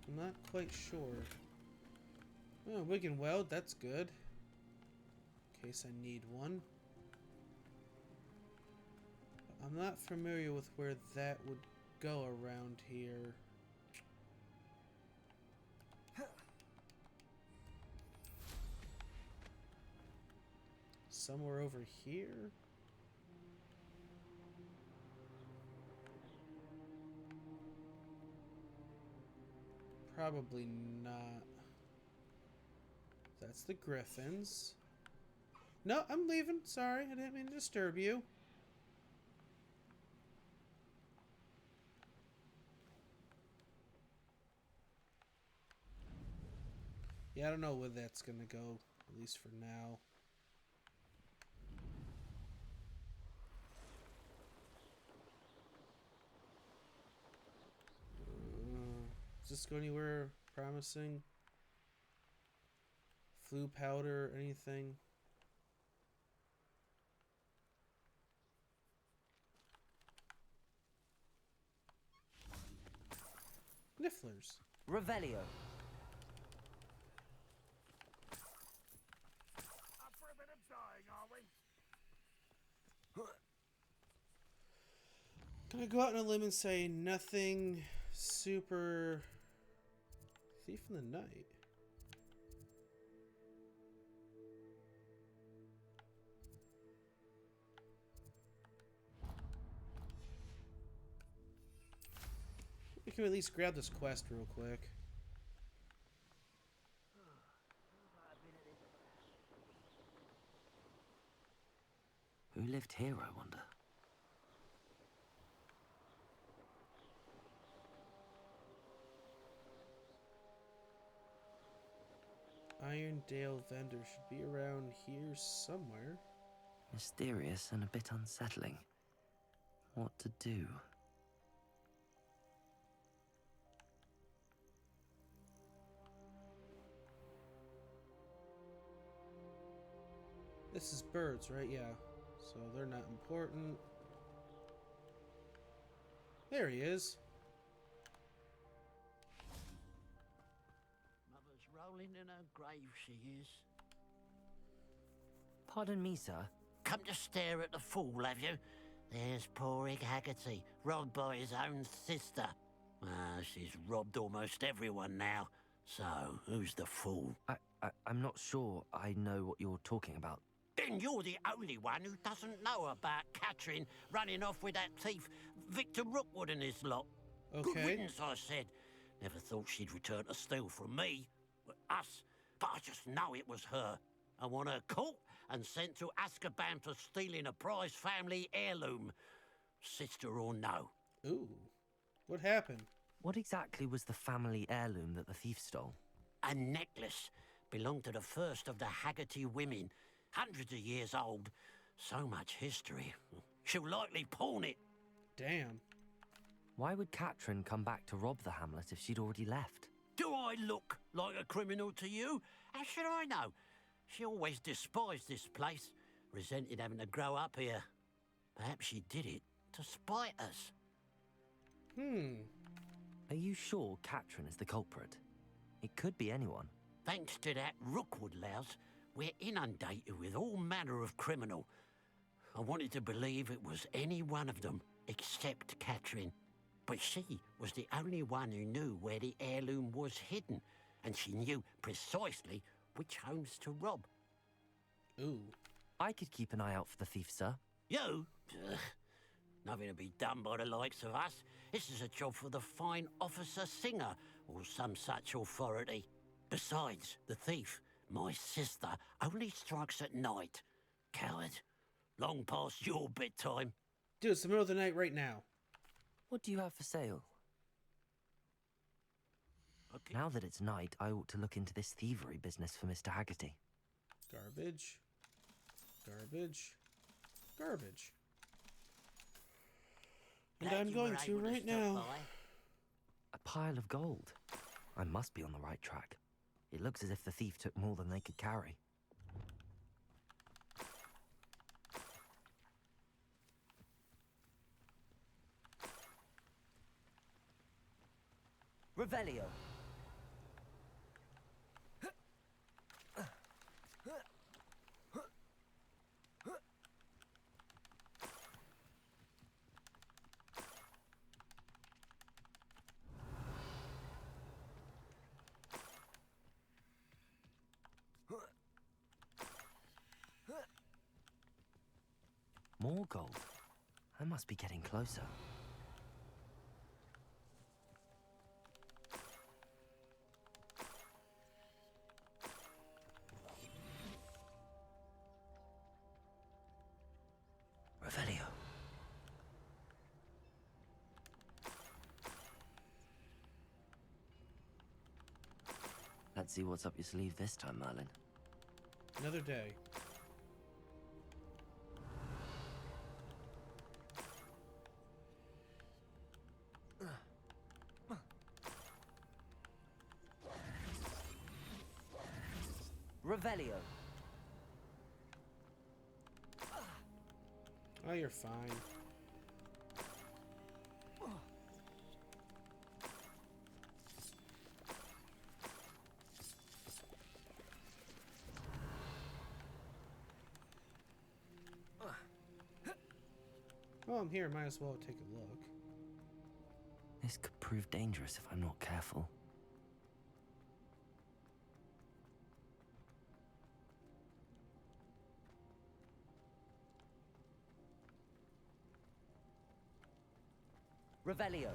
I'm not quite sure. Oh, we can weld. That's good. In case I need one. I'm not familiar with where that would go around here. Somewhere over here? Probably not. That's the Griffins. No, I'm leaving. Sorry, I didn't mean to disturb you. Yeah, I don't know where that's gonna go, at least for now. Does this go anywhere promising? Flu powder, anything? Nifflers. Revelio. Up for a bit of dying, are we? Gonna go out on a limb and say nothing super Thief in the Night. We can at least grab this quest real quick. Who lived here, I wonder? Irondale vendor should be around here somewhere. Mysterious and a bit unsettling. What to do? This is birds, right? Yeah. So they're not important. There he is. Mother's rolling in her grave, she is. Pardon me, sir. Come to stare at the fool, have you? There's poor Ig Haggerty, robbed by his own sister. She's robbed almost everyone now. So, who's the fool? I'm not sure I know what you're talking about. Then you're the only one who doesn't know about Catherine running off with that thief, Victor Rookwood and his lot. Okay. Good riddance, I said. Never thought she'd return to steal from me. Us. But I just know it was her. I want her caught and sent to Azkaban for stealing a prize family heirloom. Sister or no. Ooh. What happened? What exactly was the family heirloom that the thief stole? A necklace. Belonged to the first of the Haggerty women. Hundreds of years old. So much history. She'll likely pawn it. Damn. Why would Katrin come back to rob the hamlet if she'd already left? Do I look like a criminal to you? How should I know? She always despised this place. Resented having to grow up here. Perhaps she did it to spite us. Are you sure Katrin is the culprit? It could be anyone. Thanks to that Rookwood louse, we're inundated with all manner of criminal. I wanted to believe it was any one of them, except Katrin. But she was the only one who knew where the heirloom was hidden, and she knew precisely which homes to rob. Ooh. I could keep an eye out for the thief, sir. You? Ugh. Nothing to be done by the likes of us. This is a job for the fine officer Singer, or some such authority. Besides, the thief, my sister, only strikes at night. Coward. Long past your bedtime. Dude, it's the middle of the night right now. What do you have for sale? Okay. Now that it's night, I ought to look into this thievery business for Mr. Haggerty. Garbage. Garbage. Garbage. And Glad I'm you going were to able right stop now. by. A pile of gold. I must be on the right track. It looks as if the thief took more than they could carry. Revelio. More gold. I must be getting closer. Revelio. Let's see what's up your sleeve this time, Merlin. Another day. Revelio. Oh, you're fine. Well, I'm here. Might as well take a look. This could prove dangerous if I'm not careful. Revelio.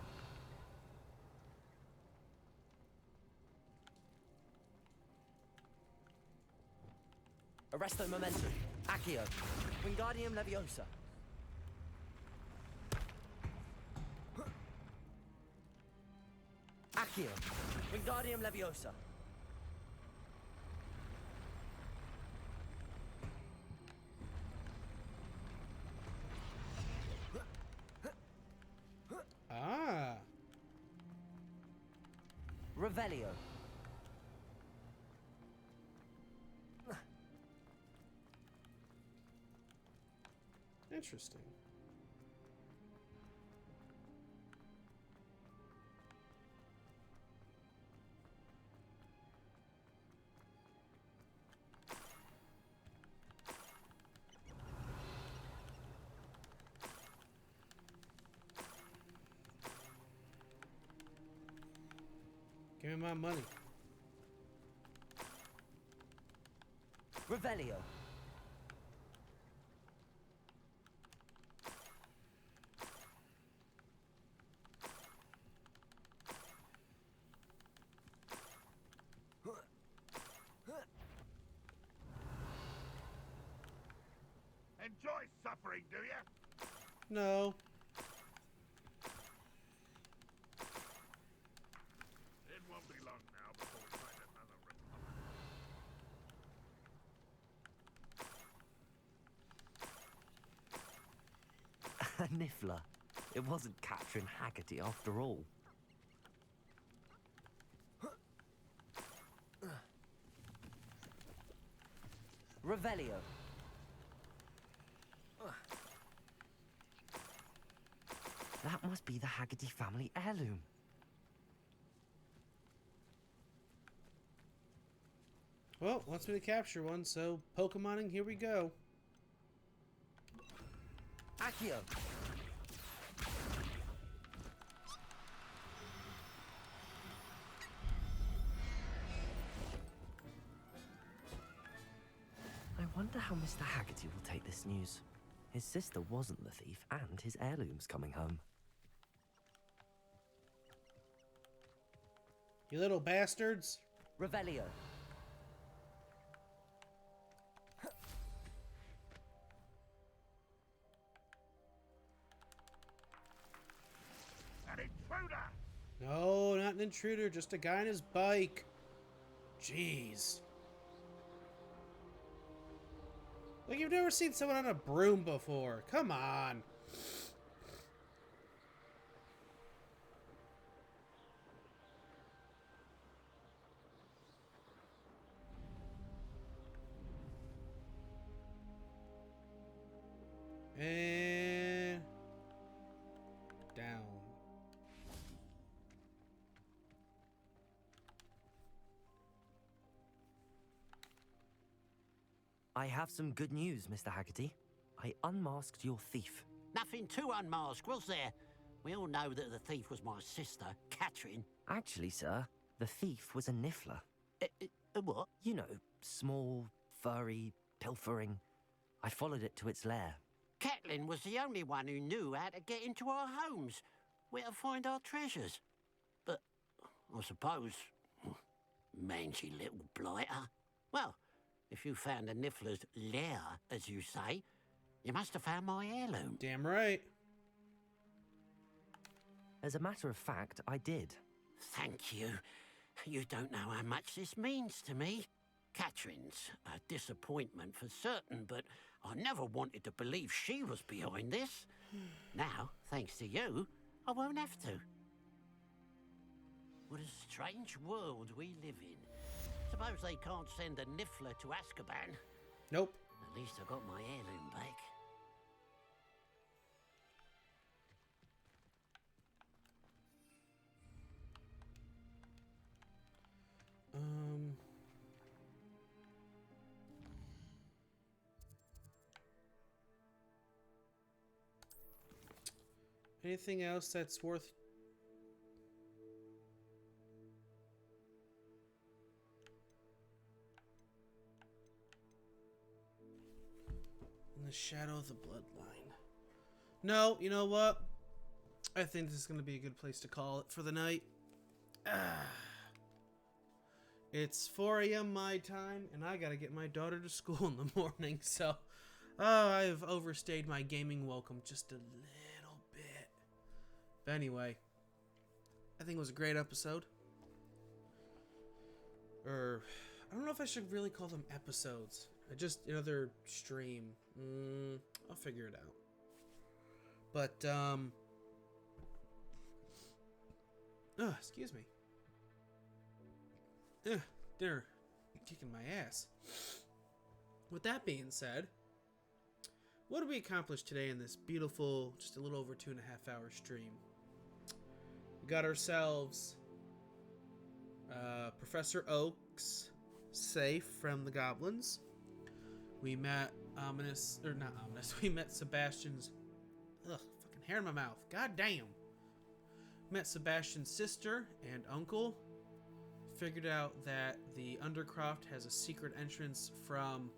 Arresto momentum. Accio. Wingardium Leviosa. Accio. Wingardium Leviosa. Ah. Revelio. Interesting. Give me my money. Revelio. Enjoy suffering, do you? No. It won't be long now before we find another republic. Niffler. It wasn't Catherine Haggerty after all. Revelio. That must be the Haggerty family heirloom. Well, wants me to capture one, so Pokemoning, here we go. Accio. I wonder how Mr. Haggerty will take this news. His sister wasn't the thief, and his heirloom's coming home. You little bastards. Revelio. An intruder! No, not an intruder, just a guy on his bike. Jeez. Like, you've never seen someone on a broom before. Come on. And down. I have some good news, Mr. Haggerty. I unmasked your thief. Nothing to unmask, was there? We all know that the thief was my sister, Catherine. Actually, sir, the thief was a niffler. What? You know, small, furry, pilfering. I followed it to its lair. Catelyn was the only one who knew how to get into our homes, where to find our treasures. But I suppose, mangy little blighter. Well, if you found the niffler's lair, as you say, you must have found my heirloom. Damn right. As a matter of fact, I did. Thank you. You don't know how much this means to me. Catherine's a disappointment for certain, but I never wanted to believe she was behind this. Now, thanks to you, I won't have to. What a strange world we live in. Suppose they can't send a niffler to Azkaban. Nope. At least I got my heirloom back. Anything else that's worth... In the shadow of the bloodline. No, you know what? I think this is going to be a good place to call it for the night. It's 4 a.m. my time, and I gotta get my daughter to school in the morning, so... I've overstayed my gaming welcome just a little bit. But anyway, I think it was a great episode. Or, I don't know if I should really call them episodes. Just another stream. I'll figure it out. But, excuse me. Dinner kicking my ass. With that being said, what did we accomplish today in this beautiful, just a little over 2.5 hour stream? We got ourselves Professor Oak's safe from the goblins. We met we met Sebastian's fucking hair in my mouth. God damn. Met Sebastian's sister and uncle. Figured out that the Undercroft has a secret entrance from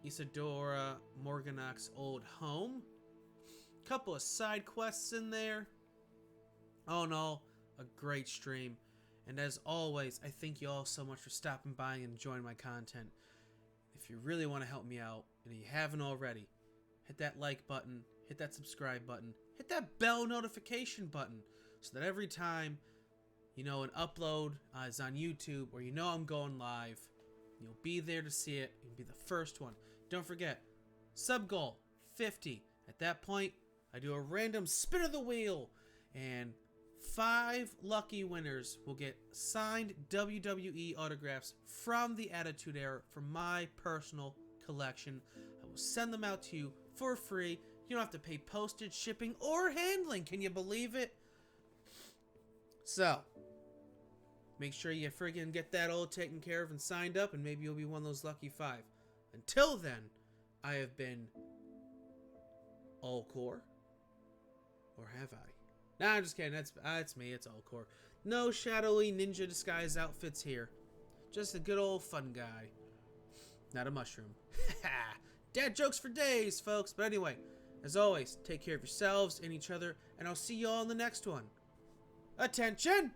Isadora Morganach's old home. Couple of side quests in there. Oh no, a great stream. And as always, I thank you all so much for stopping by and enjoying my content. If you really want to help me out, and you haven't already, hit that like button, hit that subscribe button, hit that bell notification button, so that every time you know an upload is on YouTube, or you know I'm going live, you'll be there to see it. You'll be the first one. Don't forget, sub goal 50. At that point, I do a random spin of the wheel, and 5 lucky winners will get signed WWE autographs from the Attitude Era from my personal collection. I will send them out to you for free. You don't have to pay postage, shipping, or handling. Can you believe it? So, make sure you friggin' get that all taken care of and signed up, and maybe you'll be one of those lucky 5. Until then, I have been Allcore. Or have I? Nah, I'm just kidding. That's me. It's Allcore. No shadowy ninja disguise outfits here. Just a good old fun guy. Not a mushroom. Dad jokes for days, folks. But anyway, as always, take care of yourselves and each other, and I'll see you all in the next one. Attention!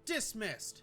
Dismissed!